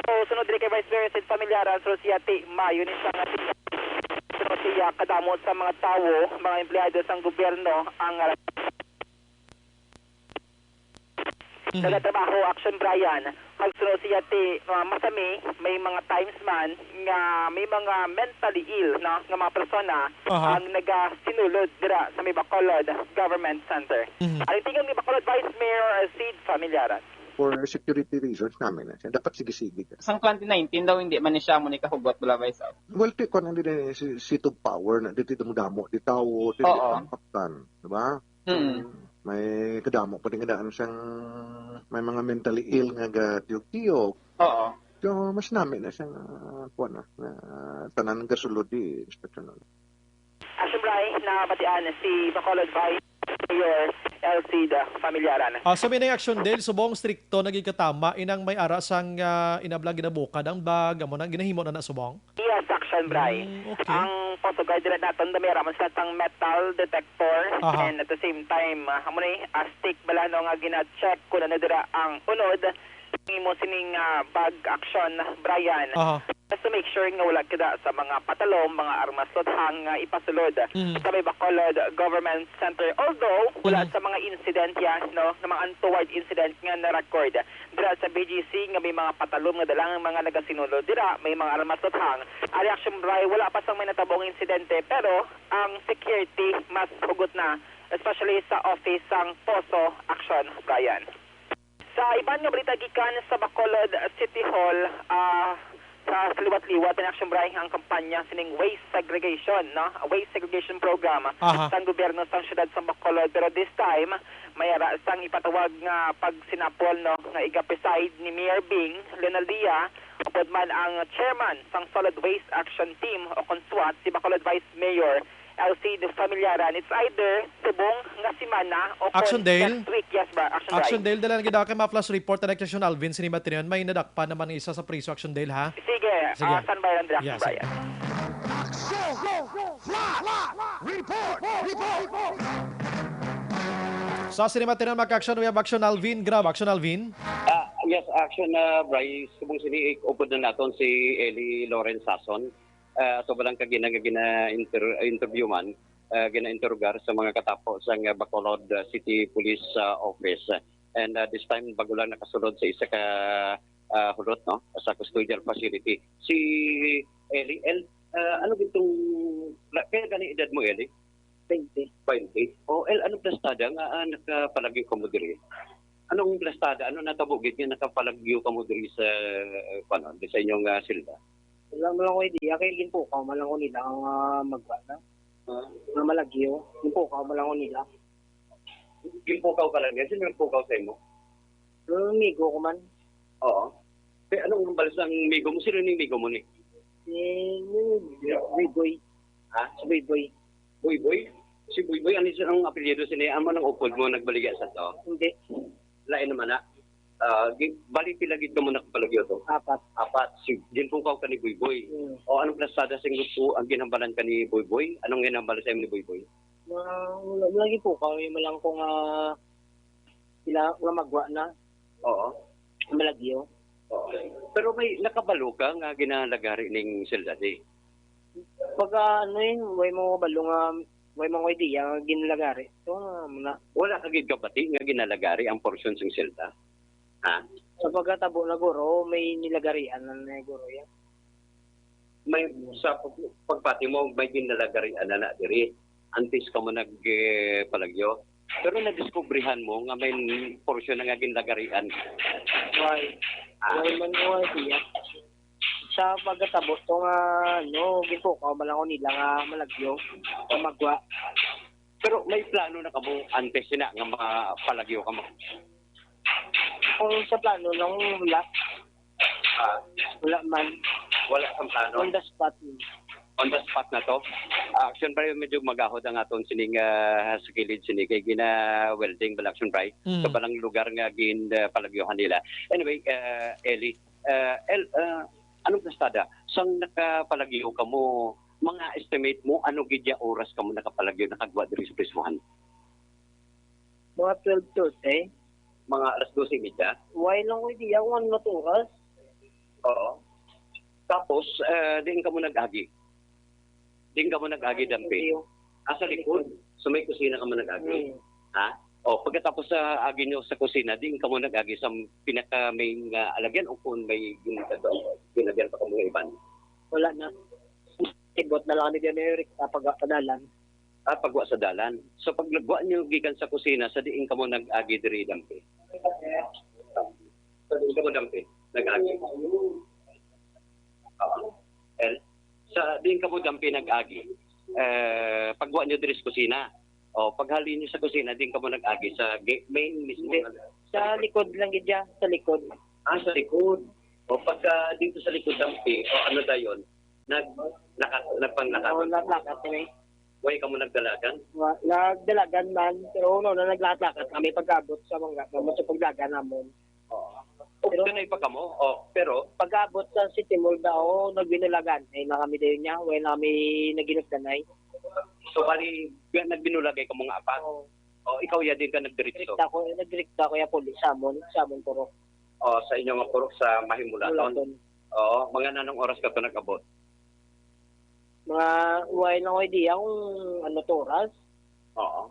Speaker 18: So sunod diri kay Vice Mayor Sid Familiaran, so siya mayo ni siya nga siya kadamot sa mga tawo, mga empleyado sang gobyerno ang nagatrabaho Action Brian. Pagsunod siya masami, may mga times man nga may mga mentally ill na nga mga persona ang nagasinulod dira sa may Bacolod Government Center. Ang tingin ni Bacolod Vice Mayor Sid Familiaran.
Speaker 17: for security reasons namin na siya. Dapat sige-sige ka.
Speaker 22: Sang 2019 daw hindi man ni siya mo ni kahugot bala ba isa.
Speaker 17: Well, kung hindi na si seat of power na dito damo di tao, dito pampaktan, di ba? May kadamo pa rin kadaan siyang may mga mentally ill nga tiyog-tiyog.
Speaker 22: Oo.
Speaker 17: So, mas namin na siyang tanan ng kasulod di inspeksyon.
Speaker 18: Action Bray, nabatian si Bacolod Vice Mayor Elcida Familyaran.
Speaker 4: So may action del subong strikto nagikatama inang may ara sang inablang ginabuka ang bag amo nang ginahimo na subong.
Speaker 18: Yes, Action Bray.
Speaker 4: Okay.
Speaker 18: Ang Portugal dira naton damira man sa tang metal detector and at the same time amo ni stick bala no nga gina-check kun ano dira ang unod mo sining bag action Brian. Just to make sure nga wala kita sa mga patalom, mga armas lothang ipasulod sa may Bacolod Government Center. Although wala sa mga incident yan, no, na mga untoward incident nga na-record dira sa BGC nga may mga patalom nga dalang mga nagasinulod dira, may mga armas lothang. Ari Action Bray, wala pa sang may natabong insidente pero ang security mas hugot na, especially sa office sang Poso Action Brian. Sa iban nga balita gikan sa Bacolod City Hall, sa liwat-liwat ng Action Bray ang kampanya sining waste segregation, no? A waste segregation program sa gobyerno sa siyudad sa Bacolod. Pero this time, may ara sang ipatawag nga pagsinapol, no, nga iga-preside ni Mayor Bing Leonaldia, upod man ang chairman sang Solid Waste Action Team o KONSWAT, si Bacolod Vice Mayor Elcida Familyaran. It's either subong nga simana o
Speaker 4: Actiondale.
Speaker 18: next week. Yes ba?
Speaker 4: Actiondale dala nga gidaka ma-plus report na Action Alvin sinima tiniyon may nadakpa naman isa sa priso Actiondale ha.
Speaker 18: Sige. San Bayan Action
Speaker 4: Yes,
Speaker 18: Brian.
Speaker 4: Sa sinima tiniyon mag-action we have Action Alvin. Grab Action Alvin.
Speaker 23: Yes, Action Bray, subong sini upod na naton si Eli Loren Sason. So balang interview man, gina-interrogar sa mga katapo sa Bacolod City Police Office. And this time bago lang nakasulod sa isa ka hulot, no, sa custodial facility. Si Eli, ano gitong kaya gani edad mo, Eli? 20. O ano plastada nga nakapalagyo ka mo diri? Anong plastada? Ano natabugid nga nakapalagyo ka mo diri sa sa inyong silda?
Speaker 24: Wala mo lang ko idea, kaya ginpukaw mo lang ko nila ang magbana. Nga malagyo, ginpukaw mo lang ko nila.
Speaker 23: Ginpukaw ka lang yan? Sino nagpukaw sa imo?
Speaker 24: Migo ko man.
Speaker 23: Oo. Kaya anong balas ang migo mo? Sino yung migo mo ni?
Speaker 24: Boy.
Speaker 23: Ha?
Speaker 24: Si Boy.
Speaker 23: Boy? Si Boy, ano ang apelyido sila? Ano ang upod mo nagbaligya sa to?
Speaker 24: Hindi.
Speaker 23: Lain naman na. Balik pilagid ka mo nakapalagyo to?
Speaker 24: 4.
Speaker 23: Si ginpukaw ka ni Boy. O anong plastada sa grupo ang ginambalan ka ni Boy? Anong ginambalan sa iyo ni Boy?
Speaker 24: Lagi po kami malang kung sila magwa na.
Speaker 23: Oo.
Speaker 24: Malagyo.
Speaker 23: Oo. Pero may nakabalo ka nga ginalagari ning sildade.
Speaker 24: Pag way mo balo nga way mo idea ginalagari. So muna.
Speaker 23: Wala ka gid kabati nga ginalagari ang porsyon sing silda. Ha?
Speaker 24: Sa pagkatabo na guro, may nilagarian na guro yan.
Speaker 23: May sa pagpati mo may ginalagarian na diri. Antes ka mo nagpalagyo. Pero nadiskubrihan mo nga may porsyon na nga ginalagarian.
Speaker 24: Why? Why man mo siya? Sa pagkatabo to nga ginpukaw malang ko nila nga malagyo o magwa.
Speaker 23: Pero may plano na ka mo antes na nga mapalagyo ka mo.
Speaker 24: Kung sa plano nung wala man.
Speaker 23: Wala kang plano?
Speaker 24: On the spot.
Speaker 23: On the spot na to? Action Bray, medyo magahod ang aton sining sa kilid sini kay gina-welding bala Action Bray. Sa balang lugar nga palagyohan nila. Anyway, Eli, anong plastada? Sang nakapalagyo ka mo, mga estimate mo, ano gidya oras ka mo nakapalagyo, nakagwa diri sa prismohan?
Speaker 24: Mga 12:30.
Speaker 23: Mga alas 12:30?
Speaker 24: Why lang ko idea kung ano oras?
Speaker 23: Oo. Tapos, din ka mo nag-agi. Din ka mo nag-agi, Dampi. Sa likod. So may kusina ka mo nag-agi. Ha? O, pagkatapos sa agi nyo sa kusina, din ka mo nag-agi sa pinaka may alagyan o kung may ginagyan pa ka mga iban?
Speaker 24: Wala na. Ibot na lang ni Eric pagkadalan.
Speaker 23: Pagwa sa dalan. So paglagwa nyo gikan sa kusina, sa diin ka mo nag-agi diri, Dampi. Di ka mo dampi, nag-agi. El, sa din ka mo dampi nag-agi. Pagwa nyo diri sa kusina. O paghali nyo sa kusina, din ka mo nag-agi sa main mismo.
Speaker 24: Sa likod lang gidya, sa likod.
Speaker 23: Sa likod. O pagka dito sa likod dampi, o ano dayon, nagpanglakat.
Speaker 24: Oo, naglakat kami.
Speaker 23: Way ka mo nagdalagan?
Speaker 24: Nagdalagan man, pero na naglakat kami pag-abot sa mga gamot sa paglagan namon.
Speaker 23: Pero na ipa ka mo? Pero
Speaker 24: pag-abot sa City Mall daw, nagbinulagan. Ay na kami din niya, way na kami naginagdanay.
Speaker 23: So bali, nagbinulagay ka mga apat? Ikaw ya din ka nagdiretso?
Speaker 24: Nagdirekta ko ya puli sa amon purok.
Speaker 23: Sa inyong mga purok sa Mahimulaton? Oo, mga nanong oras ka ito nag-abot?
Speaker 24: Mga way na ko idea kung ano to oras.
Speaker 23: Oo.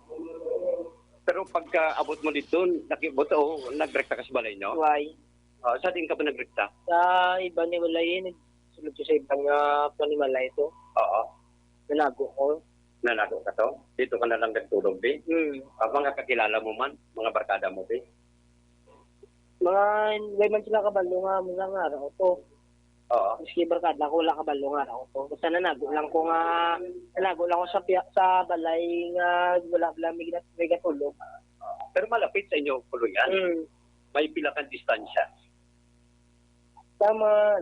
Speaker 23: Pero pagka abot mo dito, nagrekta ka sa balay nyo?
Speaker 24: Why?
Speaker 23: Sa din ka ba nagrekta?
Speaker 24: Sa iba ni Malay, nagsulod ko sa ibang panimalay ito.
Speaker 23: Oo.
Speaker 24: Nalago ko.
Speaker 23: Nalago ka to? Dito ka na lang nagtulog, be? Mga kakilala mo man, mga barkada mo, be?
Speaker 24: Way man sila kabalo nga mga araw to.
Speaker 23: Oo.
Speaker 24: Miski barkada ko, wala kabalo nga araw to. Basta nanago lang ko sa balay nga wala may gatulog.
Speaker 23: Pero malapit sa inyo, Puluyan. May pila kang distansya.
Speaker 24: Tama,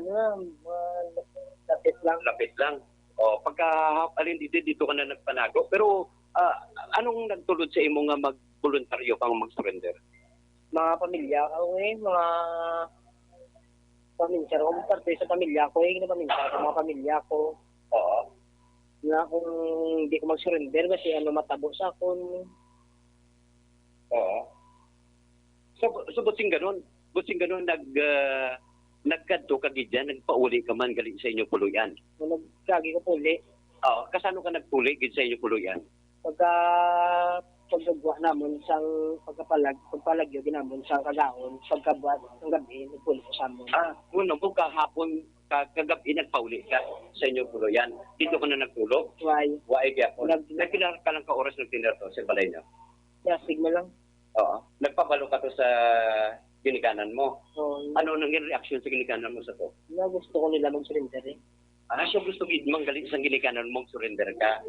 Speaker 24: lapit lang.
Speaker 23: Lapit lang. Pagka alin dito ka na nagpanago. Pero anong nagtulod sa imo nga mag-voluntaryo kang mag-surrender?
Speaker 24: Mga pamilya ko mga paminsan ko, parte sa pamilya ko, paminsan sa mga pamilya ko.
Speaker 23: Oo.
Speaker 24: Na kung hindi ko mag-surrender kasi matabo sa akon.
Speaker 23: Oo. So buting ganun nagkadto ka gidyan, nagpauli ka man galing sa inyo Puluyan.
Speaker 24: Nagkagi ko puli.
Speaker 23: Oo, kasano ka nagpuli gid sa inyo Puluyan?
Speaker 24: Pagkagwa namon sang pagpalagyo ginamon sang kagaon, pagkabuhat ng gabi nagpuli ko sa amon.
Speaker 23: Kuno mo kahapon kagabi nagpauli ka sa inyo Puluyan. Dito ka na nagtulog? Why gyapon? Nagkilar ka lang ka oras nagtinda to sa balay niyo?
Speaker 24: Signal lang.
Speaker 23: Oo. Nagpabalo ka to sa ginikanan mo. Ano nang reaction sa ginikanan mo sa to?
Speaker 24: Gusto ko nila mag-surrender eh.
Speaker 23: So gusto gid mang galing sa ginikanan mo surrender ka.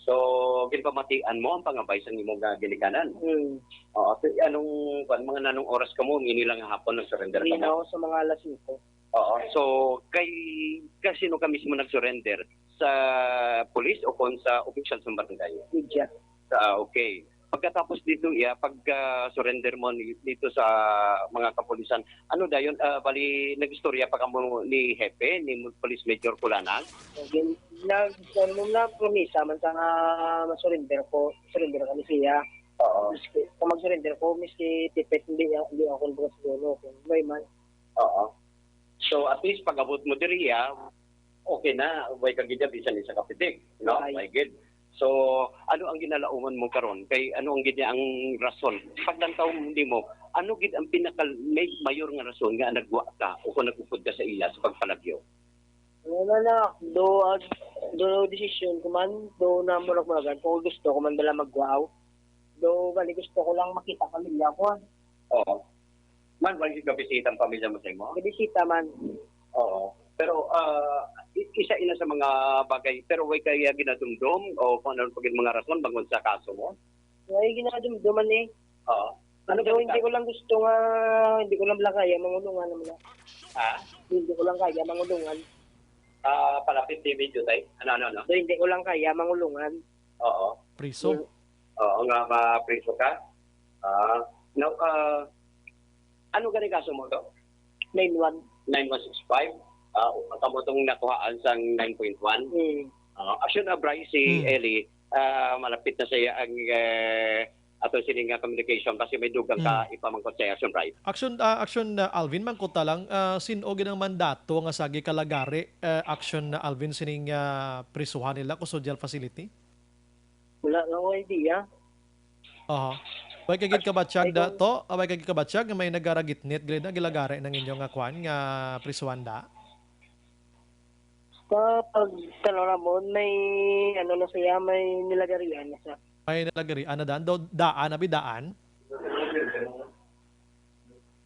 Speaker 23: So ginpamatian mo ang pangabay sa imong ginikanan. Oo. Anong mga nanong oras ka mo inilang hapon nag-surrender ka mo?
Speaker 24: Sa mga alas 5.
Speaker 23: Oo. So sino ka mismo nag-surrender? Sa police o sa officials ng barangay?
Speaker 24: Media.
Speaker 23: Okay. Pagkatapos dito, pag-surrender mo dito sa mga kapulisan, ano dayon, bali, nag-istorya pa ka mo ni Hepe, ni Police Major Kulanag?
Speaker 24: Nag-promisa man sa ma-surrender kami siya.
Speaker 23: Oo.
Speaker 24: Kung mag-surrender ko, miski tipet, hindi ako nagbukas siguro. May man.
Speaker 23: Oo. So, at least, pag-abot mo diri, okay na, way kagidya, bisan sa kapitig. No? May good. So, ano ang ginalauman mo karon? Kay ano ang gid ang rason? Paglantaw hindi mo, ano gid ang mayor nga rason nga nagwa ka o kung nagupod ka sa ila sa pagpalagyo?
Speaker 24: Wala do decision ko man, do na murag-muragan. Kung gusto ko man bala magwaw, do bali gusto ko lang makita pamilya ko.
Speaker 23: Oo. Man, bali ka bisita ang pamilya mo sa imo?
Speaker 24: Bisita man.
Speaker 23: Oo. Pero isa ina sa mga bagay, pero way kaya ginadumdum o kung ano pagin mga rason bangon sa kaso mo?
Speaker 24: Way ginadumduman eh.
Speaker 23: Oo.
Speaker 24: Hindi ko lang gusto nga, hindi ko lang kaya mangulungan naman. Hindi ko lang kaya mangulungan.
Speaker 23: Palapit TV dito tayo? Ano?
Speaker 24: So, hindi ko lang kaya mangulungan.
Speaker 23: Oo.
Speaker 4: Priso?
Speaker 23: Oo nga, ma-priso ka. Ano gani kaso mo to? 9165. Tamo itong nakuhaan sa 9.1. Action Abray, si Ellie, malapit na siya ang ato sining communication kasi may dugang ka ipamangkot sa Action Abray.
Speaker 4: Action Alvin, mangkota lang, sinogin ang mandato nga sagi kalagari, Action Alvin, sining prisuhan nila, custodial facility?
Speaker 24: Wala na ko idea.
Speaker 4: Way kagid kabatsyag dato, way kagid kabatsyag nga may nagaragitnit gid na gilagari ng inyong kwan nga prisuhan da.
Speaker 24: Pag Ramon, may na siya, may nilagarian na siya.
Speaker 4: May nilagarian na daan? Daan, abi daan?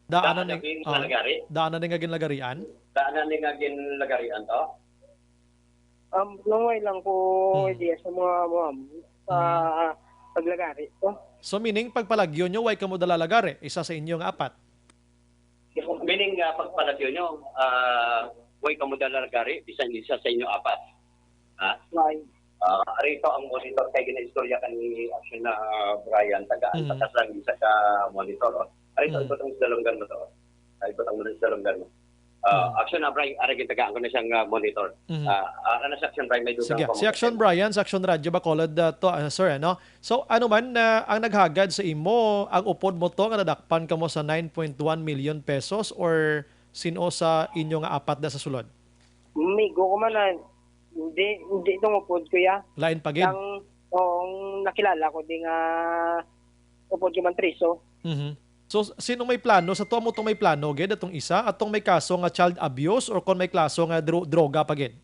Speaker 4: Daanan
Speaker 23: Daanan
Speaker 4: ning
Speaker 23: sa lagari.
Speaker 4: daanan ning ginlagarian.
Speaker 23: Daanan ni nga ginlagarian to.
Speaker 24: Nangway lang ko idea sa mga sa paglagari to.
Speaker 4: So meaning pagpalagyo nyo, way kamo dalalagari, isa sa inyong apat.
Speaker 23: Meaning pagpalagyo nyo, way ka mo dalalagari, bisan isa sa inyo apat. Ha?
Speaker 24: Right.
Speaker 23: Rito ang monitor kay gina-istorya kan ni Action na Brian, tagaan sa kasang isa ka monitor. Rito ito ang dalunggan mo to. Ito ang dalunggan mo. Action na Brian, arigin tagaan ko na siyang monitor. Ano sa Action Brian may dugang
Speaker 4: Sige, si Action Brian, sa Action Radyo Bacolod to, sir, ano? So ano man ang naghagad sa imo, ang upod mo to nga nadakpan kamo sa 9.1 million pesos or sino sa inyo nga apat na sa sulod?
Speaker 24: Migo ko man na hindi tungupod ko ya.
Speaker 4: Lain pagid.
Speaker 24: Ang nakilala ko di nga upod ko man triso.
Speaker 4: So sino may plano sa to mo tong may plano gid atong isa atong may kaso nga child abuse or kon may kaso nga droga pagid?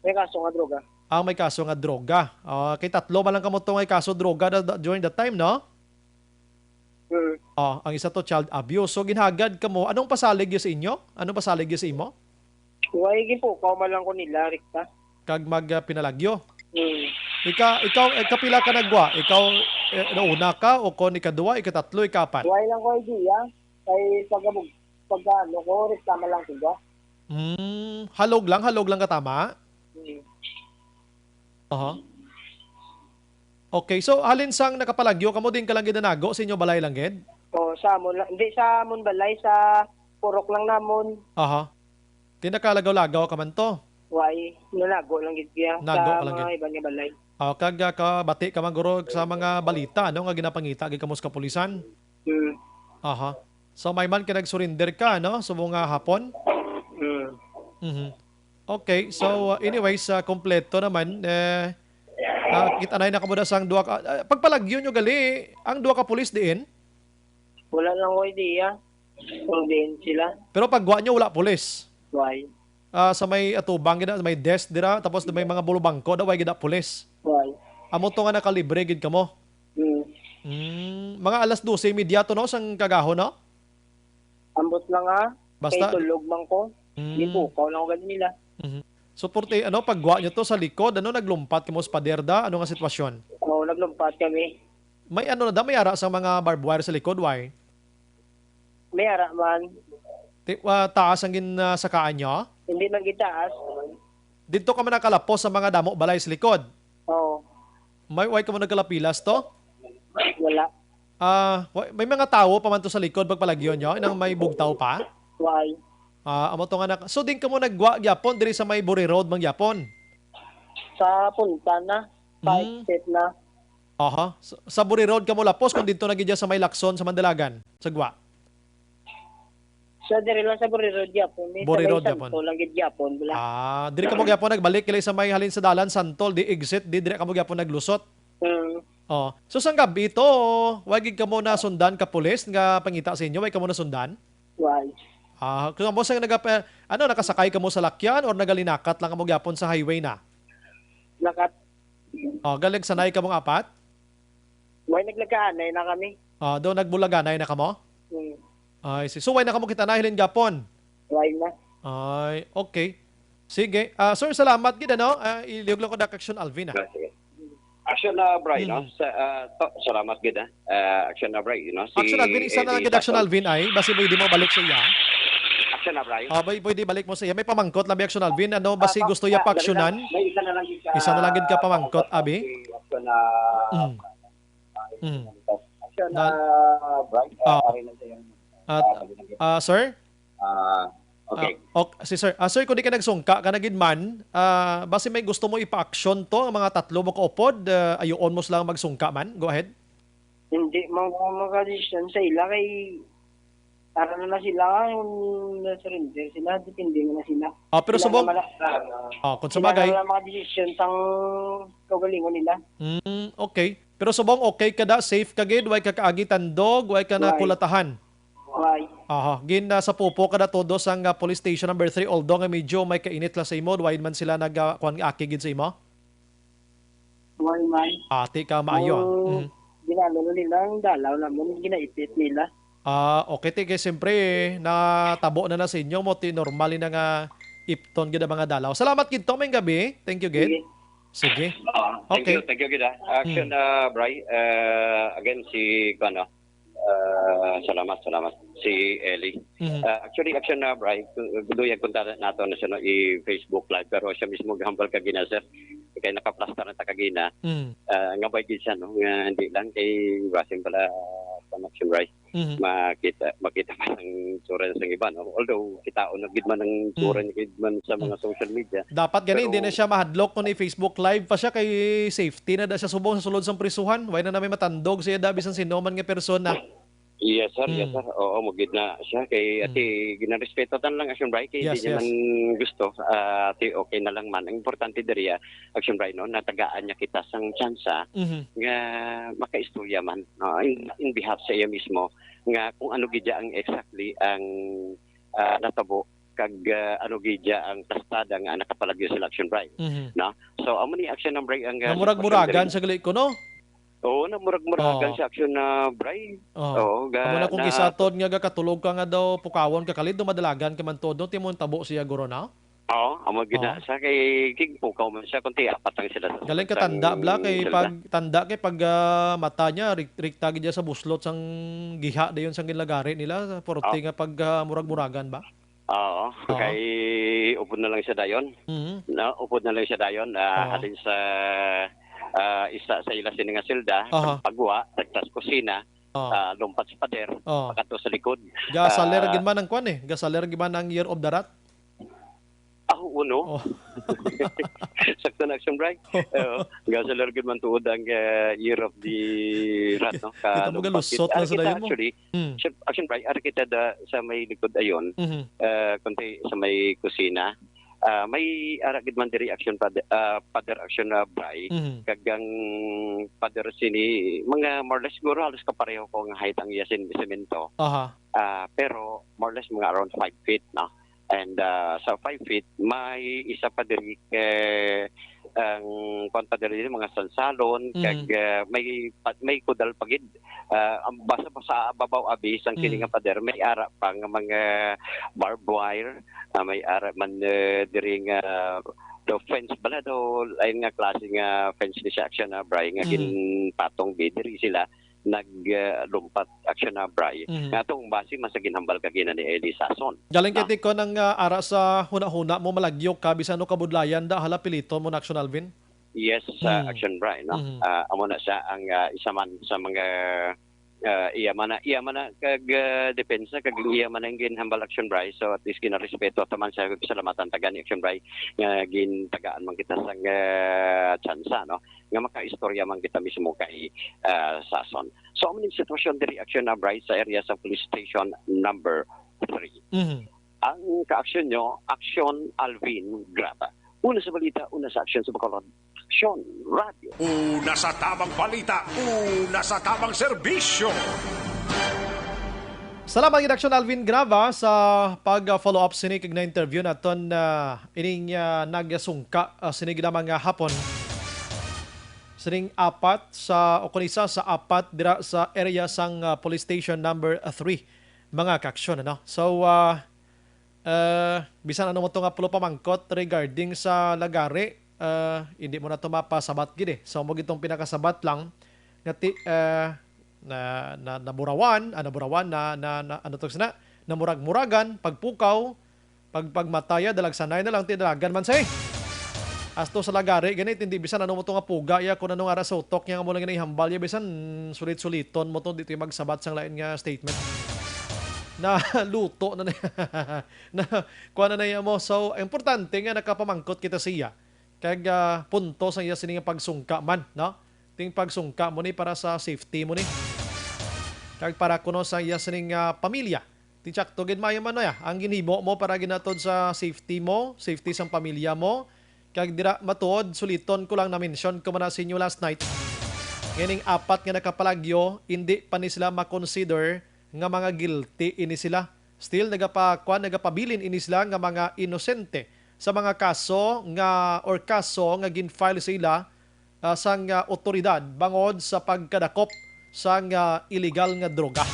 Speaker 24: May kaso nga droga.
Speaker 4: May kaso nga droga. Kay tatlo man lang kamo tong may kaso droga during that time, no? Ang isa to child abuse. So ginhagad kamo, anong pasalig yun sa inyo? Anong pasalig yun sa imo?
Speaker 24: Huwag po, man lang ko nila, Rikta.
Speaker 4: Kag pinalagyo. Ikaw kapila ka nagwa? Ikaw nauna ka o kon ikaduwa, ikatatlo, ikapat?
Speaker 24: Huwag lang ko idea. Kay pagano ko, Rikta lang ko.
Speaker 4: Halog lang ka tama? Okay, so halin sang nakapalagyo, kamo din ka lang ginanago sa inyo balay lang gid?
Speaker 24: Sa amon lang. Hindi sa amon balay, sa purok lang namon.
Speaker 4: Tinakalagaw-lagaw ka man to?
Speaker 24: Why? Nalago lang gid kaya
Speaker 4: Nago
Speaker 24: sa
Speaker 4: ka lang
Speaker 24: mga
Speaker 4: gid.
Speaker 24: ibang nga balay.
Speaker 4: Kag kabati ka man guro sa mga balita, ano nga ginapangita gid kamo sa kapulisan? So may man ka nag-surrender ka, no? Sa mga hapon? Okay, so anyways, kompleto naman. Kita na nakamuda sang duwa ka. Pagpalagyo nyo gali, ang duwa ka pulis diin?
Speaker 24: Wala lang ko idea. Kung din sila.
Speaker 4: Pero pagwa nyo, wala pulis?
Speaker 24: Why?
Speaker 4: Sa may atubang, may desk dira, tapos may mga bulubangko, daway gida pulis?
Speaker 24: Why?
Speaker 4: Amo to nga nakalibre gid kamo? Mga alas 12 imediato no sang kagaho no?
Speaker 24: Ambot lang ha.
Speaker 4: Basta
Speaker 24: kay tulog man ko. Di po, lang ko ganun nila.
Speaker 4: So porte pagwa nyo to sa likod, naglumpat kamo sa paderda, ano nga sitwasyon?
Speaker 24: Naglumpat kami.
Speaker 4: May may ara sa mga barbed wire sa likod, why?
Speaker 24: May ara man.
Speaker 4: Taas ang sakaan nyo?
Speaker 24: Hindi man gitaas.
Speaker 4: Dito ka man nakalapos sa mga damo balay sa likod? Why ka mo nagkalapilas to?
Speaker 24: Wala.
Speaker 4: May mga tao pa man to sa likod pagpalagyo nyo, nang may bugtaw pa?
Speaker 24: Why?
Speaker 4: Amo to nga so din ka mo nagwa gyapon diri sa may Buri Road mang gyapon?
Speaker 24: Sa punta na. Step na.
Speaker 4: Sa Buri Road ka mo lapos kung dito nagidya sa may Lakson sa Mandalagan, sagwa.
Speaker 24: Sa diri lang sa Buri Road gyapon.
Speaker 4: Buri Road gyapon.
Speaker 24: Lang gid gyapon.
Speaker 4: Diri ka mo gyapon nagbalik kay sa may halin sa dalan Santol, di exit, di diri ka mo gyapon naglusot. So sang gabi ito, wag ka mo na sundan ka pulis nga pangita sa inyo, wag ka mo na sundan?
Speaker 24: Why?
Speaker 4: Kung mo sang nakasakay ka mo sa lakyan or nagalinakat lang ka mo gyapon sa highway na?
Speaker 24: Lakat.
Speaker 4: Galing sanay ka mong apat?
Speaker 24: Why naglagaanay na kami?
Speaker 4: Doon nagbulaganay na ka mo? So why na ka mo kita nahilin gyapon?
Speaker 24: Why na?
Speaker 4: Okay. Sige. Sir, salamat gid ano. Iliyog lang ko dak Action Alvin.
Speaker 23: Action na Brian, no? Salamat gid Action na Brian, no?
Speaker 4: Action Alvin, isa na lang gid Action Alvin ay basi mo mo balik sa iya.
Speaker 23: Action na Brian.
Speaker 4: Pwede balik mo sa iya. May pamangkot labi Action Alvin. Ano basi gusto ya pa-actionan? Isa na lang gid ka pamangkot abi.
Speaker 23: Action na Action na Brian.
Speaker 4: Sir?
Speaker 23: Okay.
Speaker 4: Sir, sir, kung di ka nagsungka ka na gid man, basi may gusto mo ipa-action to, ang mga tatlo mo kaupod, ayoon mo lang magsungka man. Go ahead.
Speaker 24: Hindi mo makadesisyon sa ila kay para na sila yung surrender sila, depende na sila.
Speaker 4: Pero subong kung sabagay,
Speaker 24: sila makadesisyon sang kagalingon nila.
Speaker 4: Okay. Pero subong okay ka da, safe ka gid, way ka kaagitan dog, way ka na kulatahan.
Speaker 24: Why?
Speaker 4: Gin sa pupo ka na todo sang police station number 3, although nga medyo may kainit la sa imo, why man sila nagkuan aki gid sa imo?
Speaker 24: Why man?
Speaker 4: Ati ka maayo.
Speaker 24: Ginano nila ang dalaw naman, ginaipit nila.
Speaker 4: Okay, tige, siyempre, natabo na sa inyo mo, normal na nga ipton gid mga dalaw. Salamat gid may gabi. Thank you gid. Sige. Okay.
Speaker 23: Thank you, Gida. Action, Bri. Again, si, salamat. Si Ellie. Actually, action na, Bri. Duyan kunta nato na siya i-Facebook live, pero siya mismo gahambal kagina, sir. Kaya nakaplaster na takagina. Nga ba gid siya, no? Nga hindi lang kay Basim pala action, Bri. Makita pa ng tsura sa iba, no? Although, kitaon na gid man ng tsura niya gid man sa mga social media.
Speaker 4: Dapat gani, hindi na siya mahadlok kung i-Facebook live pa siya kay safety na da siya subong sa sulod sa prisuhan. Why na namin matandog siya da bisan sinuman nga persona.
Speaker 23: Yes, sir. Oo, magid na siya. Kay ati, ginarespeto tan lang Action Bri. Kay hindi niya man gusto. Ati, okay na lang man. Ang importante diri, Action Bri, no, natagaan niya kita sang tsansa nga makaistorya man. In behalf sa iya mismo, nga kung ano gidya ang exactly ang natabo kag ano gidya ang plastada nga nakapalagyo sa Action Bri. No? So, amo ni Action Bri ang
Speaker 4: namurag-muragan sa gali ko, no?
Speaker 23: Oo, namurag-muragan sa Action na Bri. Oo,
Speaker 4: amo na kung gisaton nga katulog ka nga daw pukawon ka kalid madalagan ka man todo timon tabo siya guro na.
Speaker 23: Oo, amo gina sa kay king pukaw man siya kunti apat lang sila sa.
Speaker 4: Galing ka tanda bla kay pag mata niya rikta gid sa buslot sang giha dayon sang gilagari nila porti nga pag murag-muragan ba.
Speaker 23: Oo, kay upod na lang siya dayon. No, upod na lang siya dayon halin sa isa sa ila sini nga silda, pagwa, tagtas kusina, lumpat sa pader, pakato sa likod.
Speaker 4: Gasaler gid man ang kwan gasaler gid man ang Year of the Rat.
Speaker 23: Uno. Sakto na Action Bri. Gasaler gid man tuod ang Year of the Rat, no?
Speaker 4: Kita mo galusot na sa dayon mo.
Speaker 23: Actually, Action Bri, ari kita sa may likod ayon, kunti sa may kusina. May aragid man diri Action Father Action Bri kagang Father sini mga more or less siguro halos kapareho ko nga height ang yasin semento. Pero more or less mga around 5 feet, no? And sa 5 feet may isa pa diri ang konpadiri mga salsalon kag may kudal pagid basa pa sa babaw abis ang kini nga pader may ara pa nga mga barbed wire may ara man diri nga the fence bala do ay nga klase nga fence ni Action na Bri nga ginpatong diri sila naglumpat Action na Bri nga tong base man sa ginhambal kagina ni Eli Sason.
Speaker 4: Galing kiti ko nang ara sa huna-huna mo malagyok ka bisan no kabudlayan da hala pilito mo na Action Alvin.
Speaker 23: Yes, Action Bri, no. Amo na siya ang isa man sa mga iya man kag depensa kag iya man ang ginhambal Action Bri, so at least ginarespeto taman sa salamatan taga ni Action Bri nga gintagaan man kita sang tsansa, no, nga makaistorya man kita mismo kay Sason. So amo ni sitwasyon diri Action na Bri sa area sa police station number 3. Ang ka-action nyo, Action Alvin Grata. Una sa balita, una sa action sa Bacolod. Action Radio.
Speaker 9: Una sa tamang balita, una sa tamang serbisyo.
Speaker 4: Salamat gid Action Alvin Grava sa pag-follow up sini kag na interview naton ining nagasungka sini gid mga hapon. Sining apat sa o kunisa sa apat dira sa area sang police station number 3 mga ka-action, no. So bisan ano mo to nga pulo pamangkot regarding sa lagari, hindi mo na to mapasabat gid so mo gitong pinakasabat lang ngati naburawan na ano to na namurag-muragan pagpukaw pagmataya dalagsanay na lang tidalagan man say asto sa lagari ganit hindi bisan ano mo to nga puga ya kun anong ara sa utok nya mo lang ihambal ya bisan sulit-suliton mo to dito magsabat sang lain nga statement na luto na na kuha na niya mo. So, importante nga nakapamangkot kita siya. Kag punto sa iya sining pagsungka man, no? Ting pagsungka mo ni para sa safety mo ni. Kag para kuno sa iya sining pamilya. Ting sakto gid mayo man ya. Ang ginhimo mo para ginatod sa safety mo, safety sang pamilya mo. Kag dira matuod suliton ko lang na mention ko man sa inyo last night. Nganing apat nga nakapalagyo, hindi pa ni sila ma-consider nga mga guilty ini sila. Still nagapabilin ini sila nga mga inosente sa mga kaso nga gin-file sila sang otoridad bangod sa pagkadakop sang illegal nga droga.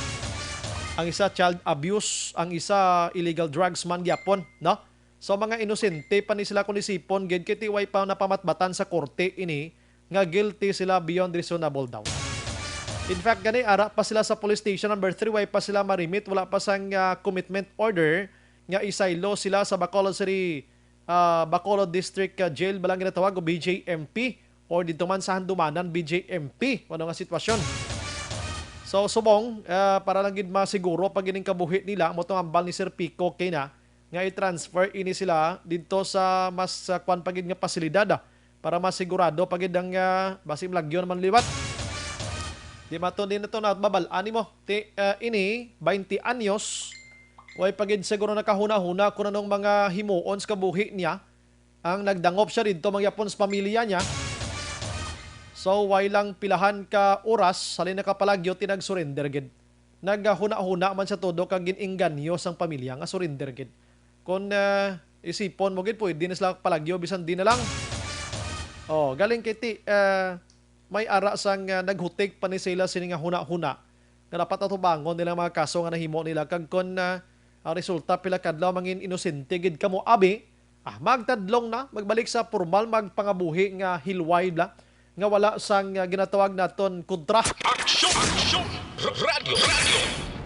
Speaker 4: ang isa child abuse, ang isa illegal drugs man gyapon, no? So mga inosente pa ni sila kun isipon gid kiti way pa napamatbatan sa korte ini nga guilty sila beyond reasonable doubt. In fact, gani ara pa sila sa police station number 3, way pa sila marimit, wala pa sang commitment order nga isaylo sila sa Bacolod City, Bacolod District Jail balang ginatawag o BJMP or dito man sa Handumanan BJMP. Ano nga sitwasyon? So subong para lang gid masiguro pag ining kabuhi nila mo tong ambal ni Sir Pico kay na nga i-transfer ini sila dito sa mas kwan pagid nga pasilidad para masigurado pagid ang basim lagyon man liwat. Di mato din ito na babalaan mo. Ini 20 anyos way pagid siguro nakahuna-huna kung anong mga himuon sa kabuhi niya ang nagdangop siya dito mangyapon sa pamilya niya. So way lang pilahan ka oras salin nakapalagyo tinag-surrender gid. Naghuna-huna man sa todo kag giningganyo sang pamilya nga surrender gid. Kung isipon mo gid pwede na sila palagyo bisan di na lang. Oh, galing kiti may ara sang naghutik pa ni sila sini nga huna-huna nga dapat atubangon nila mga kaso nga nahimo nila kag kon ang resulta pila kadlaw mangin inosente gid kamo abi magtadlong na magbalik sa formal magpangabuhi nga hilway bla nga wala sang ginatawag naton kontra. Action! Radio!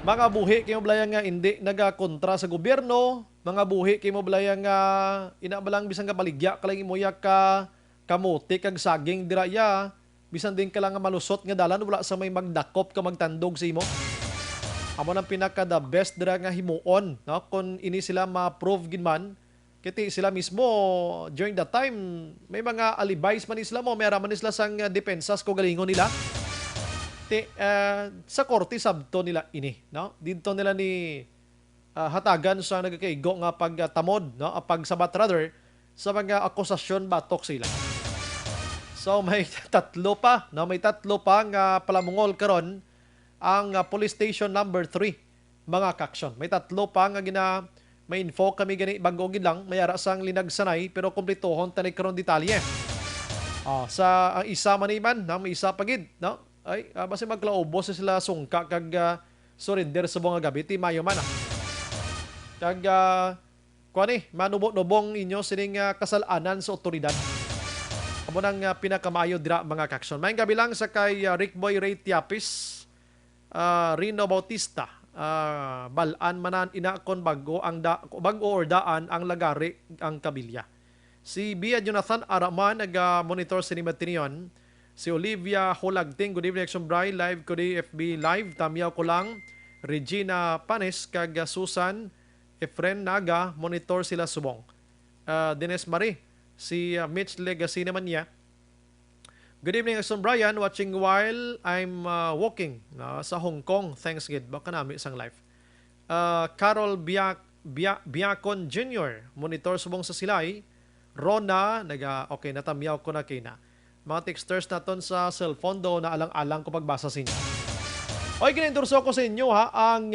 Speaker 4: Mga buhi kayo blayang nga hindi nagakontra sa gobyerno, mga buhi kayo blayang nga inabalang bisan ka baligya kalang imoyak ka kamote kag saging diraya. Bisan din ka lang nga malusot nga dalan wala sa may magdakop ka magtandog sa imo. Amo nang pinaka the best dira nga himuon, no? Kung ini sila ma-prove gid man, kiti sila mismo during that time may mga alibis man sila mo, may man sila sang depensas ko galingon nila. Sa korte sabto nila ini, no? Dito nila ni hatagan sa nagkaigo nga pagtamod, no? Pagsabat rather sa mga akusasyon batok sila. So may tatlo pa nga palamungol karon ang police station number 3 mga kaksyon. May tatlo pa nga may info kami gani bago gid lang may ara sang linagsanay pero kumpletohon tani karon detalye. Sa ang isa maniman na may isa pagid, no? Ay basi maglaobo sila sungka kag surrender sa mga gabi ti mayo man. Kag kuani manubong inyo sining kasalanan sa otoridad. Amo nang pinakamayo dira mga kaksyon. May gabi lang sa kay Rickboy Ray Tiapis, Rino Bautista, balaan manan inakon bago or daan ang lagari ang kabilya. Si Bia Jonathan Araman nag-monitor sa Nimatinion. Si Olivia Hulagting, good evening Action Bray, live ko di FB live. Tamiyaw ko lang. Regina Panes kag Susan Efren Naga, monitor sila subong. Dines Marie. Si Mitch Legacy naman niya. Good evening, Action Brian. Watching while I'm walking sa Hong Kong. Thanks, Gid. Baka namin isang live. Carol Biacon Jr. Monitor subong sa Silay. Rona, okay, natamyaw ko na kina. Mga texters naton sa cellphone do na alang-alang ko pagbasa sa inyo. Okay, kinendorso ko sa inyo ang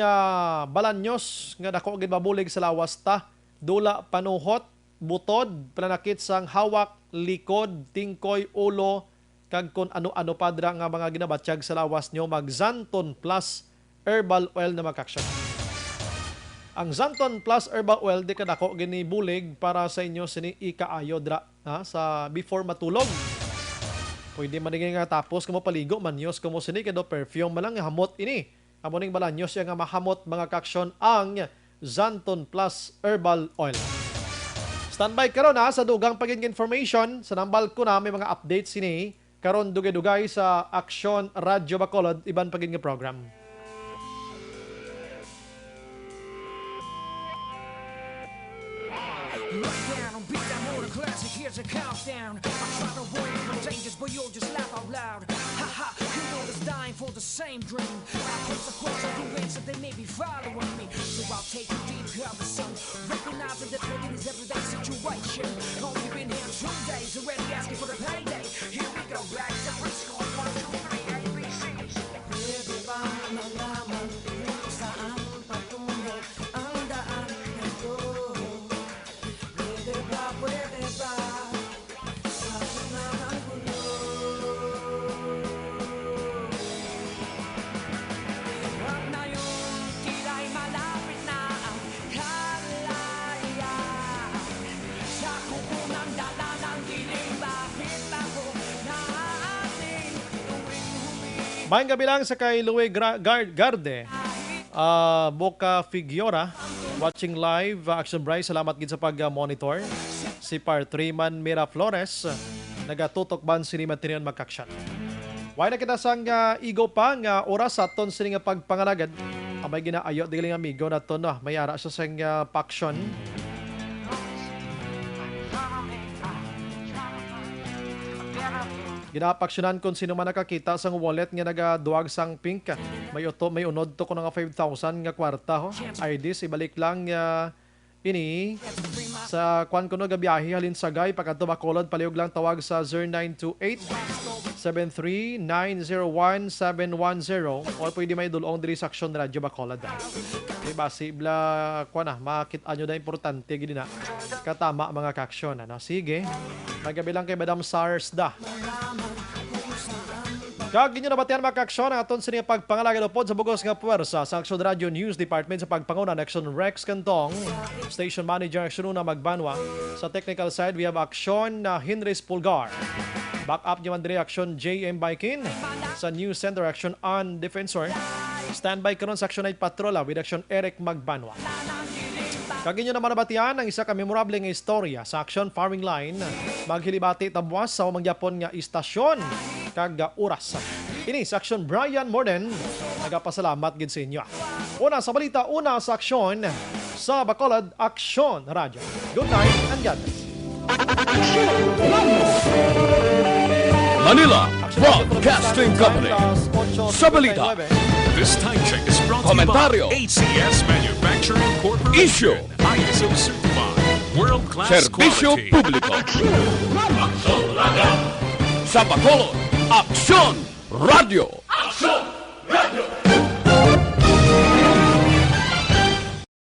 Speaker 4: balanyos nga dako gid mabulig sa lawas ta. Dula panuhot, butod, pananakit sang hawak, likod, tingkoy, ulo, kag kung ano-ano padra nga mga ginabatsyag sa lawas nyo, mag Zanton Plus Herbal Oil na makaksyon. Ang Zanton Plus Herbal Oil, di kadako ginibulig para sa inyo sini ikaayo dra sa before matulog. Pwede man nga tapos kamo paligo, manyos kamo sini kado perfume malang hamot ini. Amo ning balanyos nga mahamot mga kaksyon ang Zanton Plus Herbal Oil. Standby karon sa dugang paging information sa nambal ko na may mga updates sini karon dugay-dugay sa Aksyon Radyo Bacolod iban paging program.
Speaker 2: Here's a countdown. I try to warn you from dangers, but you'll just laugh out loud. Ha ha, you know that's dying for the same dream. I pose a question to answer, they may be following me. So I'll take a deep conversation, recognizing that for this everyday situation. Only been here 2 days, already asking for the payday. Here we go, back to preschool, 1, 2, 3, ABCs. Pwede ba malaman kung saan patungo ang daan nito? Pwede ba? Wag na yung tila
Speaker 4: Maayong gabi lang sa kay Louie Garde. Boca Figueroa, watching live. Action Bryce, salamat gid sa pag-monitor. Si Partriman Mira Flores, nagatutok ban sini matinian makaksyan. Why na kita sang igo pa nga oras sa aton sini nga pagpangalagad. Amay ginaayo dili nga amigo naton no. May ara sa sang paksyon. Ginapaksyonan kung sino man nakakita sang wallet nga nagaduwag sang pink. May unod to ko nga 5,000 nga kwarta ho. IDs ibalik lang ini sa kwan kuno gabiyahe halin Sagay pagkadto Bacolod palihog lang tawag sa 0928-73901-710 or pwede may dulong diri sa Aksyon Radio Bacolod. Diba sibla kwan na makita nyo na importante gid na katama mga kaaksyon ano. Sige. Magabi lang kay Madam Sars da. Kag inyo nabatian mga kaaksyon ang aton sa niya pagpangalaga pod sa bugos nga puwersa sa Aksyon Radio News Department sa pagpanguna ng Aksyon Rex Cantong, Station Manager Aksyon Una Magbanwa. Sa technical side, we have Aksyon Hinris Pulgar. Back up nyo Andre Aksyon JM Baikin. Sa News Center Aksyon On Defensor. Standby karon sa Aksyon 8 Patrola with Aksyon Eric Magbanwa. Kag inyo naman nabatian ang isa ka memorable nga istorya sa Aksyon Farming Line. Maghilibati tabwas sa mangyapon nga istasyon kag oras. Ini sa Aksyon Brian Morden. Nagapasalamat gid sa inyo. Una sa balita, una sa aksyon sa Bacolod Aksyon Radio. Good night and God bless.
Speaker 5: Manila Broadcasting Company. Sa balita.
Speaker 9: This time check is brought to you
Speaker 5: Komentaryo.
Speaker 9: by ACS Manufacturing Corporation.
Speaker 5: Issue.
Speaker 9: ISO certified. World-class
Speaker 5: Serbisyo
Speaker 9: quality.
Speaker 5: Publiko. Sa Bacolod Aksyon Radio.